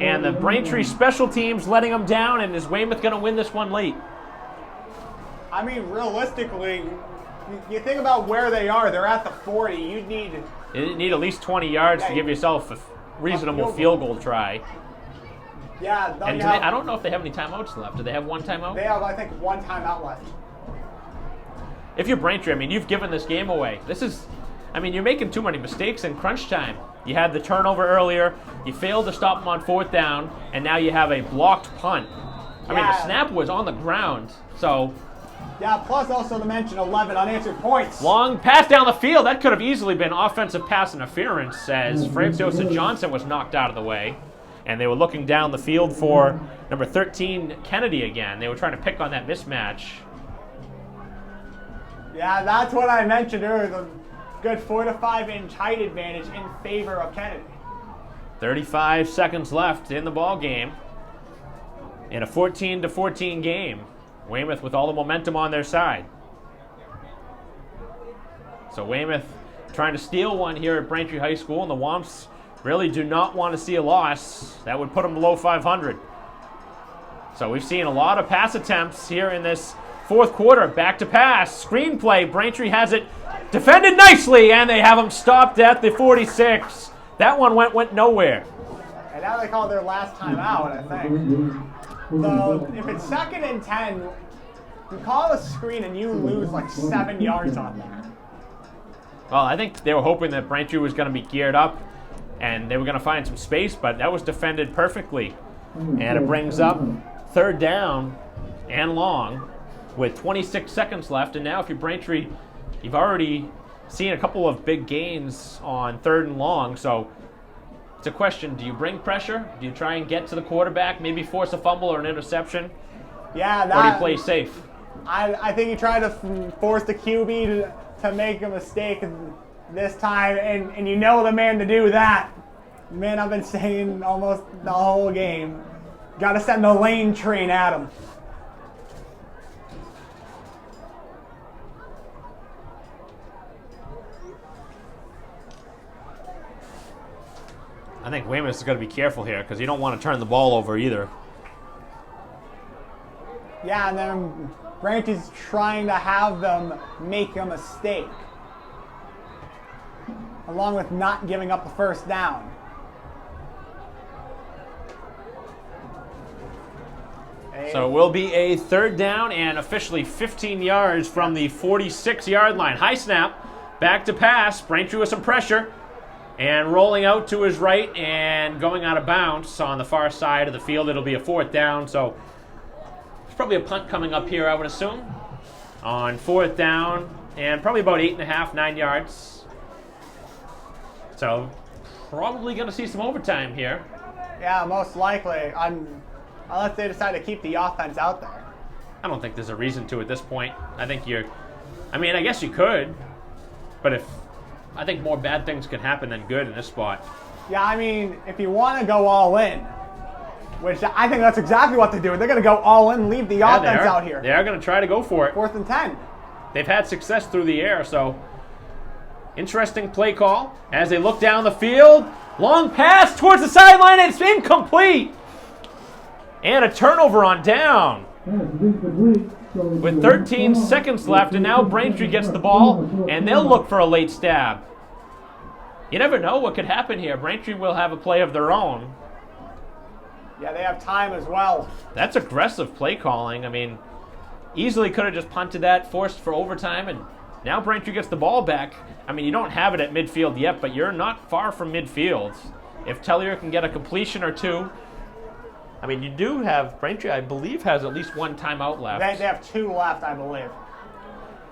And the Braintree special teams letting them down, and is Weymouth going to win this one late? I mean, realistically, you think about where they are. They're at the 40. You need at least 20 yards to give yourself a reasonable field goal try. Yeah. And I don't know if they have any timeouts left. Do they have one timeout? They have, I think, one timeout left. If you're Braintree, I mean, you've given this game away. You're making too many mistakes in crunch time. You had the turnover earlier, you failed to stop them on fourth down, and now you have a blocked punt. I mean, the snap was on the ground, so Yeah, plus also to mention 11 unanswered points. Long pass down the field. That could have easily been offensive pass interference as Francois Johnson was knocked out of the way. And they were looking down the field for number 13, Kennedy again. They were trying to pick on that mismatch. Yeah, that's what I mentioned earlier. The good 4 to 5 inch height advantage in favor of Kennedy. 35 seconds left in the ball game. In a 14-14 game. Weymouth with all the momentum on their side. So Weymouth trying to steal one here at Braintree High School, and the Wamps really do not want to see a loss. That would put them below 500. So we've seen a lot of pass attempts here in this fourth quarter. Back to pass, screenplay. Braintree has it defended nicely, and they have them stopped at the 46. That one went nowhere. And now they call their last time out, I think. So if it's 2nd and 10, you call a screen and you lose like 7 yards on that. Well, I think they were hoping that Braintree was going to be geared up and they were going to find some space, but that was defended perfectly. And it brings up 3rd down and long with 26 seconds left. And now if you're Braintree, you've already seen a couple of big gains on 3rd and long. So it's a question, do you bring pressure? Do you try and get to the quarterback, maybe force a fumble or an interception? Yeah, or do you play safe? I think you try to force the QB to make a mistake this time, and you know the man to do that. Man, I've been saying almost the whole game. Got to send the lane train at him. I think Weymouth is going to be careful here because you don't want to turn the ball over either. Yeah, and then Brantry's trying to have them make a mistake, along with not giving up the 1st down. So it will be a 3rd down and officially 15 yards from the 46-yard line. High snap, back to pass. Braintree with some pressure. And rolling out to his right and going out of bounds on the far side of the field. It'll be a 4th down. So there's probably a punt coming up here, I would assume, on 4th down and probably about 8.5, 9 yards. So probably going to see some overtime here. Yeah, most likely. Unless they decide to keep the offense out there. I don't think there's a reason to at this point. I guess you could, but I think more bad things could happen than good in this spot. Yeah, I mean, if you want to go all in, which I think that's exactly what they're doing. They're going to go all in, leave the offense out here. They are going to try to go for it. 4th and 10. They've had success through the air, so interesting play call as they look down the field. Long pass towards the sideline, and it's incomplete. And a turnover on down. With 13 seconds left, and now Braintree gets the ball, and they'll look for a late stab. You never know what could happen here. Braintree will have a play of their own. Yeah, they have time as well. That's aggressive play calling. I mean, easily could have just punted that, forced for overtime, and now Braintree gets the ball back. I mean, you don't have it at midfield yet, but you're not far from midfield. If Tellier can get a completion or two, I mean, you do have, Braintree, I believe, has at least 1 timeout left. They have 2 left, I believe.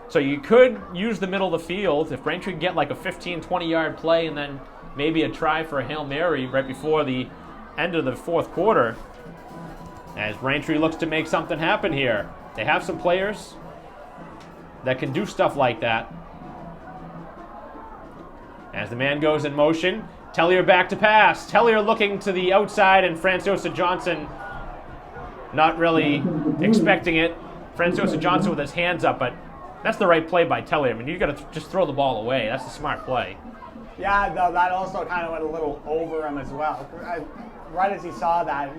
So you could use the middle of the field if Braintree can get like a 15, 20-yard play and then maybe a try for a Hail Mary right before the end of the 4th quarter. As Braintree looks to make something happen here. They have some players that can do stuff like that. As the man goes in motion, Tellier back to pass. Tellier looking to the outside, and Francois Johnson not really expecting it. Francois Johnson with his hands up, but that's the right play by Tellier. I mean, you got to just throw the ball away. That's a smart play. Yeah, though that also kind of went a little over him as well. Right as he saw that,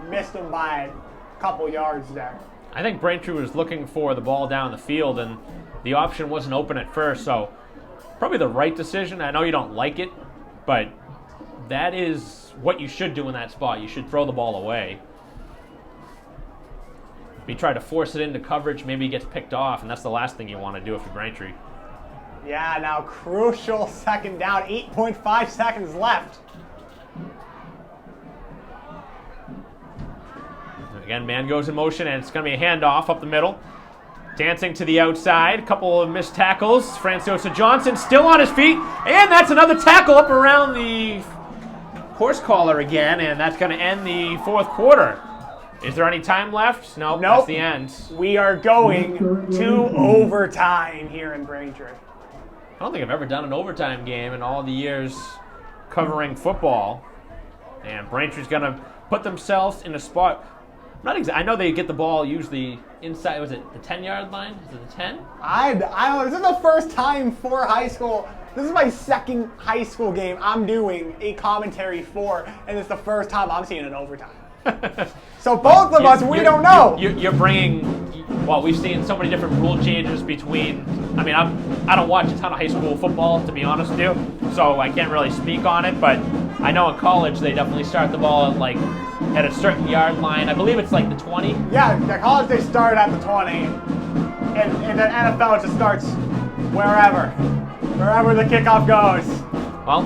missed him by a couple yards there. I think Braintree was looking for the ball down the field, and the option wasn't open at first, so probably the right decision. I know you don't like it, but that is what you should do in that spot. You should throw the ball away. If you try to force it into coverage, maybe he gets picked off, and that's the last thing you want to do if you're Braintree. Yeah, now crucial 2nd down, 8.5 seconds left. Again, man goes in motion, and it's going to be a handoff up the middle. Dancing to the outside, a couple of missed tackles. Francosa Johnson still on his feet, and that's another tackle up around the horse collar again, and that's going to end the fourth quarter. Is there any time left? Nope, that's the end. We are going to overtime here in Braintree. I don't think I've ever done an overtime game in all the years covering football. And Braintree's going to put themselves in a spot. I know they get the ball usually inside. Was it the 10-yard line? Is it the 10? I don't know. This is the first time for high school. This is my second high school game I'm doing a commentary for, and it's the first time I'm seeing an overtime. So both of us, we don't know. You're bringing, well, we've seen so many different rule changes between, I mean, I don't watch a ton of high school football, to be honest with you, so I can't really speak on it, but I know in college they definitely start the ball at a certain yard line. I believe it's like the 20. Yeah, at college they start at the 20, and the NFL just starts wherever the kickoff goes. Well,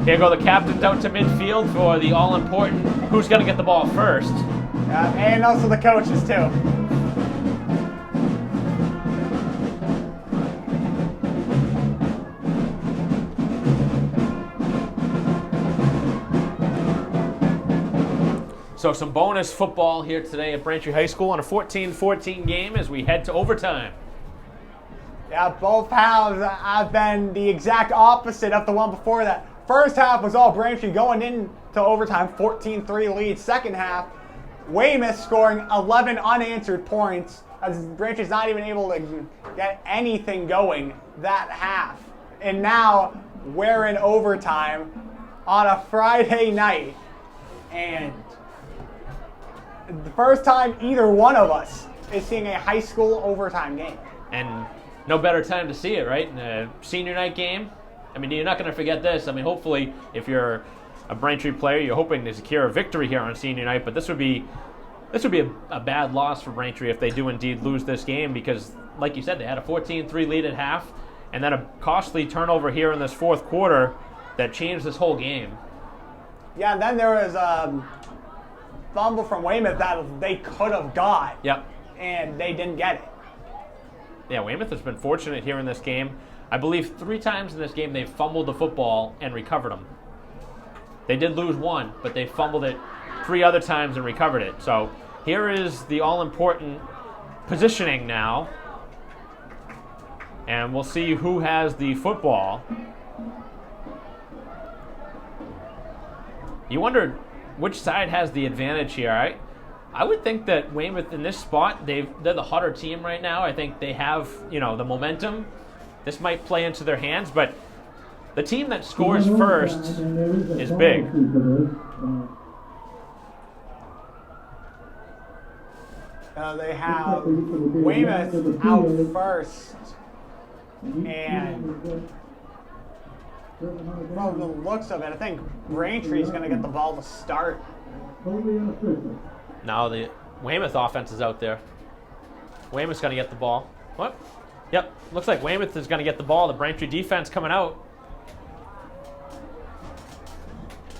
here go the captains out to midfield for the all-important who's going to get the ball first. And also the coaches, too. So some bonus football here today at Braintree High School on a 14-14 game as we head to overtime. Yeah, both halves have been the exact opposite of the one before that. First half was all Braintree going into overtime, 14-3 lead. Second half, Weymouth scoring 11 unanswered points as Braintree's not even able to get anything going that half. And now we're in overtime on a Friday night. And the first time either one of us is seeing a high school overtime game. And no better time to see it, right? Senior night game. I mean, you're not going to forget this. I mean, hopefully, if you're a Braintree player, you're hoping to secure a victory here on senior night. But this would be a bad loss for Braintree if they do indeed lose this game because, like you said, they had a 14-3 lead at half, and then a costly turnover here in this fourth quarter that changed this whole game. Yeah, and then there was a fumble from Weymouth that they could have got. Yep. And they didn't get it. Yeah, Weymouth has been fortunate here in this game. I believe 3 times in this game they've fumbled the football and recovered them. They did lose one, but they fumbled it 3 other times and recovered it. So here is the all-important positioning now. And we'll see who has the football. You wonder which side has the advantage here. I would think that Weymouth in this spot, they're the hotter team right now. I think they have, the momentum. This might play into their hands, but the team that scores first is big. They have Weymouth out first, and from the looks of it, I think Braintree is going to get the ball to start. Now the Weymouth offense is out there. Weymouth's going to get the ball. What? Yep, looks like Weymouth is going to get the ball. The Braintree defense coming out.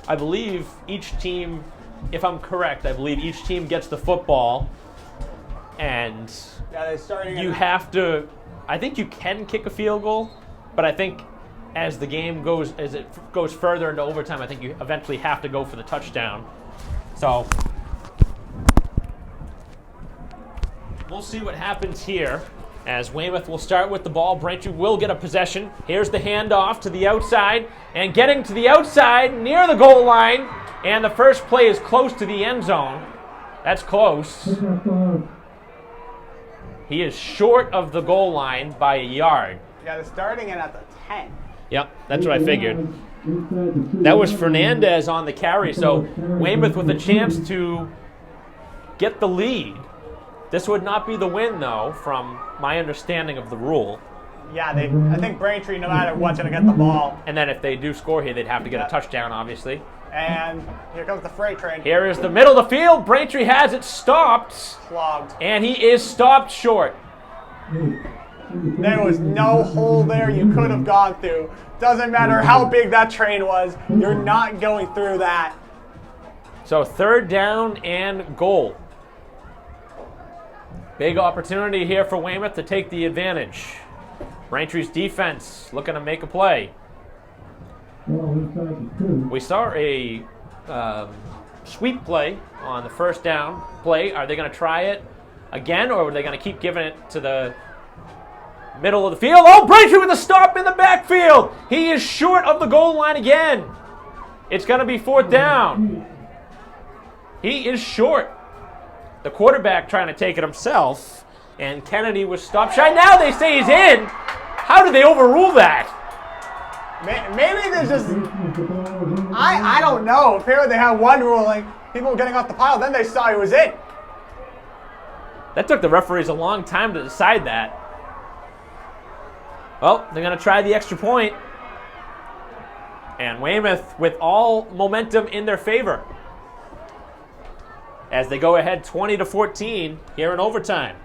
I believe each team, if I'm correct, I believe each team gets the football, and you have to, I think you can kick a field goal, but I think as the game goes, as it goes further into overtime, I think you eventually have to go for the touchdown. So we'll see what happens here as Weymouth will start with the ball. Braintree will get a possession. Here's the handoff to the outside, and getting to the outside near the goal line, and the first play is close to the end zone. That's close. He is short of the goal line by a yard. Yeah, they're starting it at the 10. Yep, that's what I figured. That was Fernandez on the carry, so Weymouth with a chance to get the lead. This would not be the win, though, from my understanding of the rule. Yeah, I think Braintree, no matter what's going to get the ball. And then if they do score here, they'd have to get a touchdown, obviously. And here comes the freight train. Here is the middle of the field. Braintree has it stopped. Clogged. And he is stopped short. There was no hole there you could have gone through. Doesn't matter how big that train was, you're not going through that. So 3rd down and goal. Big opportunity here for Weymouth to take the advantage. Braintree's defense looking to make a play. We saw a sweep play on the first down play. Are they going to try it again, or are they going to keep giving it to the middle of the field? Oh, Braintree with a stop in the backfield. He is short of the goal line again. It's going to be 4th down. He is short. The quarterback trying to take it himself, and Kennedy was stopped shy. Now they say he's in. How did they overrule that? Maybe there's just, I don't know. Apparently they had one ruling, people were getting off the pile, then they saw he was in. That took the referees a long time to decide that. Well, they're going to try the extra point. And Weymouth with all momentum in their favor as they go ahead 20-14 here in overtime.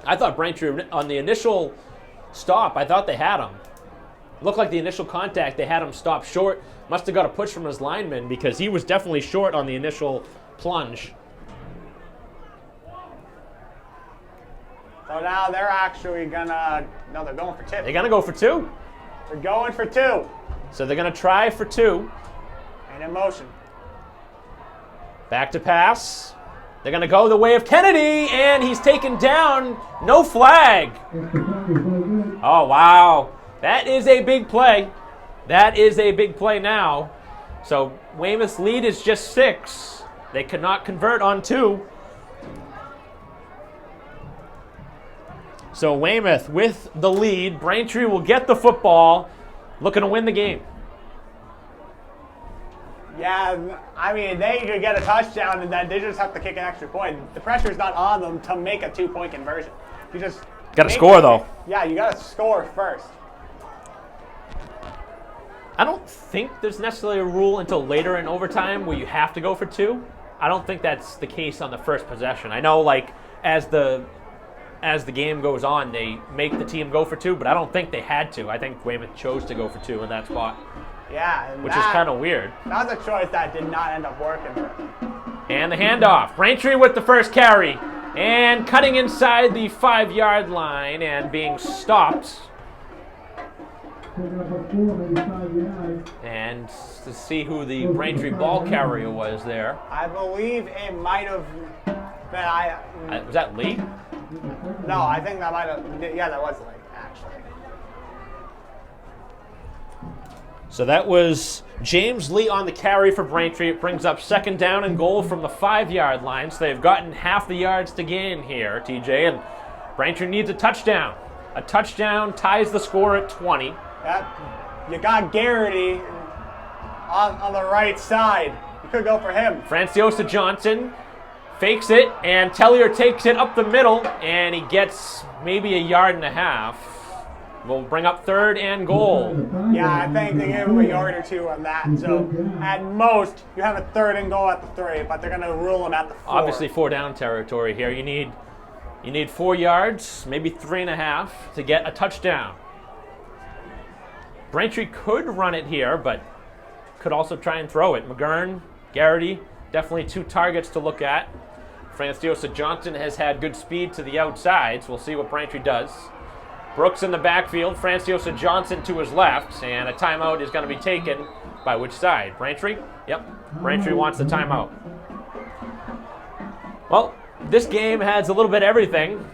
I thought Braintree, on the initial stop, I thought they had him. Looked like the initial contact, they had him stop short. Must have got a push from his lineman because he was definitely short on the initial plunge. So now they're actually gonna, no, they're going for 2. They're gonna go for 2. They're going for 2. So they're gonna try for 2. And in motion. Back to pass. They're going to go the way of Kennedy, and he's taken down. No flag. Oh, wow. That is a big play. That is a big play now. So Weymouth's lead is just 6. They cannot convert on 2. So Weymouth with the lead. Braintree will get the football, looking to win the game. Yeah, I mean, they could get a touchdown and then they just have to kick an extra point. The pressure's not on them to make a 2-point conversion. You just got to score, though. Yeah, you got to score first. I don't think there's necessarily a rule until later in overtime where you have to go for 2. I don't think that's the case on the first possession. I know, like, as the game goes on, they make the team go for 2, but I don't think they had to. I think Weymouth chose to go for 2 in that spot. Yeah, which is kind of weird. That was a choice that did not end up working. And the handoff. Braintree with the first carry. And cutting inside the 5-yard line and being stopped. And to see who the Braintree ball carrier was there. I believe it might have been, was that Lee? No, I think that might have, yeah, that was Lee, actually. So that was James Lee on the carry for Braintree. It brings up 2nd down and goal from the 5-yard line. So they've gotten half the yards to gain here, TJ. And Braintree needs a touchdown. A touchdown ties the score at 20. Yep. You got Garrity on the right side. You could go for him. Franciosa Johnson fakes it, and Tellier takes it up the middle, and he gets maybe 1.5 yards. We'll bring up 3rd and goal. Yeah, I think they gave him 1 yard or 2 on that. So at most, you have a 3rd and goal at the 3, but they're going to rule him at the 4. Obviously 4-down territory here. You need 4 yards, maybe 3.5 to get a touchdown. Braintree could run it here, but could also try and throw it. McGurn, Garrity, definitely 2 targets to look at. Franciosa Johnson has had good speed to the outside, so we'll see what Braintree does. Brooks in the backfield, Franciosa Johnson to his left, and a timeout is going to be taken by which side? Braintree? Yep, Braintree wants the timeout. Well, this game has a little bit of everything.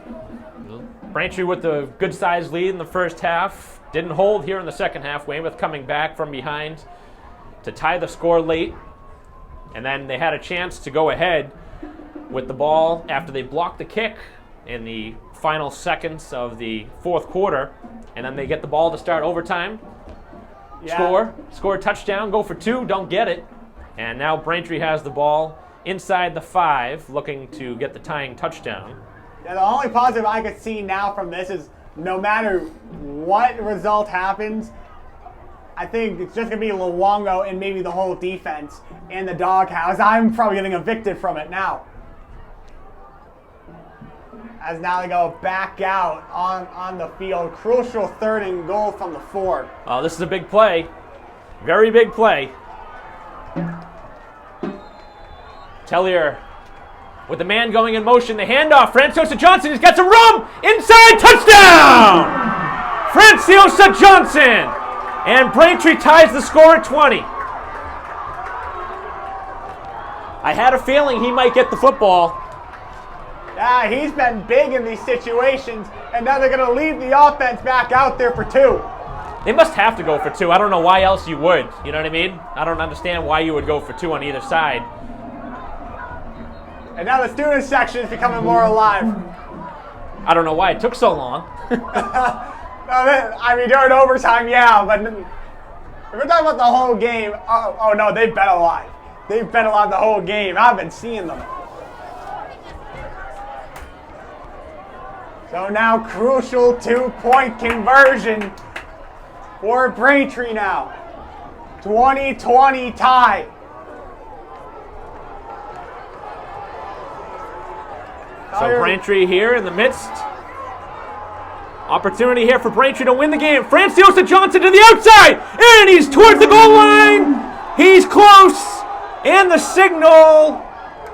Braintree with a good-sized lead in the first half. Didn't hold here in the second half. Weymouth coming back from behind to tie the score late. And then they had a chance to go ahead with the ball after they blocked the kick in the final seconds of the 4th quarter. And then they get the ball to start overtime. Yeah. Score a touchdown, go for 2, don't get it. And now Braintree has the ball inside the 5, looking to get the tying touchdown. Yeah, the only positive I could see now from this is no matter what result happens, I think it's just going to be Luongo and maybe the whole defense in the doghouse. I'm probably getting evicted from it now. As now they go back out on the field. Crucial 3rd and goal from the 4. Oh, this is a big play. Very big play. Tellier with the man going in motion. The handoff. Franciosa Johnson. He's got some room. Inside. Touchdown! Franciosa Johnson. And Braintree ties the score at 20. I had a feeling he might get the football. Yeah, he's been big in these situations, and now they're going to leave the offense back out there for 2. They must have to go for 2. I don't know why else you would. You know what I mean? I don't understand why you would go for 2 on either side. And now the student section is becoming more alive. I don't know why it took so long. I mean, during overtime, yeah, but if we're talking about the whole game, oh no, they've been alive. They've been alive the whole game. I've been seeing them. So now crucial 2-point conversion for Braintree now. 20-20 tie. So Braintree here in the midst. Opportunity here for Braintree to win the game. Franciosa Johnson to the outside, and he's towards the goal line. He's close, and the signal.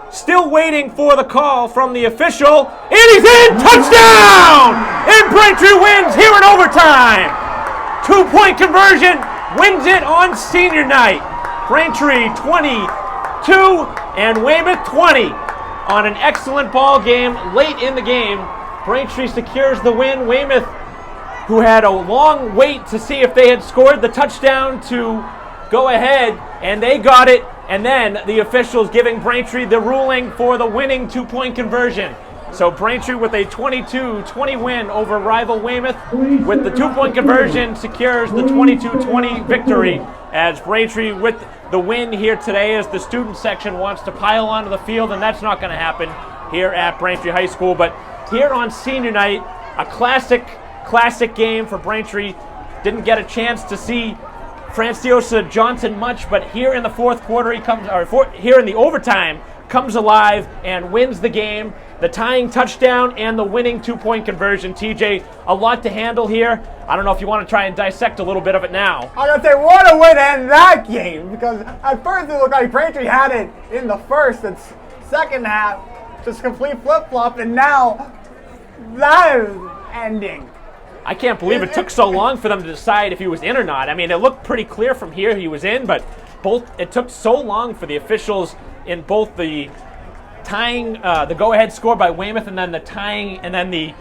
Still waiting for the call from the official, and he's in. Touchdown! And Braintree wins here in overtime. 2-point conversion, wins it on senior night. Braintree 22 and Weymouth 20 on an excellent ball game late in the game. Braintree secures the win. Weymouth, who had a long wait to see if they had scored the touchdown to go ahead, and they got it. And then the officials giving Braintree the ruling for the winning 2-point conversion. So Braintree with a 22-20 win over rival Weymouth with the 2-point conversion secures the 22-20 victory, as Braintree with the win here today, as the student section wants to pile onto the field, and that's not going to happen here at Braintree High School. But here on senior night, a classic game for Braintree. Didn't get a chance to see Franciosa Johnson much, but here in the fourth quarter here in the overtime, comes alive and wins the game. The tying touchdown and the winning 2-point conversion. TJ, a lot to handle here. I don't know if you want to try and dissect a little bit of it now. I'm going to say, what a way to end that game, because at first it looked like Braintree had it in the first and second half, just complete flip-flop, and now that is ending. I can't believe it took so long for them to decide if he was in or not. I mean, it looked pretty clear from here he was in, but it took so long for the officials in both the tying, the go-ahead score by Weymouth, and then the tying, and then the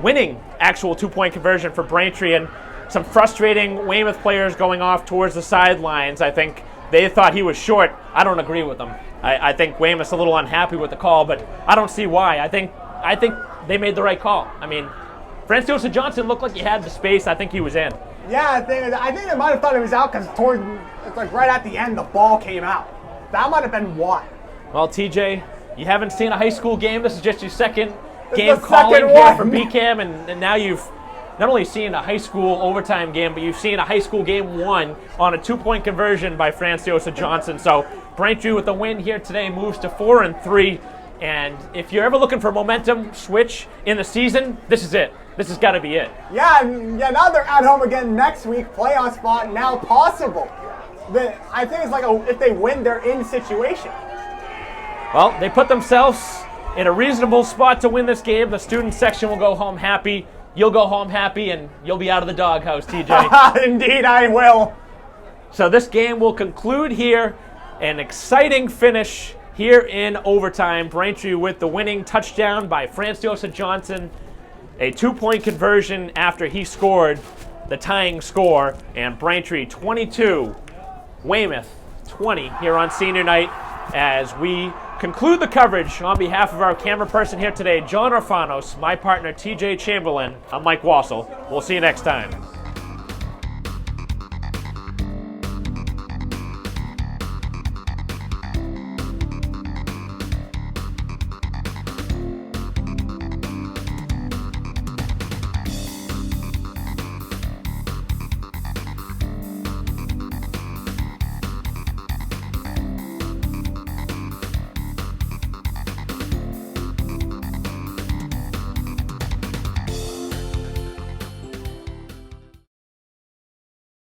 winning actual 2-point conversion for Braintree, and some frustrating Weymouth players going off towards the sidelines. I think they thought he was short. I don't agree with them. I think Weymouth's a little unhappy with the call, but I don't see why. I think they made the right call. I mean, Franciosa Johnson looked like he had the space. I think he was in. Yeah, I think they might have thought he was out because it's like right at the end the ball came out. That might have been why. Well, TJ, you haven't seen a high school game. This is just your second game calling here for BCAM, and now you've not only seen a high school overtime game, but you've seen a high school game won on a 2-point conversion by Franciosa Johnson. So Braintree with the win here today moves to 4-3. And if you're ever looking for a momentum switch in the season, this is it. This has got to be it. Yeah, now they're at home again next week. Playoff spot now possible. I think it's like if they win, they're in situation. Well, they put themselves in a reasonable spot to win this game. The student section will go home happy. You'll go home happy, and you'll be out of the doghouse, TJ. Indeed, I will. So this game will conclude here. An exciting finish here in overtime. Braintree with the winning touchdown by Franciosa Johnson. A 2-point conversion after he scored the tying score. And Braintree 22, Weymouth 20 here on senior night, as we conclude the coverage on behalf of our camera person here today, John Orfanos, my partner TJ Chamberlain. I'm Mike Wassel. We'll see you next time.